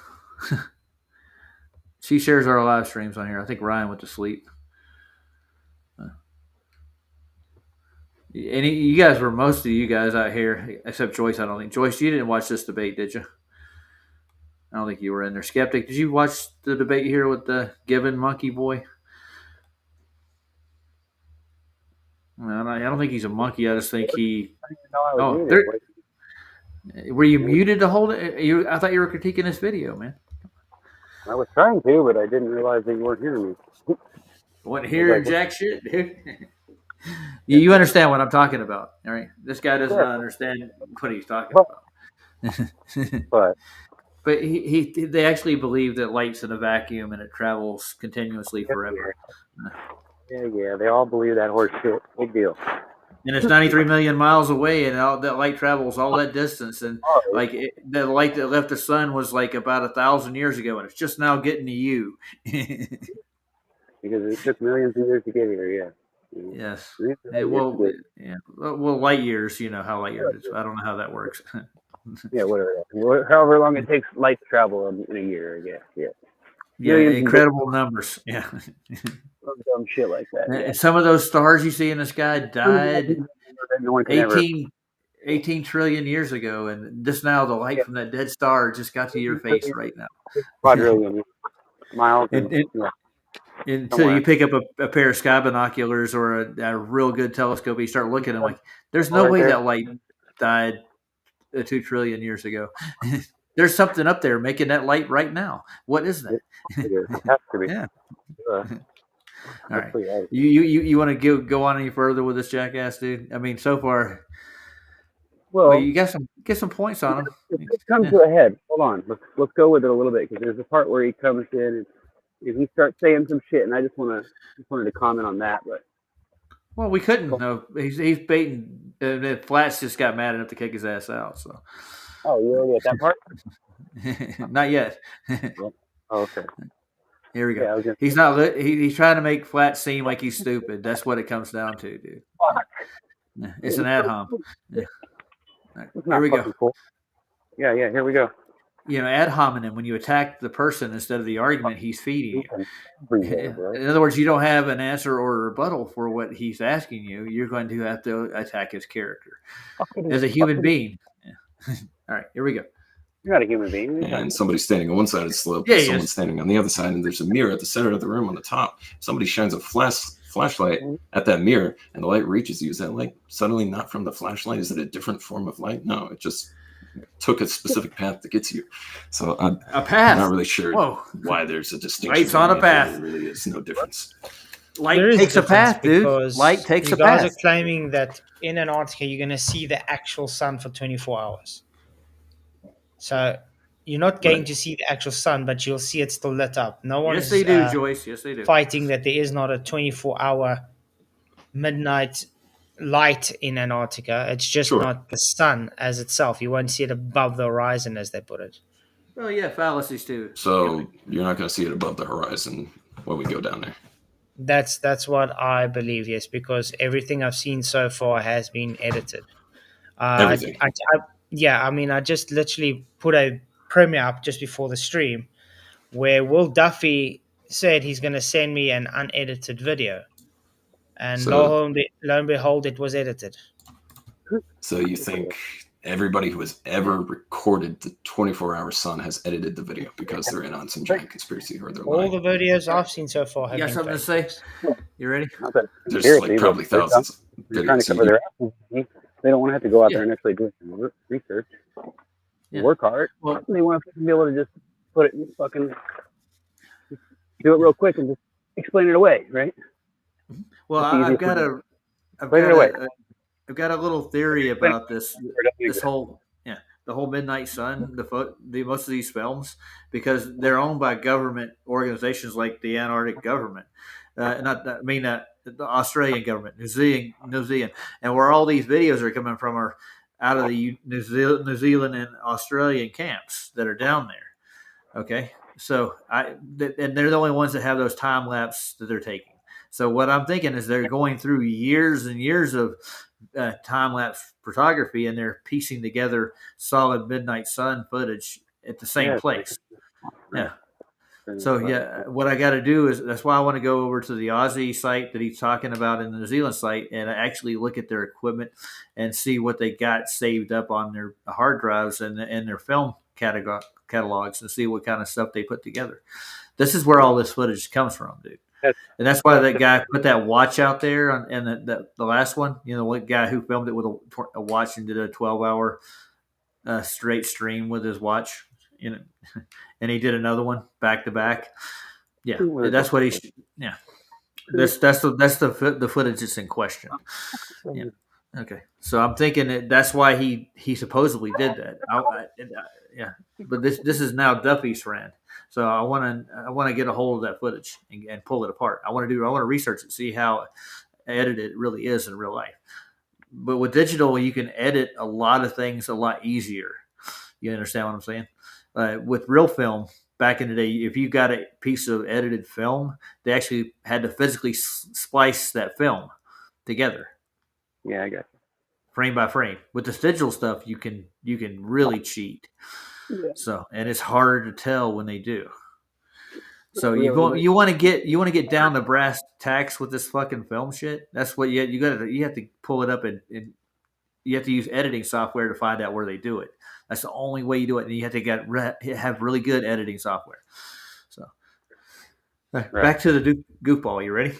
She shares our live streams on here. I think Ryan went to sleep. And you guys were most of you guys out here, except Joyce. I don't think Joyce, you didn't watch this debate, did you? I don't think you were in there. Skeptic, did you watch the debate here with the Given Monkey Boy? I don't think he's a monkey. I just think he. Oh, were you muted to hold it? I thought you were critiquing this video, man. I was trying to, but I didn't realize that you weren't hearing me. Wasn't hearing jack shit, dude. You understand what I'm talking about, all right? This guy does not understand what he's talking about. But they actually believe that light's in a vacuum and it travels continuously forever. Yeah, they all believe that horse shit. Big deal. And it's 93 million miles away, and all that light travels all that distance. And the light that left the sun was like about 1,000 years ago, and it's just now getting to you. Because it took millions of years to get here. Yeah. Yes. Well, light years. You know how light years is. I don't know how that works. Yeah, whatever. However long it takes light to travel in a year, I guess. Yeah. Yeah, incredible numbers. Yeah. Dumb shit like that. Yeah. And some of those stars you see in the sky died 18 trillion years ago, and just now the light from that dead star just got to your face right now. Quadrillion miles. Until you pick up a pair of sky binoculars or a real good telescope, you start looking and like, there's no way that light died 2 trillion years ago. There's something up there making that light right now. What is that? It has to be. Yeah. All right. You want to go on any further with this jackass, dude? I mean, so far. Well, you get some points on him. Let's come to a head. Hold on. Let's go with it a little bit, because there's a part where he comes in and he starts saying some shit, and I just wanted to comment on that. But well, we couldn't. No, he's baiting. Flats just got mad enough to kick his ass out. So. Oh, you already at that part? Not yet. Oh, okay. Here we go. Yeah, he's not. He's trying to make Flat seem like he's stupid. That's what it comes down to, dude. Fuck. It's an ad hom. Yeah. Right, here we go. Cool. Yeah. Here we go. Ad hominem. When you attack the person instead of the argument he's feeding you. In other words, you don't have an answer or a rebuttal for what he's asking you. You're going to have to attack his character as a human being. Yeah. All right, here we go. You're not a human being. And somebody's standing on one side of the slope, someone's standing on the other side, and there's a mirror at the center of the room on the top. Somebody shines a flashlight at that mirror, and the light reaches you. Is that light suddenly not from the flashlight? Is it a different form of light? No, it just took a specific path to get to you. So a path. I'm not really sure why there's a distinction. Light's on a path. There really is no difference. Light takes a path, dude. Light takes a path. You guys are claiming that in Antarctica you're going to see the actual sun for 24 hours. So you're not going to see the actual sun, but you'll see it still lit up. No one Yes, they do, Joyce. Yes, they do. Fighting that there is not a 24-hour midnight light in Antarctica. It's just not the sun as itself. You won't see it above the horizon, as they put it. Well, yeah, fallacies too. So you're not going to see it above the horizon when we go down there. That's what I believe, yes, because everything I've seen so far has been edited. Everything. I just literally put a premiere up just before the stream where Will Duffy said he's going to send me an unedited video. And lo and behold, it was edited. So you think everybody who has ever recorded the 24-hour sun has edited the video because they're in on some giant conspiracy or they're All lying. the videos I've seen so far have You got been something to fake. say? You ready? There's like probably thousands of They're trying to videos. cover their asses. They don't want to have to go out Yeah. there and actually do some research. Yeah. Work hard. Well, They want to be able to just put it in fucking do it real quick and just explain it away, right? well, That's the I've easiest got way. a, I've Explain got it away. I've got a little theory Explain about this. it doesn't This exist. whole, the whole Midnight Sun, the most of these films, because they're owned by government organizations like the Antarctic government, the Australian government, New Zealand, and where all these videos are coming from are out of the New Zealand and Australian camps that are down there. Okay, so and they're the only ones that have those time lapse that they're taking. So what I'm thinking is they're going through years and years of time lapse photography, and they're piecing together solid midnight sun footage at the same place. Yeah. So what I got to do is that's why I want to go over to the Aussie site that he's talking about in the New Zealand site and actually look at their equipment and see what they got saved up on their hard drives and their film catalogs and see what kind of stuff they put together. This is where all this footage comes from, dude. And that's why that guy put that watch out there and the last one, what guy who filmed it with a watch and did a 12-hour straight stream with his watch, and he did another one back to back. Yeah, that's what he. Yeah, that's the footage that's in question. Yeah. Okay, so I'm thinking that's why he supposedly did that. Yeah, but this is now Duffy's friend. So I want to get a hold of that footage and pull it apart. I want to research it, see how edited it really is in real life. But with digital, you can edit a lot of things a lot easier. You understand what I'm saying? With real film, back in the day, if you got a piece of edited film, they actually had to physically splice that film together. Yeah, I got you. Frame by frame. With this digital stuff, you can really cheat. Yeah. So, and it's harder to tell when they do. So you want to get down to brass tacks with this fucking film shit. That's what you have to pull it up and you have to use editing software to find out where they do it. That's the only way you do it, and you have to have really good editing software. So, back to the goofball. You ready?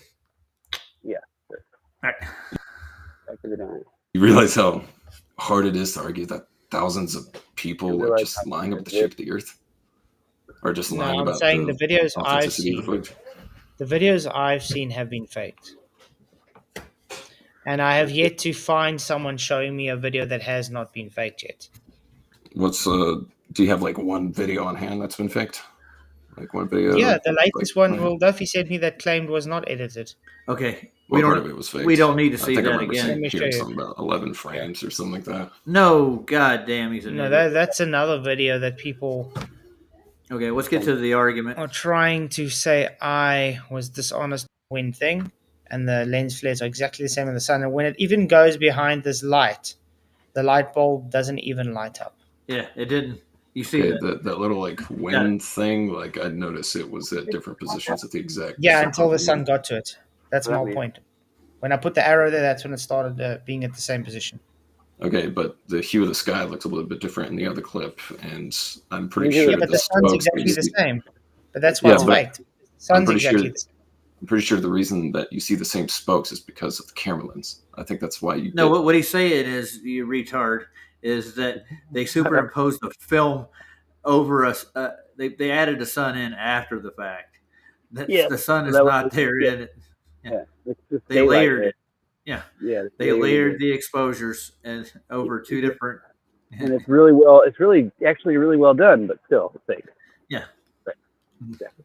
Yeah. Sure. All right. Back to the dime. You realize how hard it is to argue that thousands of people are just lying about the shape of the Earth, or just lying about the videos I've seen. The videos I've seen have been faked, and I have yet to find someone showing me a video that has not been faked yet. Do you have like one video on hand that's been faked? Like one video? Yeah, the latest one. Well, Duffy sent me that claimed was not edited. Okay. Part of it was faked. We don't need to see that I remember again. Hearing something about 11 frames or something like that. No, goddamn, he's an idiot. That's another video that people. Okay, let's get to the argument. Are trying to say I was dishonest when thing, and the lens flares are exactly the same in the sun. And when it even goes behind this light, the light bulb doesn't even light up. Yeah, it didn't. You see that little like wind thing? Like I noticed it was at different positions at the exact. Yeah, until the sun got to it. That's my point. When I put the arrow there, that's when it started being at the same position. Okay, but the hue of the sky looks a little bit different in the other clip, and I'm pretty sure. Yeah, but the sun's exactly the same. But that's why it's faked. Sun's exactly the same. I'm pretty sure the reason that you see the same spokes is because of the camera lens. I think that's why you. No, what he's saying is, you retard, is that they superimposed the film over us. They added the sun in after the fact. The sun is not there in it. Yeah. They layered it. Yeah. Yeah. They layered the exposures and over two different. And it's actually really well done, but still it's fake. Yeah. Right. Exactly.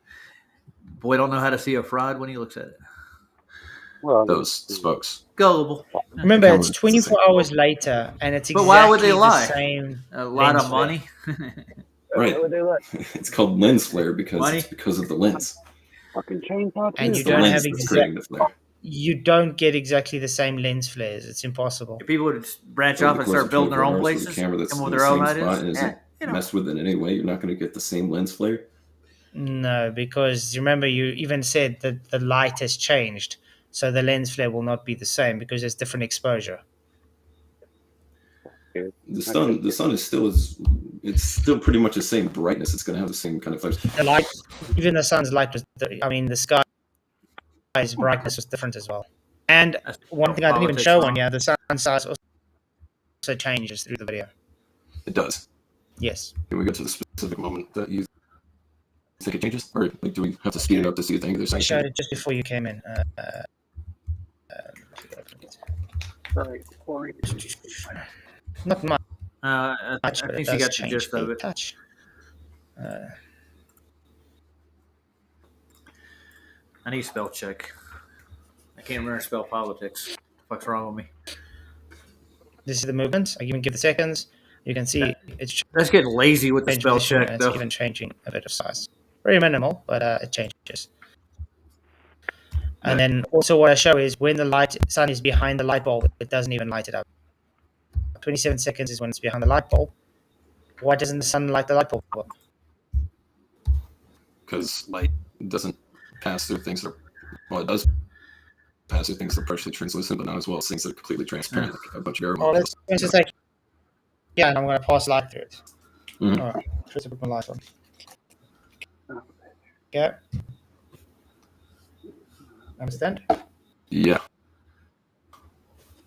Boy, don't know how to see a fraud when he looks at it. Well, those spokes. Gullible. Remember, it's 24 hours later, and it's exactly why would they lie? The same. A lot of money. Right. Why would they lie? It's called lens flare because of the lens. Fucking chainsaw. And you don't have you don't get exactly the same lens flares. It's impossible. If people would branch off and start building their own places, come with their own ideas, messed with in any way, you're not going to get the same lens flare. No, because remember, you even said that the light has changed, so the lens flare will not be the same because there's different exposure. dude. The sun is still it's still pretty much the same brightness. It's going to have the same kind of flares. The light, even the sun's light was. The sky's brightness was different as well. And one thing I didn't even show on the sun size also changes through the video. It does. Yes. Can we go to the specific moment that you think it changes, or like, do we have to speed it up to see a thing? I showed it just before you came in. Not much. I think you got the gist of it. Touch. I need spell check. I can't remember spell politics. What the fuck's wrong with me? This is the movement. I even give the seconds. You can see it's. Let's get lazy with the spell check. It's even changing a bit of size. Very minimal, but it changes. And then also what I show is when the sun is behind the light bulb, it doesn't even light it up. 27 seconds is when it's behind the light bulb. Why doesn't the sun light the light bulb up? Because light doesn't pass through things that are, well, it does pass through things that are partially translucent, but not as well as things that are completely transparent, like a bunch of air molecules. It's just like, yeah, and I'm going to pass light through it. Mm-hmm. All right, try to put my light on. Yeah. Understand? Yeah.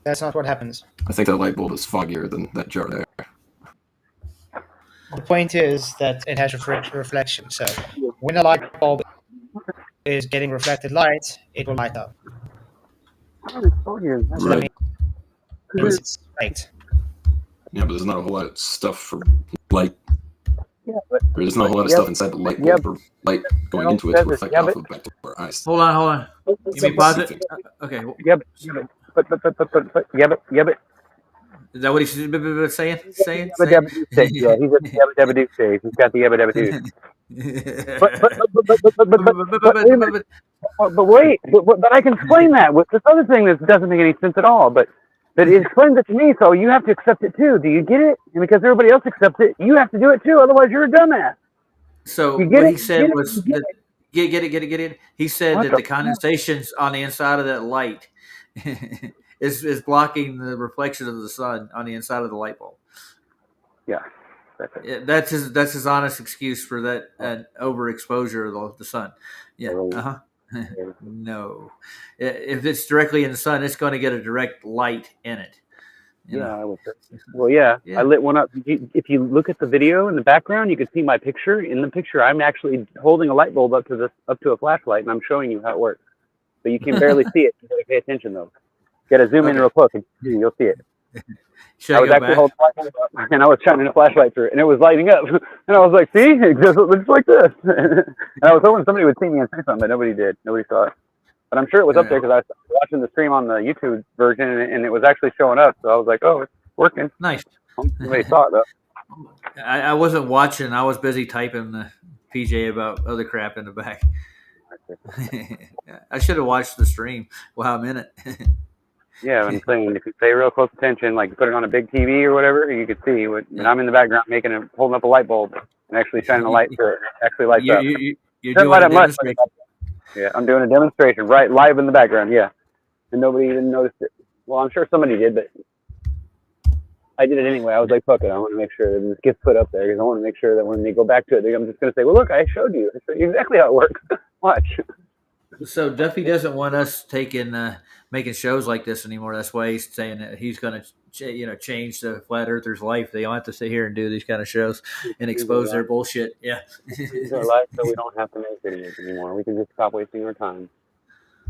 That's not what happens. I think that light bulb is foggier than that jar there. The point is that it has reflection. So when a light bulb is getting reflected light, it will light up. Right. It's light. Yeah, but there's not a whole lot of stuff for light. Yeah, but there's not a whole lot of stuff inside the light bulb or light going into it to reflect off of back to our eyes. Hold on. Give me pause it. Okay. But Is that what he's saying? Yeah, he's at the yabba dabba doo stage. He's got the yabba dabba doo. But I can explain that with this other thing that doesn't make any sense at all. But it explains it to me, so you have to accept it too. Do you get it? And because everybody else accepts it, you have to do it too. Otherwise, you're a dumbass. So what he said was that, get it. He said that the condensations on the inside of that light is blocking the reflection of the sun on the inside of the light bulb. Yeah. That's his honest excuse for that overexposure of the sun. Yeah. No, if it's directly in the sun, it's going to get a direct light in it. I would say. Well, yeah, I lit one up. If you look at the video in the background, you can see my picture. In the picture, I'm actually holding a light bulb up to a flashlight, and I'm showing you how it works. But you can barely see it. You got to pay attention though. You got to zoom in real close, and you'll see it. I was actually holding the flashlight up, and I was shining a flashlight through it, and it was lighting up. And I was like, "See, it just looks like this." And I was hoping somebody would see me and say something, but nobody did. Nobody saw it. But I'm sure it was up there because I was watching the stream on the YouTube version, and it was actually showing up. So I was like, "Oh, it's working." Nice. Nobody saw it though. I wasn't watching. I was busy typing the PJ about other crap in the back. I should have watched the stream while I'm in it. Yeah, I'm saying if you pay real close attention, like put it on a big TV or whatever, you could see what. And I'm in the background holding up a light bulb and actually shining a light through it. It actually lights up. You're doing a demonstration. Yeah, I'm doing a demonstration right live in the background. Yeah, and nobody even noticed it. Well, I'm sure somebody did, but I did it anyway. I was like, fuck it. I want to make sure that this gets put up there because I want to make sure that when they go back to it, I'm just going to say, well, look, I showed you exactly how it works. Watch. So Duffy doesn't want us making shows like this anymore. That's why he's saying that he's going to change the flat earthers' life. They don't have to sit here and do these kind of shows and expose their bullshit. Yeah. It's our life, so we don't have to make videos anymore. We can just stop wasting our time.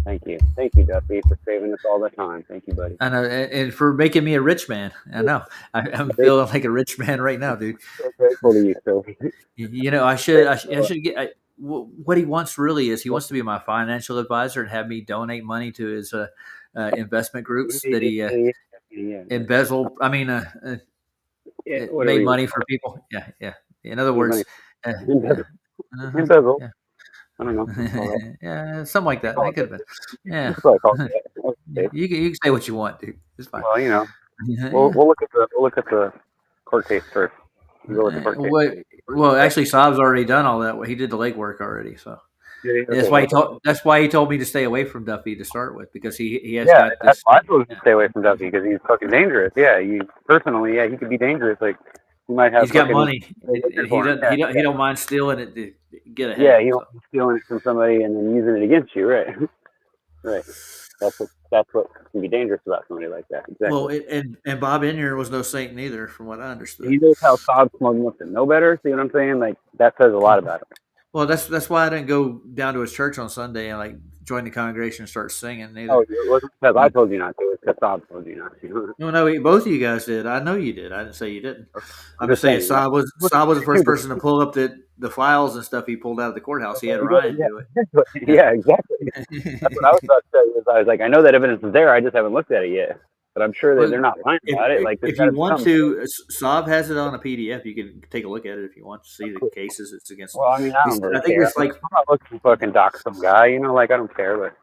Thank you, Duffy, for saving us all the time. Thank you, buddy. I know, and for making me a rich man. I know. I'm feeling like a rich man right now, dude. So grateful to you, Sophie. I should get. What he wants really is he wants to be my financial advisor and have me donate money to his investment groups that he embezzled. I mean, made money for people. Yeah. In other words, embezzle. I don't know. Yeah, something like that. That could have been. Yeah. You can say what you want, dude. It's fine. Well, we'll look at the court case first. Well, actually, Saab's already done all that. He did the legwork already. So. Okay, That's why he told me to stay away from Duffy to start with, because he has yeah, got that's this. why I told you to stay away from Duffy, because he's fucking dangerous. Yeah, he could be dangerous. Like, he might have He's got fucking money, waiting and for him. he don't mind stealing it to get Yeah, ahead. he So. won't be stealing it from somebody and then using it against you, right? Right. That's what can be dangerous about somebody like that. Well, Exactly. and Bob Inyar was no saint neither, from what I understood. He knows how Saab's smug enough to know better. See what I'm saying? Like, that says a lot about him. Well, that's why I didn't go down to his church on Sunday and like join the congregation and start singing either. Oh, it wasn't because I told you not to. It was because Saab told you not to. No, both of you guys did. I know you did. I didn't say you didn't. I'm just saying saying, Saab was the first person to pull up the files and stuff he pulled out of the courthouse. He had Ryan do it. Yeah, exactly. That's what I was about to say. I was like, I know that evidence is there. I just haven't looked at it yet. But I'm sure that they're not lying about it. Like, if you want to, Saab has it on a PDF. You can take a look at it if you want to see the cases it's against. Well, I mean, I don't really I think care. it's like, I'm not looking to fucking dock some guy, like, I don't care. But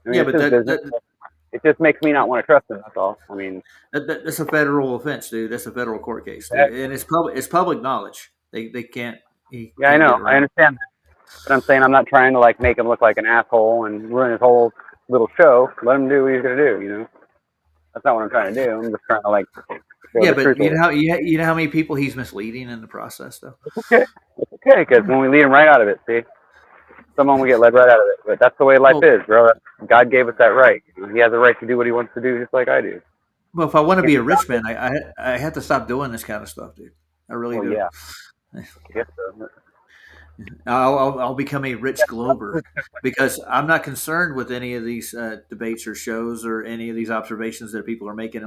I mean, yeah, but it just makes me not want to trust him. That's all. I mean, that's a federal offense, dude. That's a federal court case, dude. And it's public knowledge. They can't. Yeah, I know. I understand that. But I'm saying I'm not trying to like make him look like an asshole and ruin his whole little show. Let him do what he's gonna do. That's not what I'm trying to do. I'm just trying to like. Yeah, but you know how many people he's misleading in the process, though. It's okay. It's okay, because when we lead him right out of it, see, someone will get led right out of it. But that's the way life is, bro. God gave us that right. He has a right to do what he wants to do, just like I do. Well, if I want to be a rich man, I have to stop doing this kind of stuff, dude. I really do. Yeah. Yes, so. I'll become a rich glober because I'm not concerned with any of these debates or shows or any of these observations that people are making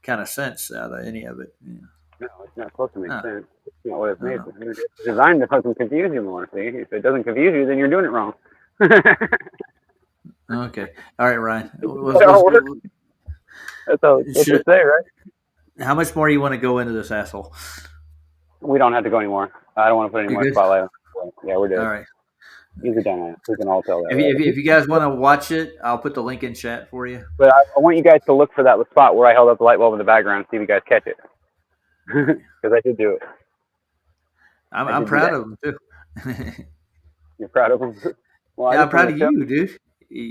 kind of sense out of any of it. Yeah. No, it's not supposed to make sense. It's not what it's made for. It's designed to fucking confuse you more. See, if it doesn't confuse you, then you're doing it wrong. Okay, all right, Ryan. That's all you say, right? How much more you want to go into this asshole? We don't have to go anymore. I don't want to put any more spotlight on it. Yeah, we're good. All right. He's a dumbass. We can all tell that. If you guys want to watch it, I'll put the link in chat for you. But I want you guys to look for that spot where I held up the light bulb in the background and see if you guys catch it. Because I did do it. I'm proud of him, too. You're proud of him? Well, yeah, I'm proud of you, dude.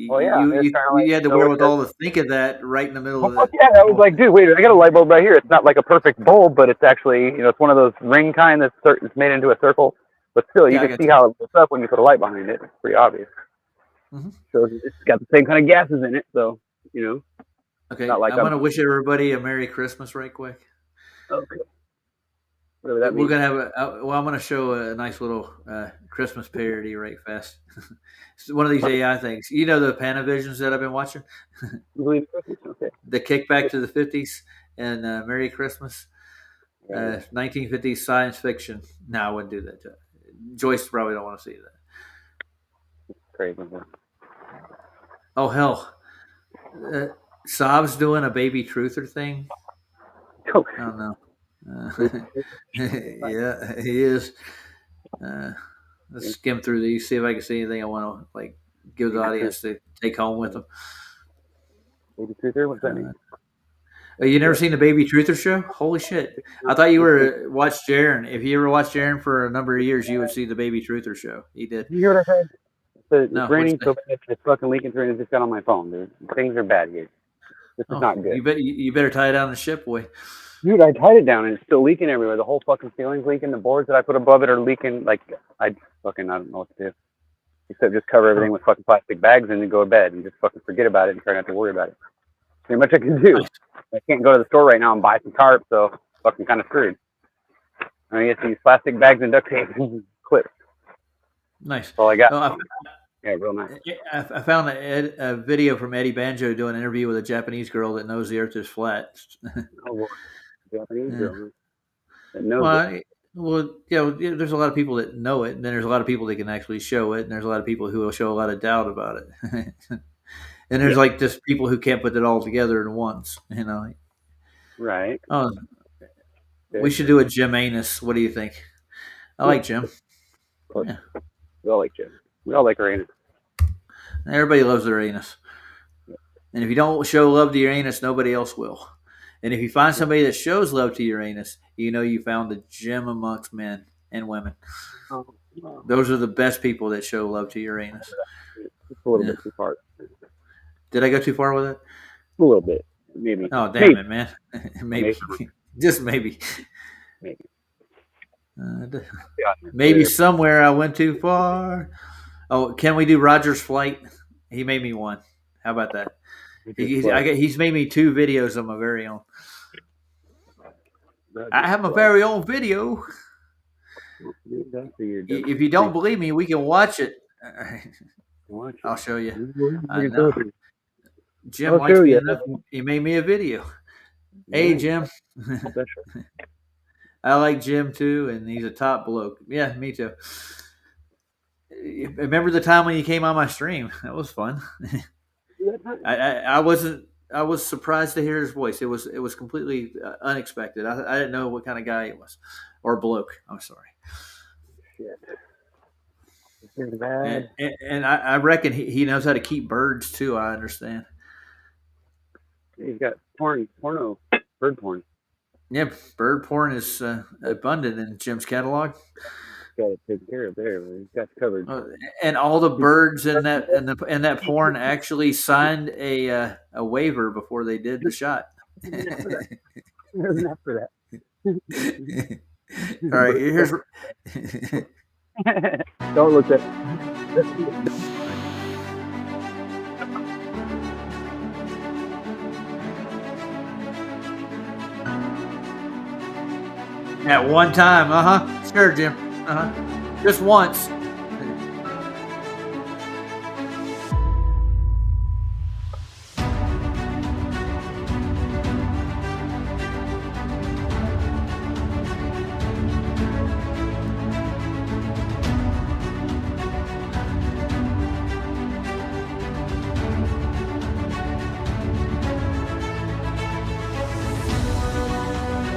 Well, yeah. You had the wherewithal to think of that right in the middle of that. Yeah, I was like, dude, wait, I got a light bulb right here. It's not like a perfect bulb, but it's actually, it's one of those ring kind that's made into a circle. But still, you can see how it looks up when you put a light behind it. It's pretty obvious. Mm-hmm. So it's got the same kind of gases in it, so, Okay, like I'm going to wish everybody a Merry Christmas right quick. Okay. We're going to have I'm going to show a nice little Christmas parody right fast. It's one of these AI things. You know the Panavisions that I've been watching? Okay. The Kickback to the 50s and Merry Christmas. 1950s science fiction. No, I wouldn't do that. Joyce probably don't want to see that. Crazy. Oh, hell. Saab's doing a baby truther thing. Oh, no. Yeah, he is. Let's skim through these, see if I can see anything I want to give the audience to take home with them. Baby truther, what's that mean? You never seen the Baby Truther show? Holy shit! I thought you were watched Jaron. If you ever watched Jaron for a number of years, you would see the Baby Truther show. He did. You hear what I said? It's raining so bad, it's fucking leaking through, and it just got on my phone, dude. Things are bad here. This is not good. You better tie down the ship, boy. Dude, I tied it down, and it's still leaking everywhere. The whole fucking ceiling's leaking. The boards that I put above it are leaking. Like, I don't know what to do. Except just cover everything with fucking plastic bags and then go to bed and just fucking forget about it and try not to worry about it. Pretty much I can do. I can't go to the store right now and buy some tarp, so fucking kind of screwed. I get these plastic bags and duct tape and clips. Nice. That's all I got. Yeah, real nice. I found a video from Eddie Banjo doing an interview with a Japanese girl that knows the Earth is flat. Oh, Japanese girl that knows it. Well, there's a lot of people that know it, and then there's a lot of people that can actually show it, and there's a lot of people who will show a lot of doubt about it. And there's just people who can't put it all together at once, Right. Oh, we should do a Jim Anus. What do you think? I like Jim. Yeah. We all like Jim. We all like our anus. Everybody loves their anus. And if you don't show love to your anus, nobody else will. And if you find somebody that shows love to your anus, you found a gem amongst men and women. Those are the best people that show love to Uranus. Just a little bit too far. Did I go too far with it? A little bit, maybe. Oh, damn it, man. Maybe. Just maybe. Maybe. Maybe somewhere I went too far. Oh, can we do Roger's flight? He made me one. How about that? He's made me 2 videos of my very own. I have my very own video. If you don't believe me, we can watch it. I'll show you. I know. Jim likes me enough. He made me a video. Hey, Jim. I like Jim too, and he's a top bloke. Yeah, me too. Remember the time when you came on my stream? That was fun. I was surprised to hear his voice. It was completely unexpected. I didn't know what kind of guy he was, or bloke. I'm sorry. Shit. And I reckon he knows how to keep birds too. I understand. He's got bird porn. Yeah, bird porn is abundant in Jim's catalog. Got it taken care of there. He's got covered. And all the birds in that porn actually signed a waiver before they did the shot. There's enough for that. All right, here's. Don't look at. At one time, sure, Jim, just once.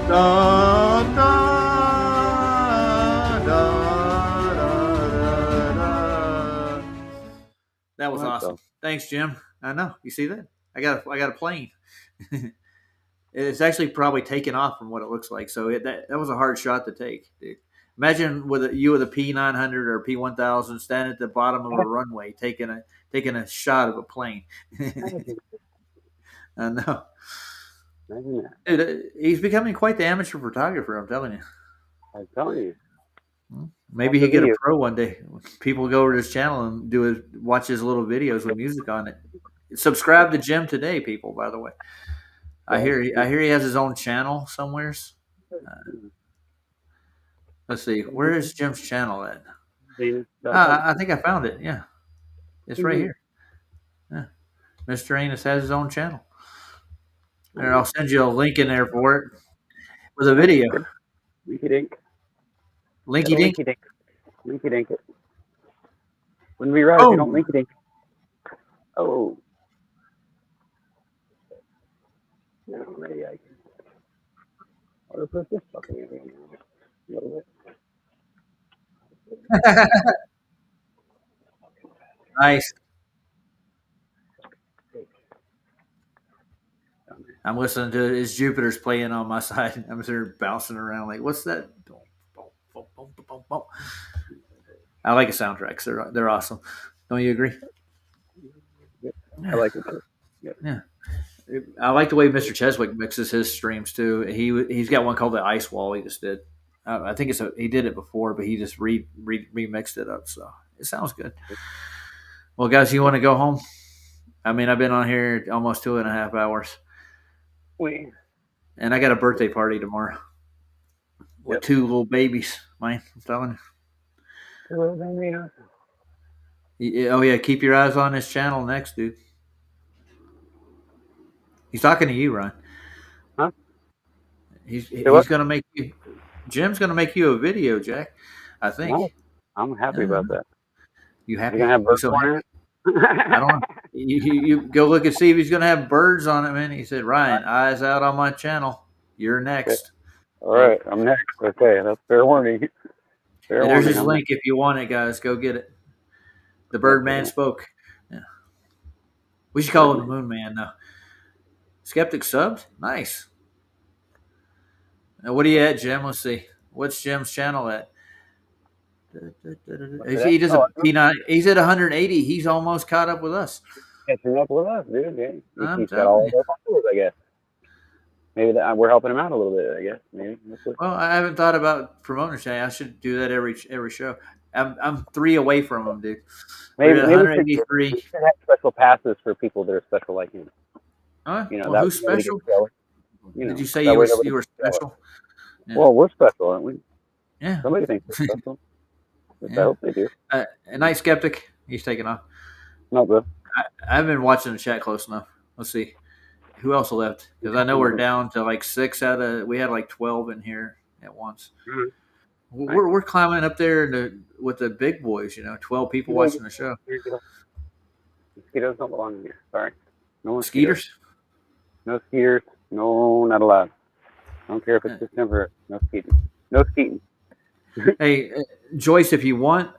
Da, da, da, da. That was awesome. Thanks, Jim. I know. You see that? I got a plane. It's actually probably taken off from what it looks like. So that was a hard shot to take, dude. Imagine you with a P900 or P1000 standing at the bottom of a runway taking a shot of a plane. I know. Dude, he's becoming quite the amateur photographer. I'm telling you. I'm telling you. Maybe he get a pro one day. People go over to his channel and watch his little videos with music on it. Subscribe to Jim today, people. By the way, I hear he has his own channel somewheres. Let's see, where is Jim's channel at? I think I found it. Yeah, it's right here. Yeah, Mr. Anus has his own channel. And I'll send you a link in there for it with a video. Linky dink. Linky dink. Linky dink it. Wouldn't be right if you don't linky dink. Oh. No, maybe I can. I'll put this fucking area now. A little bit. Nice. I'm listening to his Jupiter's playing on my side. I'm there bouncing around like, what's that? I like the soundtracks. They're awesome. Don't you agree? I like it too. Yeah. I like the way Mr. Cheswick mixes his streams too. He's got one called the Ice Wall. He just did. I think he did it before, but he just remixed it up. So it sounds good. Well, guys, you want to go home? I mean, I've been on here almost 2.5 hours. And I got a birthday party tomorrow with 2 little babies, man. I'm telling you. Oh yeah, keep your eyes on his channel next, dude. He's talking to you, Ron. Huh? He's gonna make you. Jim's gonna make you a video, Jack. I think. Well, I'm happy about that. You happy? You gonna have birds on it? I don't know. You go look and see if he's gonna have birds on it, man. He said, Ryan, eyes out on my channel. You're next. Okay. All right, I'm next. Okay, that's fair warning. There's his link if you want it, guys. Go get it. The Birdman spoke. Yeah. We should call him the Moon Man, though. Skeptic subbed? Nice. Now, what are you at, Jim? Let's see. What's Jim's channel at? He doesn't. He's at 180. He's almost caught up with us. Catching up with us, dude. Yeah. He's got telling all you. of our followers, I guess. Maybe we're helping him out a little bit. I guess. Maybe. Well, I haven't thought about promoting his channel. I should do that every show. I'm 3 away from him, dude. Maybe We're at 183. we should have special passes for people that are special like him. You know, well, who's special? Did you say you were special? Yeah. Well, we're special, aren't we? Yeah. Somebody thinks we're special. I hope they do. Night Skeptic, he's taking off. Not good. I've been watching the chat close enough. Let's see. Who else left? Because I know we're down to like 6 out of. We had like 12 in here at once. Mm-hmm. We're climbing up there with the big boys. 12 people watching the show. Mosquitoes don't belong in here. Sorry. No mosquitoes. No skeeters. No, not allowed. I don't care if it's December. No skeeting. No skeeting. Hey, Joyce, if you want,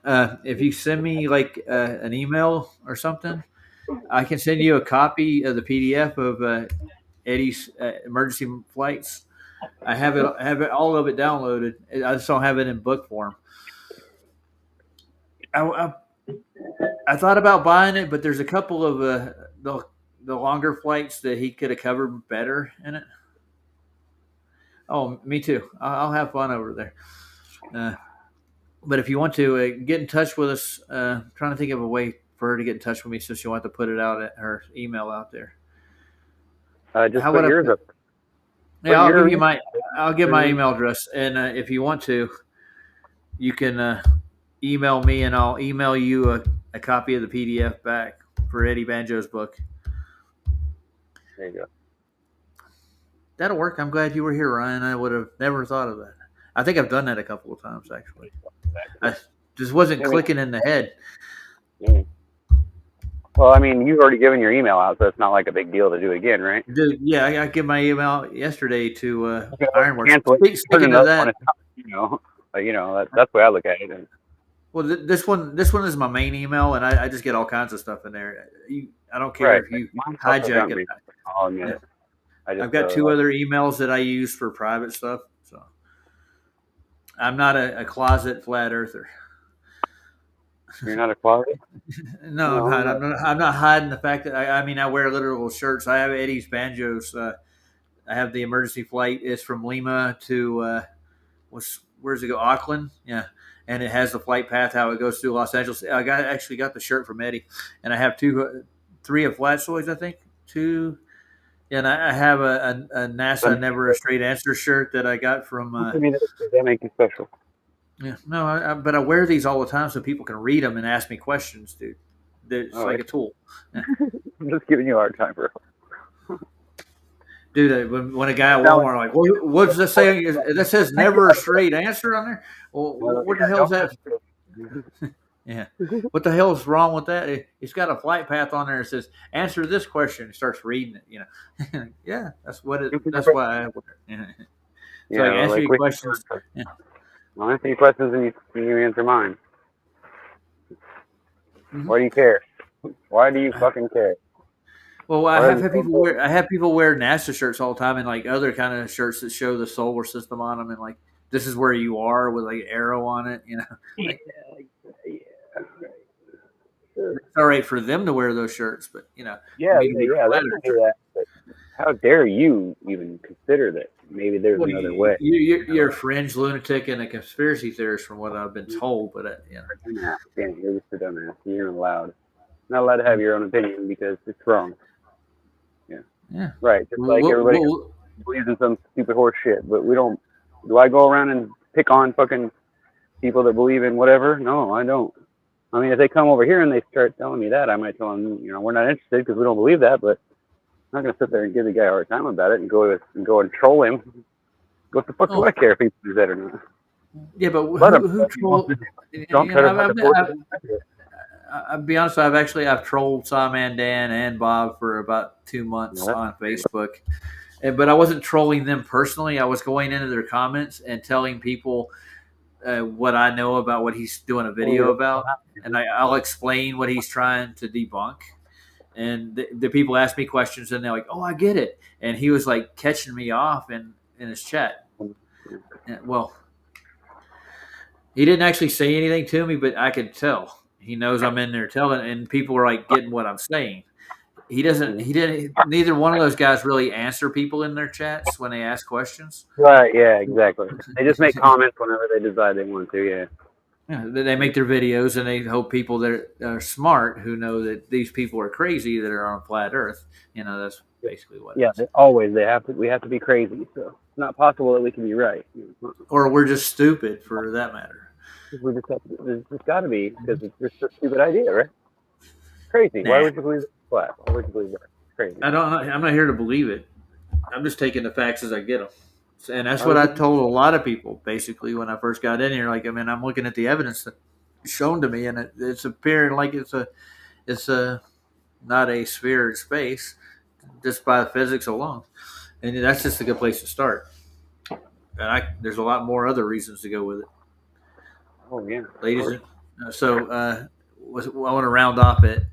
if you send me like an email or something, I can send you a copy of the PDF of Eddie's emergency flights. I have it all of it downloaded. I just don't have it in book form. I thought about buying it, but there's a couple of the longer flights that he could have covered better in it. Oh, me too. I'll have fun over there. But if you want to get in touch with us, trying to think of a way for her to get in touch with me, so she'll have to put it out at her email out there. Just put yours up. Yeah, I'll give my email address, and if you want to, you can email me, and I'll email you a copy of the PDF back for Eddie Banjo's book. There you go. That'll work. I'm glad you were here, Ryan. I would have never thought of that. I think I've done that a couple of times, actually. I just wasn't clicking in the head. Well, I mean, you've already given your email out, so it's not like a big deal to do again, right? Yeah, I gave my email yesterday to Ironworks. Speaking of that, that's the way I look at it. Well, this one is my main email, and I just get all kinds of stuff in there. I don't care if you hijack it. I'll admit it. I've got 2 other emails that I use for private stuff. So I'm not a closet flat earther. You're not a closet? No, I'm not hiding the fact that I wear literal shirts. I have Eddie's Banjos. I have the emergency flight. It's from Lima to where's it go? Auckland. Yeah. And it has the flight path, how it goes through Los Angeles. I actually got the shirt from Eddie, and I have 3 of Flatsoys, I think. 2. And I have a NASA Never a Straight Answer shirt that I got from. Does that make you special? Yeah, no, but I wear these all the time so people can read them and ask me questions, dude. It's like a tool. Yeah. I'm just giving you a hard time, bro. Dude, when a guy at Walmart like, well, what's this saying? That says never a straight answer on there. Well, what the hell is that? Yeah. What the hell is wrong with that? It's got a flight path on there. It says, answer this question. He starts reading it, Yeah, that's what that's why I wear it. So I answer your questions. Yeah. I'll answer your questions and you answer mine. Mm-hmm. Why do you care? Why do you fucking care? Well, I have people wear NASA shirts all the time, and like other kind of shirts that show the solar system on them, and like this is where you are with like an arrow on it. Like, it's all right for them to wear those shirts, but Yeah, they can do that. But how dare you even consider that? Maybe there's another way. You're a fringe lunatic and a conspiracy theorist, from what I've been told. But you're just a dumbass. You're not allowed to have your own opinion because it's wrong. Yeah. Right. Just like everybody believes in some stupid horse shit, but we don't. Do I go around and pick on fucking people that believe in whatever? No, I don't. I mean, if they come over here and they start telling me that, I might tell them, we're not interested because we don't believe that. But I'm not going to sit there and give the guy a hard time about it and go and troll him. What the fuck do I care if he does that or not? Yeah, but who troll? I'll be honest. I've trolled Simon, Dan, and Bob for about 2 months on Facebook, but I wasn't trolling them personally. I was going into their comments and telling people what I know about what he's doing a video about, and I'll explain what he's trying to debunk. And the people ask me questions, and they're like, "Oh, I get it." And he was like catching me off in his chat. Well, He didn't actually say anything to me, but I could tell. He knows I'm in there telling, and people are like getting what I'm saying. He doesn't. He didn't. Neither one of those guys really answer people in their chats when they ask questions. Right. Yeah. Exactly. They just make comments whenever they decide they want to. Yeah. Yeah, they make their videos and they hope people that are smart who know that these people are crazy that are on flat Earth. That's basically what it Yeah. is. Always they have to. We have to be crazy. So it's not possible that we can be right. Or we're just stupid, for that matter. We just have to, it's just got to be because it's just a stupid idea, right? Crazy. Why Nah, would you believe it's flat? Why would you believe that? Crazy. I'm not here to believe it. I'm just taking the facts as I get them. And that's Why what would I you? told a lot of people basically when I first got in here. Like, I mean, I'm looking at the evidence that's shown to me, and it's appearing like it's not a sphere in space just by physics alone. And that's just a good place to start. And there's a lot more other reasons to go with it, Oh yeah. ladies. So I want to round off at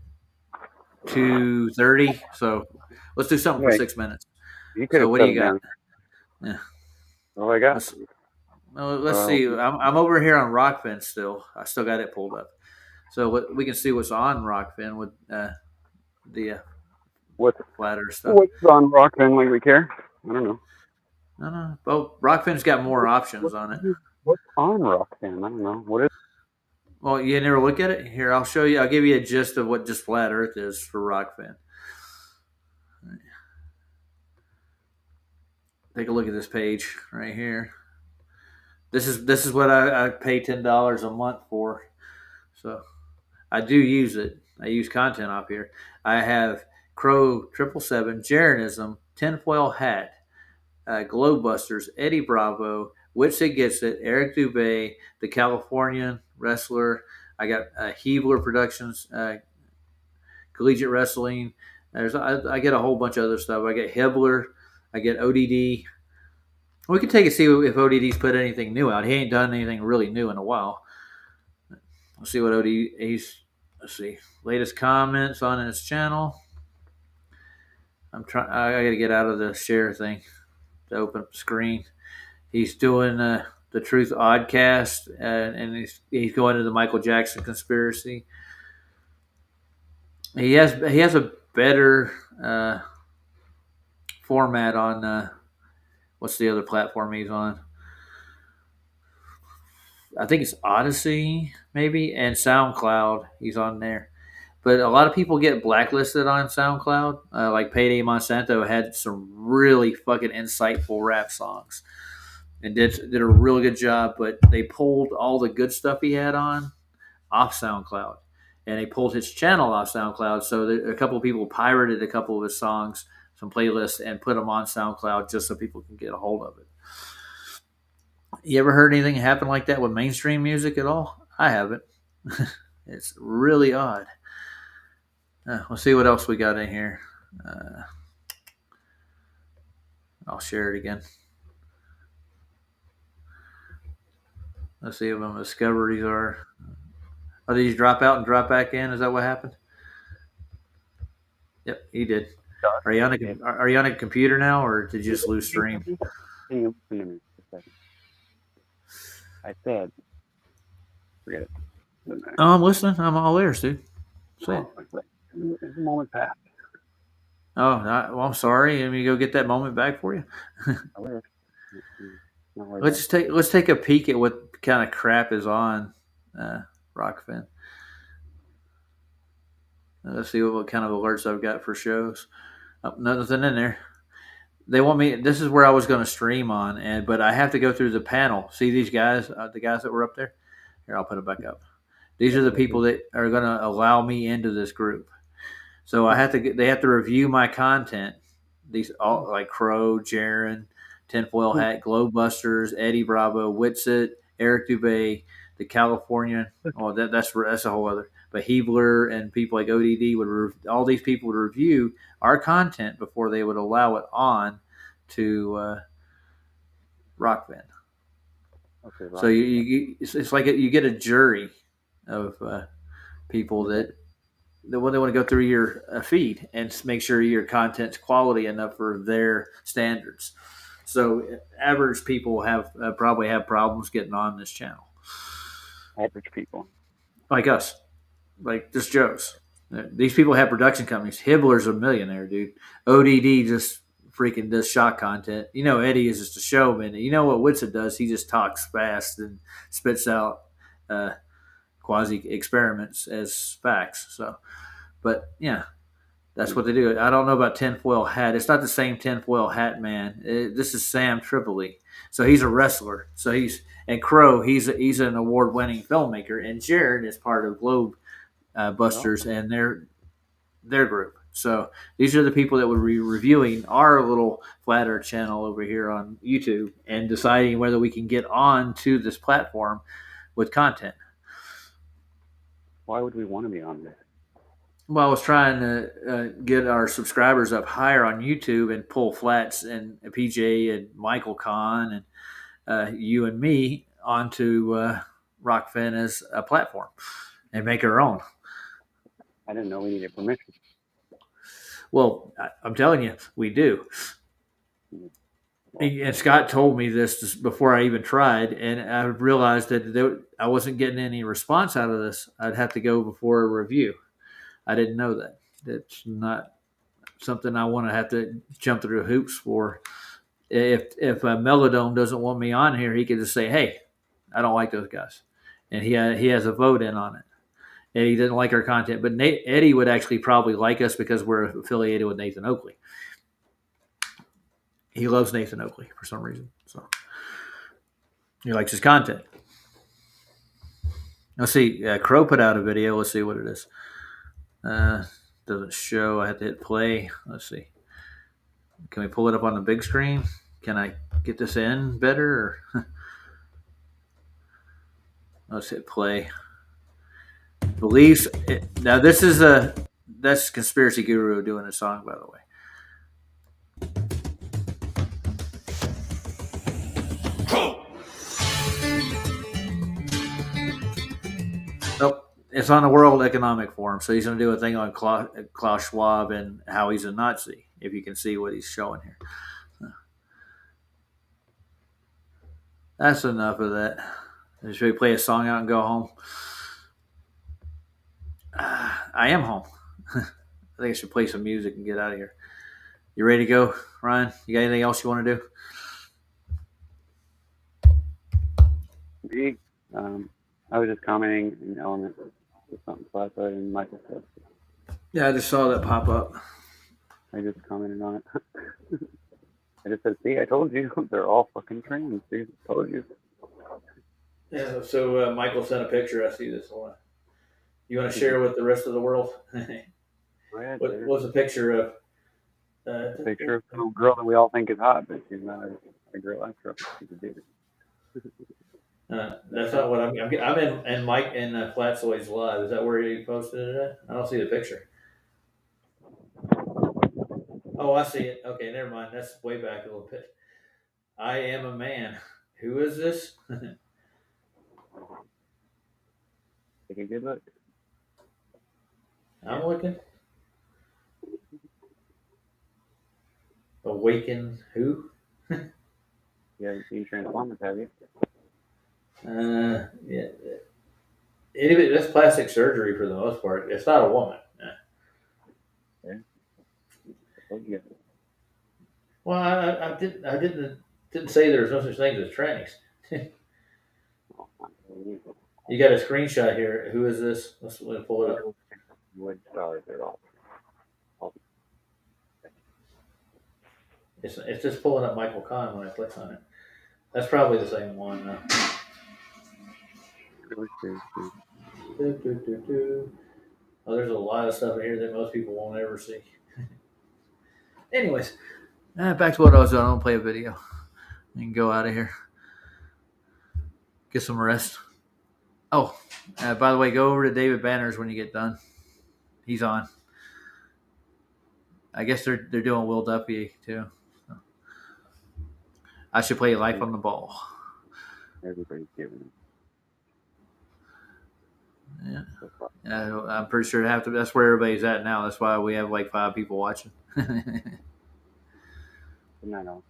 2:30. So let's do something for Right. 6 minutes. You could So have what do you settled got? down. Yeah. Oh, I got. Let's see. I'm over here on Rockfin still. I still got it pulled up. So we can see what's on Rockfin with the What's flat Earth stuff. on Rockfin? Like we care? I don't know. No. Well, Rockfin's got more options on it. What's on Rockfin? I don't know. What is? Well, you never look at it? Here, I'll show you. I'll give you a gist of what just flat Earth is for Rockfin. Take a look at this page right here. This is what I pay $10 a month for. So I do use it. I use content off here. I have Crow 777, Jeranism, Tinfoil Hat, Glowbusters, Eddie Bravo, Witsit Gets It, Eric Dubé, the Californian Wrestler. I got Heebler Productions, Collegiate Wrestling. I get a whole bunch of other stuff. I get Hibbler. I get ODD. We can take and see if ODD's put anything new out. He ain't done anything really new in a while. Let's see what ODD's. Let's see latest comments on his channel. I'm trying. I got to get out of the share thing to open up the screen. He's doing the Truth Oddcast, and he's going to the Michael Jackson conspiracy. He has a better format on what's the other platform he's on? I think it's Odyssey, maybe, and SoundCloud. He's on there. But a lot of people get blacklisted on SoundCloud. Like Payday Monsanto had some really fucking insightful rap songs and did a really good job. But they pulled all the good stuff he had on off SoundCloud, and they pulled his channel off SoundCloud. So a couple of people pirated a couple of his songs, some playlists, and put them on SoundCloud just so people can get a hold of it. You ever heard anything happen like that with mainstream music at all? I haven't. It's really odd. Let's see what else we got in here. I'll share it again. Let's see what my discoveries are. Oh, did you drop out and drop back in? Is that what happened? Yep, he did. Are you on a computer now, or did you just lose stream? Hang on a minute, a second. I said, forget it. Oh, I'm listening. I'm all ears, dude. Say it. There's a moment passed. Oh, well, I'm sorry. Let me go get that moment back for you. Let's take a peek at what kind of crap is on Rockfin. Let's see what kind of alerts I've got for shows. Oh, nothing in there. They want me. This is where I was going to stream on, but I have to go through the panel. See these guys, the guys that were up there. Here, I'll put it back up. These are the people that are going to allow me into this group. So they have to review my content. These all like Crow, Jaron, Tinfoil Hat, Glowbusters, Eddie Bravo, Witsit, Eric Dubé, the Californian. Oh, that's a whole other. But Heebler and people like ODD all these people would review our content before they would allow it on to Rockfin. Okay, right. So it's like you get a jury of people that when they want to go through your feed and make sure your content's quality enough for their standards. So average people probably have problems getting on this channel. Average people. like us, like just Joes. These people have production companies. Hibbler's a millionaire, dude. ODD just freaking does shot content. You know, Eddie is just a showman. You know what whatcha does? He just talks fast and spits out quasi experiments as facts. So, but yeah, that's what they do. I don't know about tinfoil hat. It's not the same tinfoil hat man. This is Sam Tripoli. So he's a wrestler. So he's and Crow. He's an award winning filmmaker. And Jared is part of Globe Busters and their group. So these are the people that would be reviewing our little flat earth channel over here on YouTube and deciding whether we can get on to this platform with content. Why would we want to be on this? Well, I was trying to get our subscribers up higher on YouTube and pull Flats and PJ and Michael Kahn and you and me onto Rockfin as a platform and make our own. I didn't know we needed permission. Well, I'm telling you, we do. And Scott told me this before I even tried, and I realized that I wasn't getting any response out of this. I'd have to go before a review. I didn't know that. That's not something I want to have to jump through hoops for. If Melodome doesn't want me on here, he could just say, "Hey, I don't like those guys," and he has a vote in on it. And he didn't like our content, but Eddie would actually probably like us because we're affiliated with Nathan Oakley. He loves Nathan Oakley for some reason, so he likes his content. Let's see. Crow put out a video. Let's see what it is. Doesn't show. I have to hit play. Let's see. Can we pull it up on the big screen? Can I get this in better? Or let's hit play. Believes it, now. This is that's Conspiracy Guru doing a song, by the way. Nope. It's on the World Economic Forum, so he's going to do a thing on Klaus Schwab and how he's a Nazi, if you can see what he's showing here. That's enough of that. Should we play a song out and go home? I am home. I think I should play some music and get out of here. You ready to go, Ryan? You got anything else you want to do? I was just commenting in Element with something Plaza and Michael said. Yeah, I just saw that pop up. I just commented on it. I just said, see, I told you. They're all fucking trans, dude. I told you. Yeah, so Michael sent a picture. I see this one. You want to share with the rest of the world? What was the picture of? Picture of a girl that we all think is hot, but she's not a girl actor. She's a dude. That's not what I'm in Mike in Flatsoy's live. Is that where he posted it at? I don't see the picture. Oh, I see it. Okay, never mind. That's way back a little bit. I am a man. Who is this? Take a good look. I'm looking. Awaken who? Yeah, you seen Transformers, have you? Yeah. Anyway, that's plastic surgery for the most part. It's not a woman. Yeah. Yeah. Well, I didn't say there was no such thing as trannies. You got a screenshot here. Who is this? Let's pull it up. Wood stars are all. It's just pulling up Michael Kahn when I click on it. That's probably the same one. Oh, there's a lot of stuff in here that most people won't ever see. Anyways, back to what I was doing. I'm gonna play a video and go out of here. Get some rest. Oh, by the way, go over to David Banner's when you get done. He's on. I guess they're doing Will Duffy too. So. I should play Life on the Ball. Everybody's giving it. Yeah. I'm pretty sure that's where everybody's at now. That's why we have like 5 people watching. No.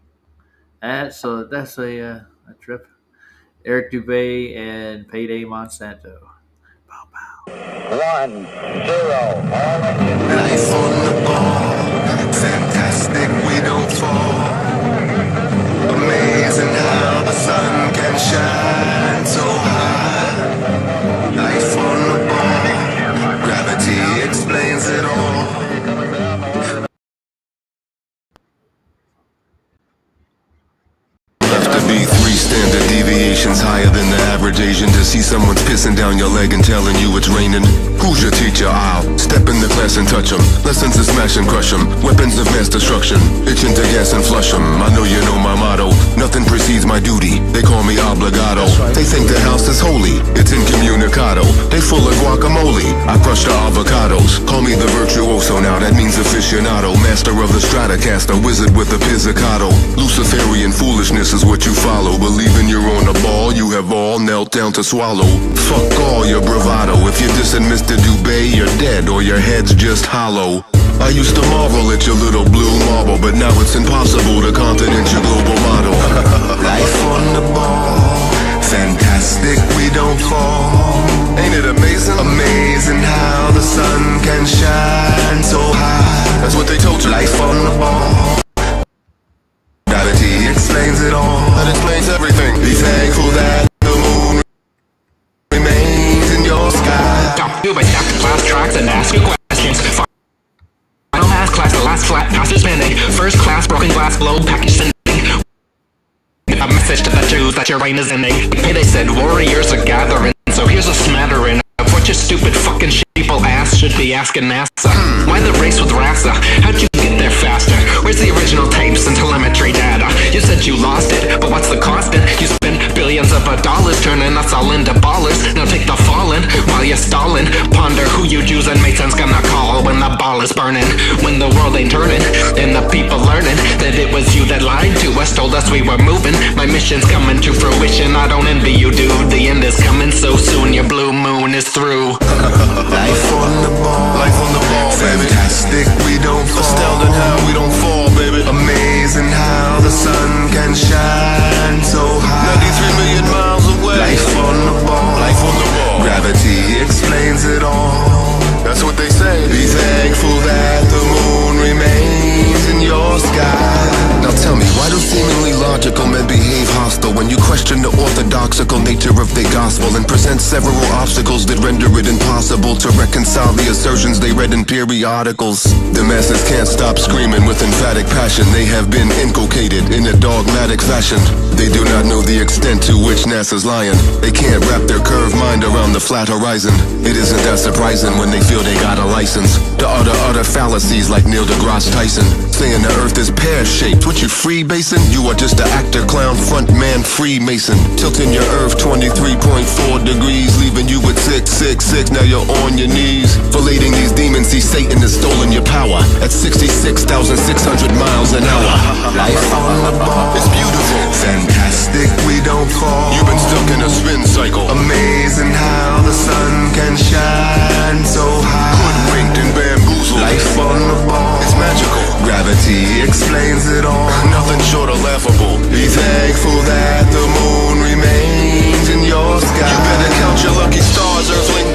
So that's a trip. Eric Dubay and Payday Monsanto. 1-0. Life on the ball, fantastic, we don't fall. Amazing how the sun can shine so high. Life on the ball, gravity explains it all. To be 3 standard deviations higher than the average Asian. To see someone's pissing down your leg and telling you it's raining. Who's your teacher? I'll step in the class and touch 'em. Lessons to smash and crush 'em. Weapons of mass destruction. Itching to gas and flush 'em. I know you know my motto. Nothing precedes my duty. They call me obligado. They think the house is holy. It's incommunicado. They full of guacamole. I crush the avocados. Call me the virtuoso now. That means aficionado. Master of the Stratocaster. Wizard with the pizzicato. Luciferian foolishness is what you follow. Believing you're on a ball, you have all knelt down to swallow. Fuck all your bravado. If you're dissing Mr. Dubay, you're dead or your head's just hollow. I used to marvel at your little blue marble, but now it's impossible to continent your global model. Life on the ball, fantastic, we don't fall. Ain't it amazing? Amazing how the sun can shine so high. That's what they told you. Life on the ball. Gravity explains it all. That explains everything. Be thankful that the moon remains in your sky. Stop, do my step class tracks and ask you questions. Final math class, the last flat pass is spinning. First class, broken glass, globe package sending. A message to the Jews that your reign is ending. They said warriors are gathering, so here's a smattering of what your stupid fucking sheeple ass should be asking NASA. Why the race with Rasa? How'd you get there faster? Where's the original tapes and telemetry data? You said you lost it, but what's the cost? You spent billions of dollars turning us all into ballers. Now take the fallen while you're stalling. Ponder who you Jews and Masons gonna call when the ball is burning. When the world ain't turning and the people learning that it was you that lied to us, told us we were moving. My mission's coming to fruition. I don't envy you, dude. The end is coming so soon. Your blue moon is through. Life on the ball. Life on the ball, baby. Fantastic, we don't fall. Astounding how we don't fall, baby. Amazing how the sun can shine so high. 93 million miles away. Life on the ball. Life on the ball. Gravity explains it all. That's what they say. Be thankful that the moon remains in your sky. Now tell me, why do seemingly logical men behave hostile when you question the orthodoxical nature of their gospel and present several obstacles that render it impossible to reconcile the assertions they read in periodicals? The masses can't stop screaming with emphatic passion. They have been inculcated in a dogmatic fashion. They do not know the extent to which NASA's lying. They can't wrap their curved mind around the flat horizon. It isn't that surprising when they feel they got a license to utter fallacies like Neil deGrasse Tyson, saying the earth is pear-shaped. What, you freebasing? You are just an actor, clown, front man, Freemason. Tilting your earth 23.4 degrees, leaving you with 666. Now you're on your knees. Filleting these demons, see Satan has stolen your power at 66,600 miles an hour. Life on the ball. It's beautiful. Fantastic, we don't fall. You've been stuck in a spin cycle. Amazing how the sun can shine so high. Hoodwinked and bamboozled. Life on the ball. It's magical. Gravity explains it all. Nothing short of laughable. Be thankful that the moon remains in your sky. You better count your lucky stars, Earthling.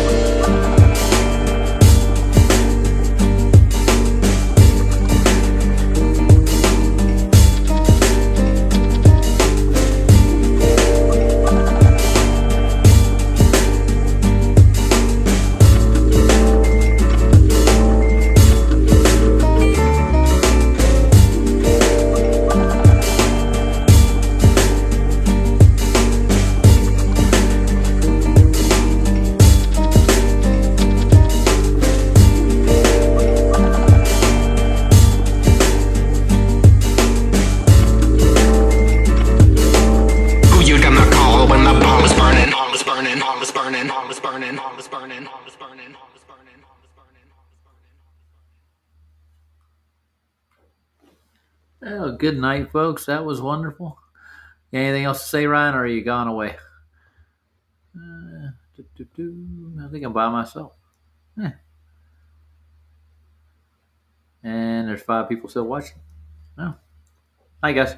Well, good night, folks. That was wonderful. Anything else to say, Ryan, or are you gone away? I think I'm by myself. And there's 5 people still watching. Oh. Hi, guys.